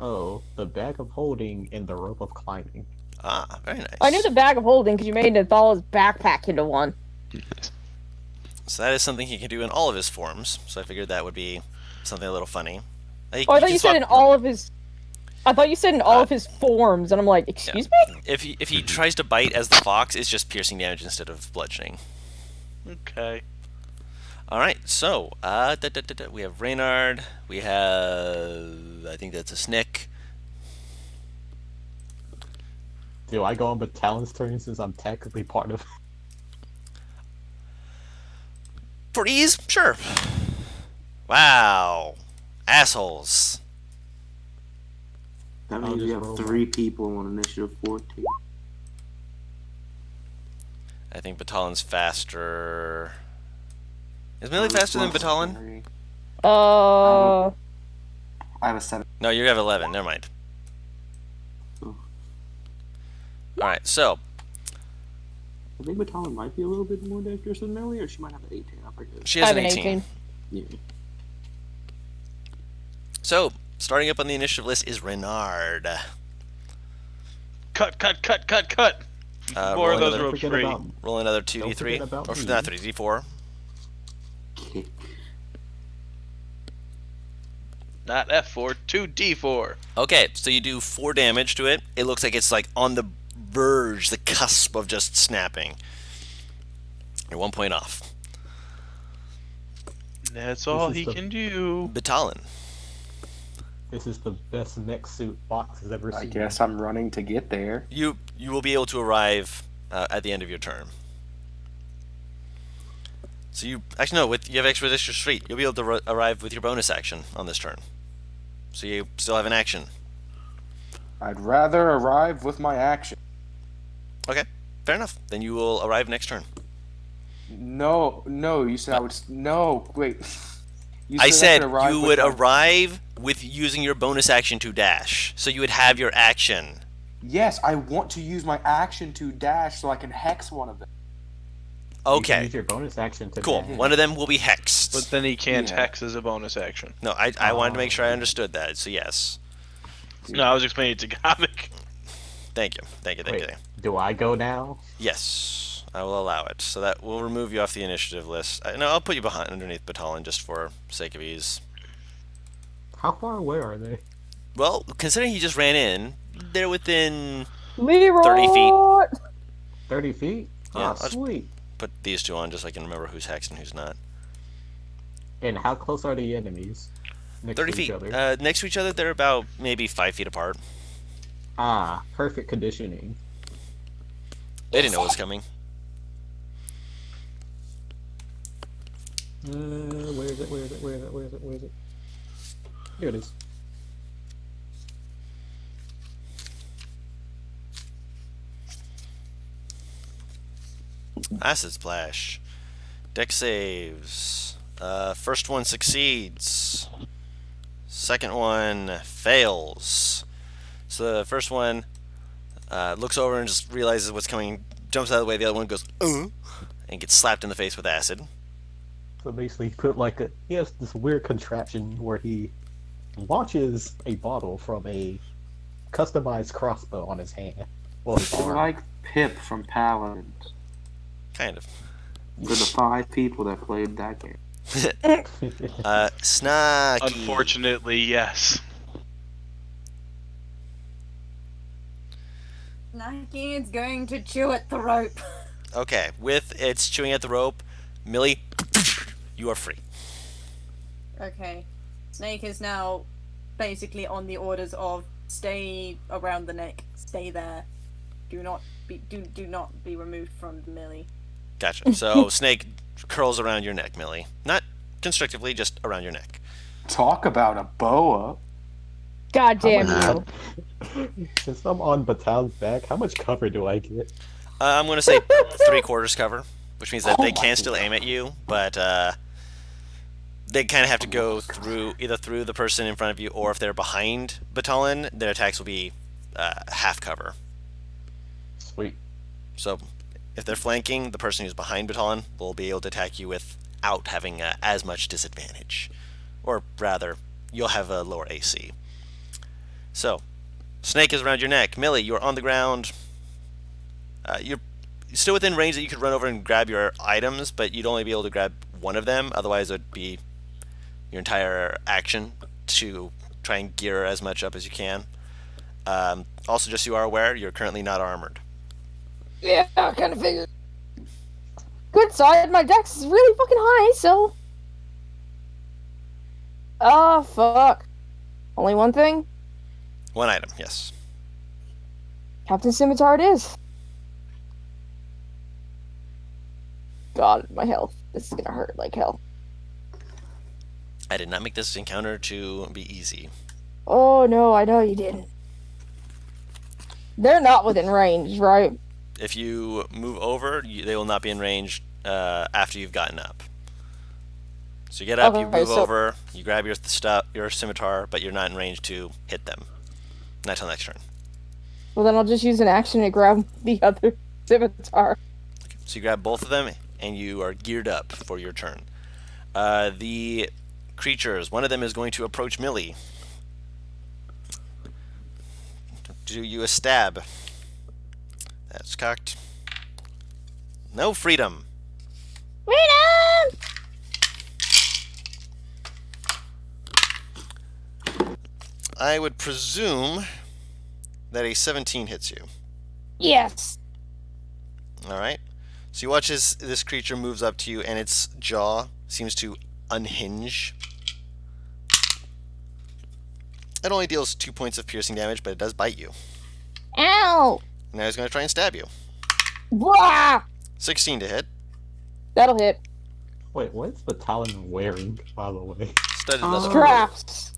Oh, the bag of holding and the rope of climbing. Ah, very nice. I knew the bag of holding because you made Nathal's backpack into one. So that is something he can do in all of his forms. So I figured that would be something a little funny. Oh, I thought you said in all of his. I thought you said in all of his forms, and I'm like, excuse me? If he tries to bite as the fox, it's just piercing damage instead of bludgeoning. Okay. All right, so we have Reynard. We have, I think that's a Snick. Do I go on Batalon's turn since I'm technically part of? For ease, sure. Wow, assholes. that I'll means you just have roll 3 people on initiative 14. I think Batalon's faster. Is Melee faster than Batalon? 3. Uh, I have a 7. No, you have 11. Never mind. Oh. All right, so I think Batalon might be a little bit more dangerous than Melee, or she might have an 18. I forget. she I has have an an 18. 18. Yeah. So starting up on the initiative list is Reynard. Cut. More roll of those another- ropes Forget free. about Roll another Don't 2d3. forget about Or me. not 3, d4. Kick. Not F4, 2D4. Okay, so you do 4 damage to it. It looks like it's like on the verge, the cusp of just snapping. You're 1 point off. That's all is he the- can do. Batalon. This is the best mech suit Fox has ever I seen. guess I'm running to get there. You will be able to arrive at the end of your turn. So you actually no, with you have Expeditious Retreat. You'll be able to arrive with your bonus action on this turn. So you still have an action. I'd rather arrive with my action. Okay, fair enough. Then you will arrive next turn. No, you said I would. No, wait. You I said could arrive you with would my- arrive with using your bonus action to dash. So you would have your action. Yes, I want to use my action to dash so I can hex one of them. You can Okay, use your bonus action to cool. dash. One of them will be hexed. But then he can't Yeah. hex as a bonus action. No, I wanted to make sure I Oh. understood that. So yes, No, I was explaining it to Gavik. thank you. Wait, do I go now? Yes, I will allow it. So that will remove you off the initiative list. No, I'll put you behind underneath Batalon just for sake of ease. How far away are they? Well, considering he just ran in, they're within. Leroy! 30 feet. 30 feet? Yeah, Ah, let's- sweet. Put these two on just so I can remember who's hexed and who's not. And how close are the enemies? Next 30 to each feet. other? Next to each other, they're about maybe 5 feet apart. Ah, perfect conditioning. They didn't know it was coming. Where is it? Where is it? Where is it? Where is it? Where is it? Here it is. Acid Splash. Deck saves. First one succeeds. Second one fails. So the first one looks over and just realizes what's coming, jumps out of the way. The other one goes, and gets slapped in the face with acid. So basically, he has this weird contraption where he launches a bottle from a customized crossbow on his hand. Well, his arm. Like Pip from Paladins. Kind of. For the 5 people that played that game. Snacky. Unfortunately, yes. Nike is going to chew at the rope. Okay, with its chewing at the rope, Millie, you are free. Okay. Snake is now basically on the orders of stay around the neck, stay there. Do not be removed from Millie. Gotcha. So Snake curls around your neck, Millie. Not constrictively, just around your neck. Talk about a boa. God damn How you. Since I'm on Batal's back, how much cover do I get? I'm going to say 3/4 cover, which means that Oh they my can still aim at you, but they kind of have to go through either through the person in front of you, or if they're behind Batalon, their attacks will be half cover. Sweet. So if they're flanking, the person who's behind Batalon will be able to attack you without having as much disadvantage. Or rather, you'll have a lower AC. So, Snake is around your neck. Millie, you're on the ground. You're still within range that you could run over and grab your items, but you'd only be able to grab one of them. Otherwise, it would be your entire action to try and gear as much up as you can. Also, just so you are aware, you're currently not armored. Yeah, I kind of figured. Good side, my dex is really fucking high, so. Oh, fuck. Only one thing? One item, yes. Captain Scimitar it is. God, my health. This is gonna hurt like hell. I did not make this encounter to be easy. Oh, no, I know you didn't. They're not within range, right? If you move over, they will not be in range after you've gotten up. So you get up, you Okay, move so- over, you grab your stuff, your scimitar, but you're not in range to hit them. Not till next turn. Well, then I'll just use an action to grab the other Scimitar. So you grab both of them, and you are geared up for your turn. The creatures, one of them is going to approach Millie. Do you a stab? That's cocked. No freedom. Freedom! I would presume that a 17 hits you. Yes. All right. So you watch as this creature moves up to you, and its jaw seems to unhinge. It only deals 2 points of piercing damage, but it does bite you. Ow! Now he's going to try and stab you. Blah! 16 to hit. That'll hit. Wait, what's the Talon wearing, by the way? Studded leather. Straps.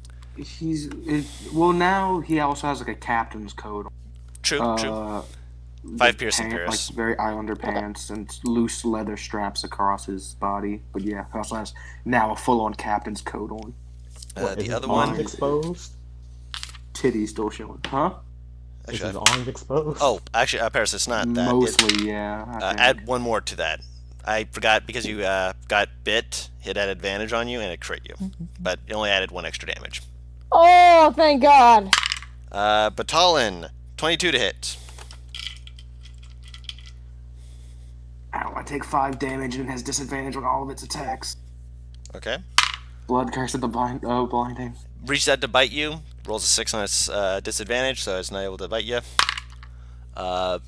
Well, now he also has like a captain's coat. True, true. 5 piercing, Paris. like very Islander pants and loose leather straps across his body. But yeah, he also has now a full-on captain's coat on. What, is The his other arms one. exposed? Titties still showing, huh? Is Actually, his arms exposed? oh, actually, Paris, it's not that. Mostly, yeah. I think. Add one more to that. I forgot because you got bit, it had advantage on you, and it crit you. But it only added 1 extra damage. Oh, thank God. Batalin, 22 to hit. Ow, I take 5 damage and it has disadvantage on all of its attacks. Okay. Blood curse at the blinding. Reaches out to bite you. Rolls a 6 on its disadvantage, so it's not able to bite you. I'm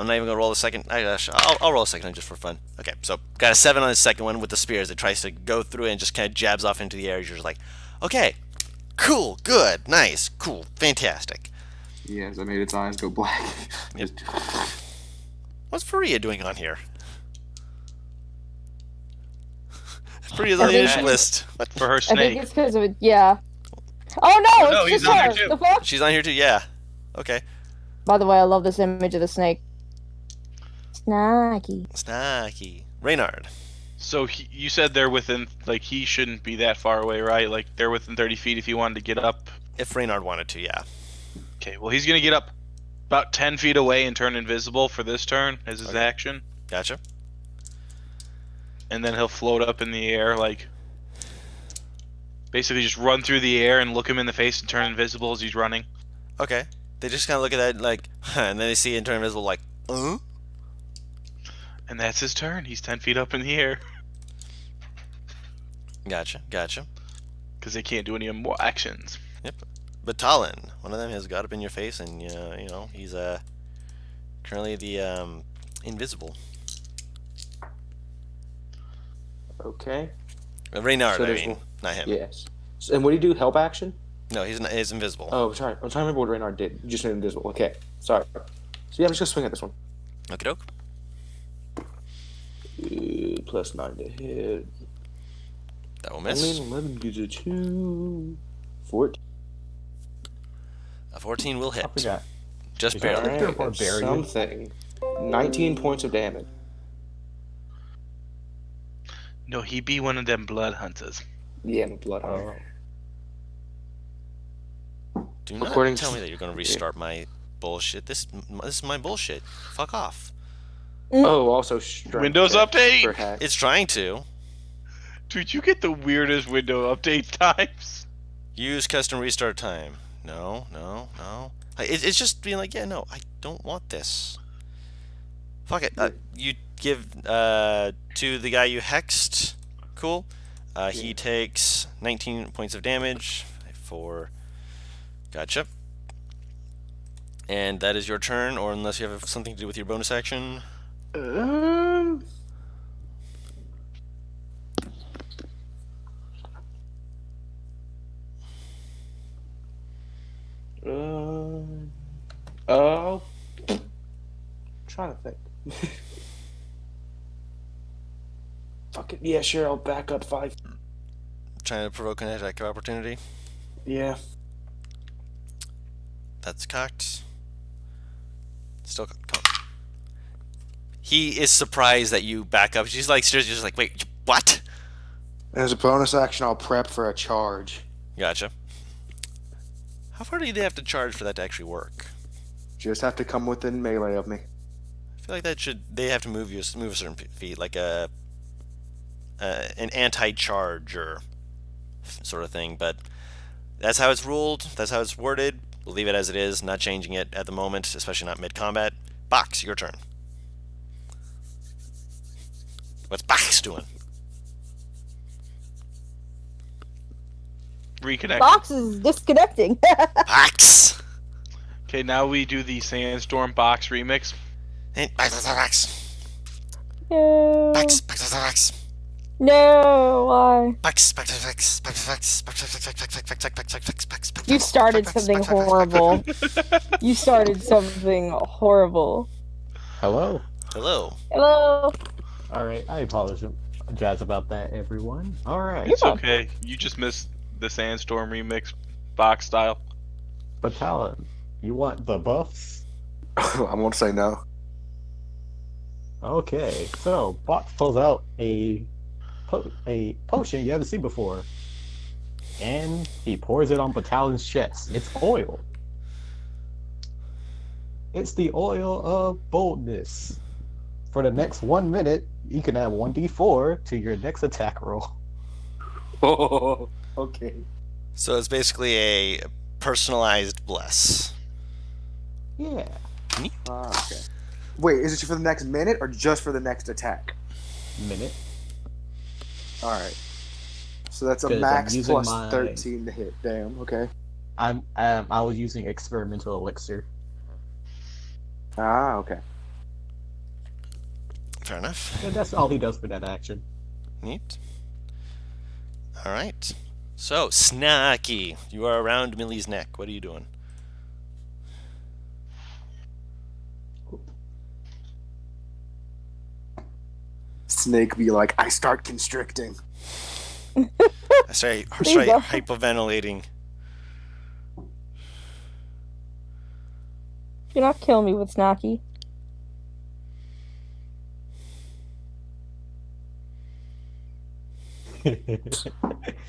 not even gonna roll the second. I'll roll a second one just for fun. Okay, so got a 7 on the second one with the spears. It tries to go through it and just kind of jabs off into the air. You're just like, okay, cool, good, nice, cool, fantastic. Yes, I made its eyes go black. Yep. What's Faria doing on here? Faria's on the initial list. What? For her I think snake. it's because of it. Yeah. Oh no! No, It's he's just on her. there too. The fuck? She's on here too. Yeah. Okay. By the way, I love this image of the snake. Snacky. Snacky. Reynard. So you said they're within, like, he shouldn't be that far away, right? Like, they're within 30 feet if he wanted to get up. If Reynard wanted to, yeah. Okay, well, he's gonna get up about 10 feet away and turn invisible for this turn as his Okay. action. Gotcha. And then he'll float up in the air, like, basically just run through the air and look him in the face and turn invisible as he's running. Okay. They just kind of look at that like, and then they see him turn invisible like, And that's his turn. He's 10 feet up in the air. Gotcha, gotcha. Because they can't do any more actions. Yep. Batalin, one of them has got up in your face, and you know he's currently the invisible. Okay. Reynard, So I there's mean, one- not him. Yes. And what do you do? Help action? No, he's invisible. Oh, sorry. I'm trying to remember what Reynard did. You just made him invisible. Okay. Sorry. So yeah, I'm just gonna swing at this one. Okie doke. Plus 9 to hit. That will Only miss. an 11 gives a 2. 14. A 14 will hit. I forgot. Just Is barely. that Alright, Or that's barbarian. something. 19 points of damage. No, he be one of them blood hunters. Yeah, I'm a blood hunter. Do not According tell to- me that you're going to restart my bullshit. This is my bullshit. Fuck off. Oh, also strength Windows check update! for hack. It's trying to. Dude, you get the weirdest window update times. Use custom restart time. No. It's just being like, yeah, no, I don't want this. Fuck it. You give to the guy you hexed. Cool. He takes 19 points of damage for. Gotcha. And that is your turn, or unless you have something to do with your bonus action. Trying to think. Fuck it. Yeah, sure. I'll back up 5. Trying to provoke an attack of opportunity. Yeah. That's cocked. Still cocked. He is surprised that you back up. She's like, seriously, just like, wait, what? As a bonus action, I'll prep for a charge. Gotcha. How far do they have to charge for that to actually work? Just have to come within melee of me. I feel like they have to move a certain feet, like an anti-charge or sort of thing. But that's how it's ruled. That's how it's worded. We'll leave it as it is, not changing it at the moment, especially not mid-combat. Box, your turn. What's Box doing? Reconnect. Box is disconnecting. Box! Okay, now we do the Sandstorm Box remix. And Box. Yeah. Box. No, why? You started something horrible. You started something horrible. Hello. Hello. Hello. Alright, I apologize about that, everyone. Alright. It's okay. You just missed the Sandstorm remix box style. Batalon, you want the buffs? I won't say no. Okay, so Box pulls out a potion you haven't seen before, and he pours it on Batalon's chest. It's oil. It's the oil of boldness. For the next 1 minute, you can add 1d4 to your next attack roll. Oh, okay. So it's basically a personalized bless. Yeah. Okay. Wait, is it for the next minute or just for the next attack? Minute. Alright. So that's a 'Cause I'm max using plus my- 13 to hit. Damn, okay. I was using experimental elixir. Ah, okay. Fair enough. And that's all he does for that action. Neat. All right. So, Snacky, you are around Millie's neck. What are you doing? Snake be like, I start constricting. I start hyperventilating. Do not kill me with Snacky.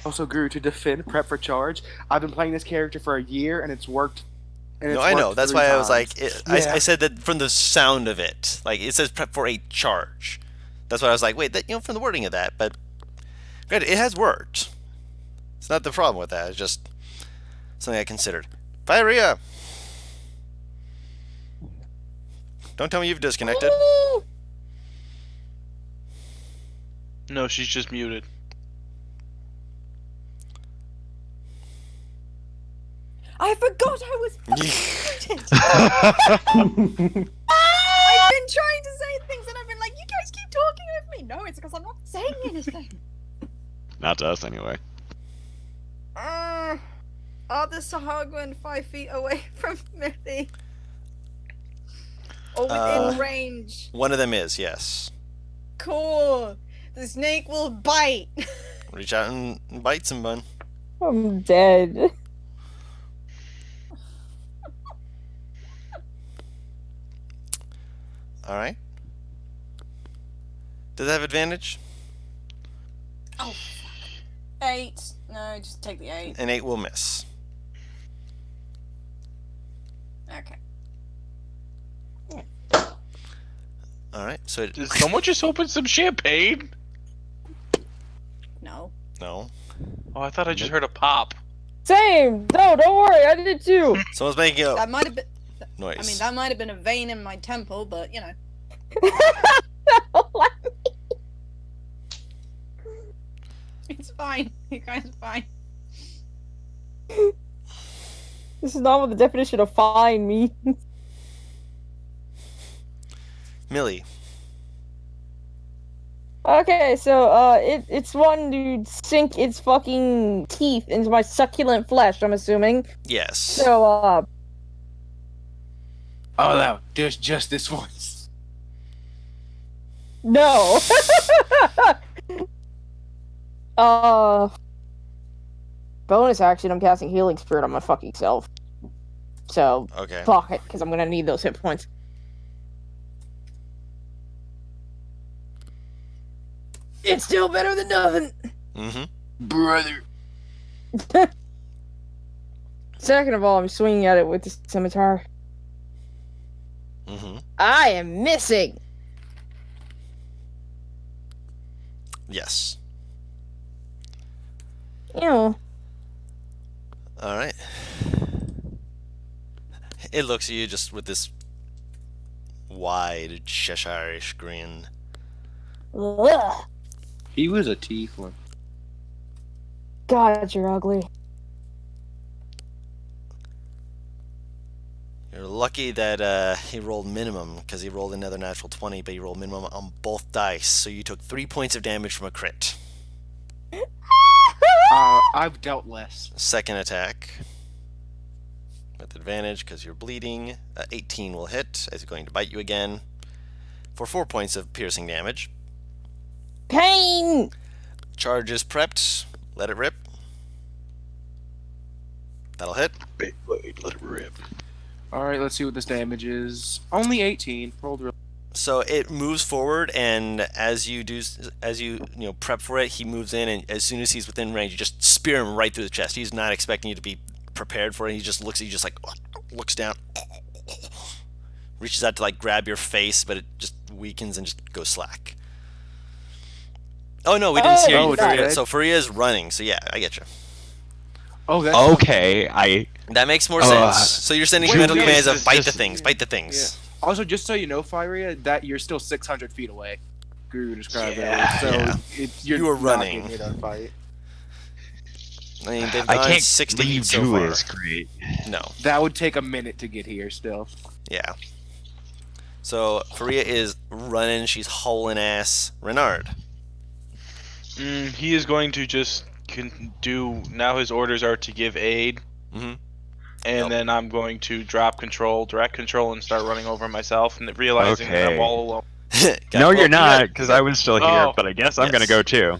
Also, Guru, to defend, prep for charge. I've been playing this character for a year and it's worked. And No, I know. worked That's 3 why I was times. like, I said that from the sound of it. Like, it says prep for a charge. That's why I was like, wait, that, from the wording of that. But, granted, it has worked. It's not the problem with that. It's just something I considered. Firea! Don't tell me you've disconnected. No, she's just muted. I forgot I was muted. I've been trying to say things and I've been like, you guys keep talking with me. No, it's because I'm not saying anything. Not to us, anyway. Are the Sahagwan 5 feet away from Mithy? Or within range? One of them is, yes. Cool. The snake will bite. Reach out and bite some bun. I'm dead. All right. Does it have advantage? Oh, 8. No, just take the 8. An 8 will miss. Okay. All right. So Did someone just open some champagne? No. no. Oh, I thought I just heard a pop. Same. No, don't worry. I did it too. Someone's making a That might have been. noise. I mean, that might have been a vein in my temple, but you know. It's fine. You guys are fine. This is not what the definition of fine means. Millie. Okay, so it's one to sink its fucking teeth into my succulent flesh, I'm assuming. Yes. So Oh, no. There's just this once. no. Bonus action, I'm casting Healing Spirit on my fucking self. So Okay. fuck it, because I'm gonna need those hit points. It's still better than nothing. Mm-hmm. Brother. Second of all, I'm swinging at it with the scimitar. Mm-hmm. I am missing. Yes. Ew. All right. It looks at you just with this wide Cheshire-ish grin. Ugh. He was a tiefling. God, you're ugly. You're lucky that he rolled minimum, because he rolled another natural 20, but he rolled minimum on both dice, so you took 3 points of damage from a crit. I've dealt less. Second attack with advantage because you're bleeding. 18 will hit as he's going to bite you again for 4 points of piercing damage. Pain! Charge is prepped. Let it rip. That'll hit. Big blade, let it rip. All right, let's see what this damage is. Only 18. Rolled real. So it moves forward, and as you prep for it, he moves in, and as soon as he's within range, you just spear him right through the chest. He's not expecting you to be prepared for it. He just looks at you, just like looks down, reaches out to like grab your face, but it just weakens and just goes slack. Oh no, we didn't see Oh, you. it's Faria. dead. So Faria's running. So yeah, I get you. Oh, that's Okay, That makes more sense. So you're sending Wait, mental wait, commands of just- bite the just- things, bite the things. Also, just so you know, Fyria, that you're still 600 feet away. Guru described Yeah, earlier. So yeah. you're You were not running. getting hit on fight. I mean, they've I gone can't 60 leave feet so far. Julius. Great. No. That would take a minute to get here still. Yeah. So Faria is running. She's hauling ass. Renard. He is going to just do. Now his orders are to give aid, Mhm. and Yep. then I'm going to drop control, direct control, and start running over myself, and realizing that I'm Okay. all alone. No, Well, you're not, because I was still here. Oh. But I guess I'm Yes. gonna go too.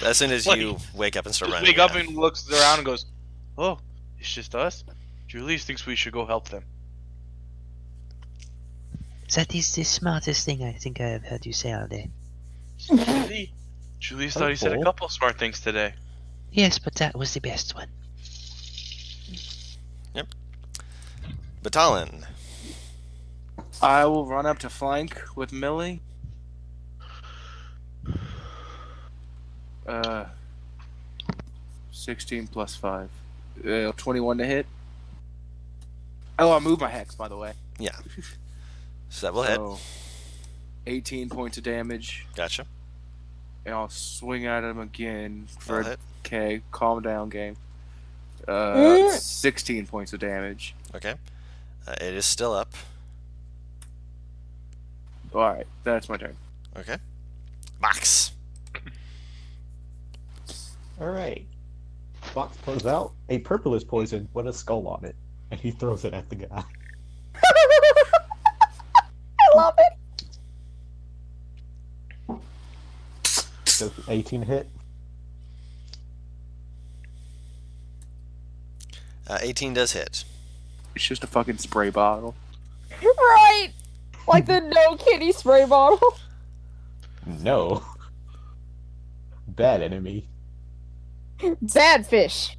As soon as Like, you wake up and start Just running. wake up yeah. and looks around and goes, "Oh, it's just us." Julius thinks we should go help them. That is the smartest thing I think I have heard you say all day. Really? Julius thought he said a Hopeful. couple smart things today. Yes, but that was the best one. Batalon. I will run up to flank with Millie. 16 plus 5. 21 to hit. Oh, I moved my hex, by the way. So that will hit. So, 18 points of damage. Gotcha. And I'll swing at him again for That'll hit. okay. Calm down, game. 16 points of damage. Okay. It is still up. All right, that's my turn. Okay. Box. Alright. Fox pulls out a purplish poison with a skull on it, and he throws it at the guy. I love it. Does 18 hit? 18 does hit. It's just a fucking spray bottle. Right! Like the no kitty spray bottle. No. Bad enemy. Bad fish.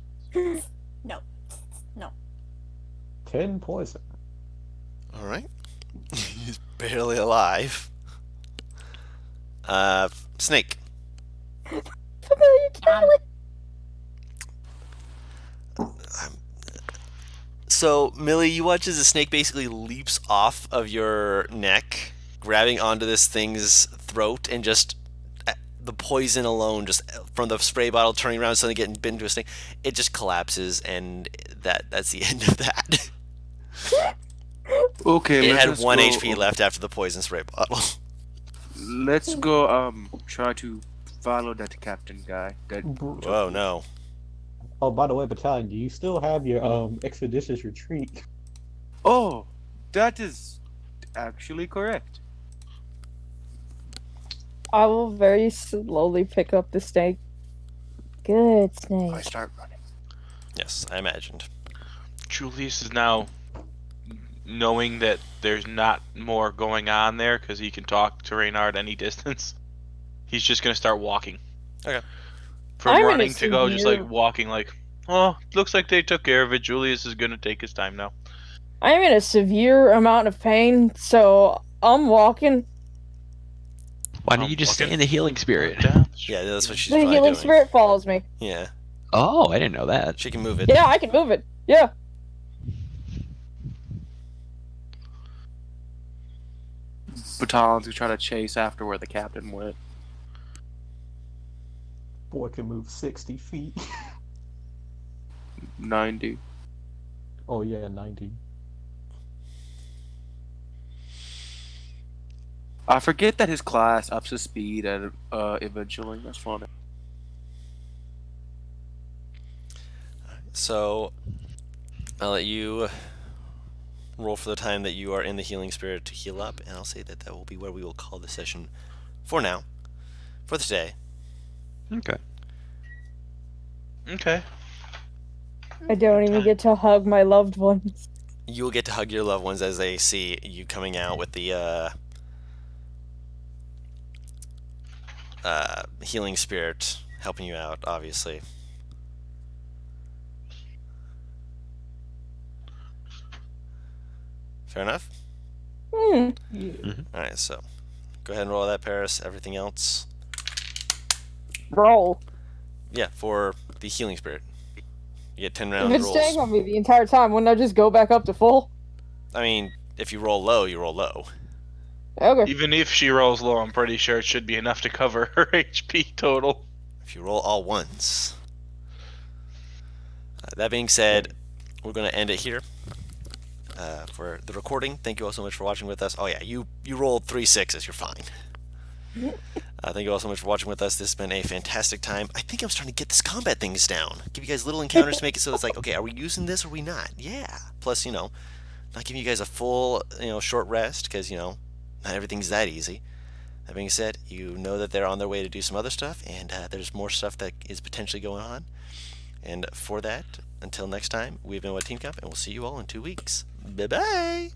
10 poison. All right. He's barely alive. Snake. Familiar talent. So, Millie, you watch as the snake basically leaps off of your neck, grabbing onto this thing's throat, and just the poison alone, just from the spray bottle turning around, suddenly getting bitten to a snake, it just collapses, and that's the end of that. Okay, It had let's 1 go- HP left after the poison spray bottle. Let's go. Try to follow that captain guy. That Whoa, no. Oh, by the way, Battalion, do you still have your expeditious retreat? Oh, that is actually correct. I will very slowly pick up the snake. Good I snake. start running. Yes, I imagined. Julius is now knowing that there's not more going on there because he can talk to Reynard any distance. He's just gonna start walking. Okay. From I'm in a running to go, just like severe- walking, like, oh, looks like they took care of it. Julius is gonna take his time now. I'm in a severe amount of pain, so I'm walking. Why don't you just stay Walking in the healing spirit? Down the Yeah, that's what she's The probably healing doing. spirit follows me. Yeah, Oh, I didn't know that. she can move it. Yeah, I can move it. Yeah. Battalions who try to chase after where the captain went. Boy can move 60 feet. 90. Oh yeah, 90. I forget that his class ups his speed at eventually. That's funny. So I'll let you roll for the time that you are in the healing spirit to heal up, and I'll say that that will be where we will call the session for now, for today. Okay. Okay. I don't even get to hug my loved ones. You will get to hug your loved ones as they see you coming out with the healing spirit helping you out, obviously. Fair enough? Hmm. Alright, so go ahead and roll that, Paris. Everything else. Roll. Yeah, for the healing spirit. You get 10 If round it's rolls. staying on me the entire time, wouldn't I just go back up to full? I mean, if you roll low, you roll low. Okay. Even if she rolls low, I'm pretty sure it should be enough to cover her HP total. If you roll all ones. That being said, we're going to end it here for the recording. Thank you all so much for watching with us. Oh yeah, you rolled 3 6s. You're fine. Thank you all so much for watching with us. This has been a fantastic time. I think I'm starting to get this combat things down. Give you guys little encounters to make it so it's like, okay, are we using this or are we not? Yeah. Plus, not giving you guys a full, short rest because, not everything's that easy. That being said, you know that they're on their way to do some other stuff, and there's more stuff that is potentially going on. And for that, until next time, we've been with Team Cup, and we'll see you all in 2 weeks. Bye-bye!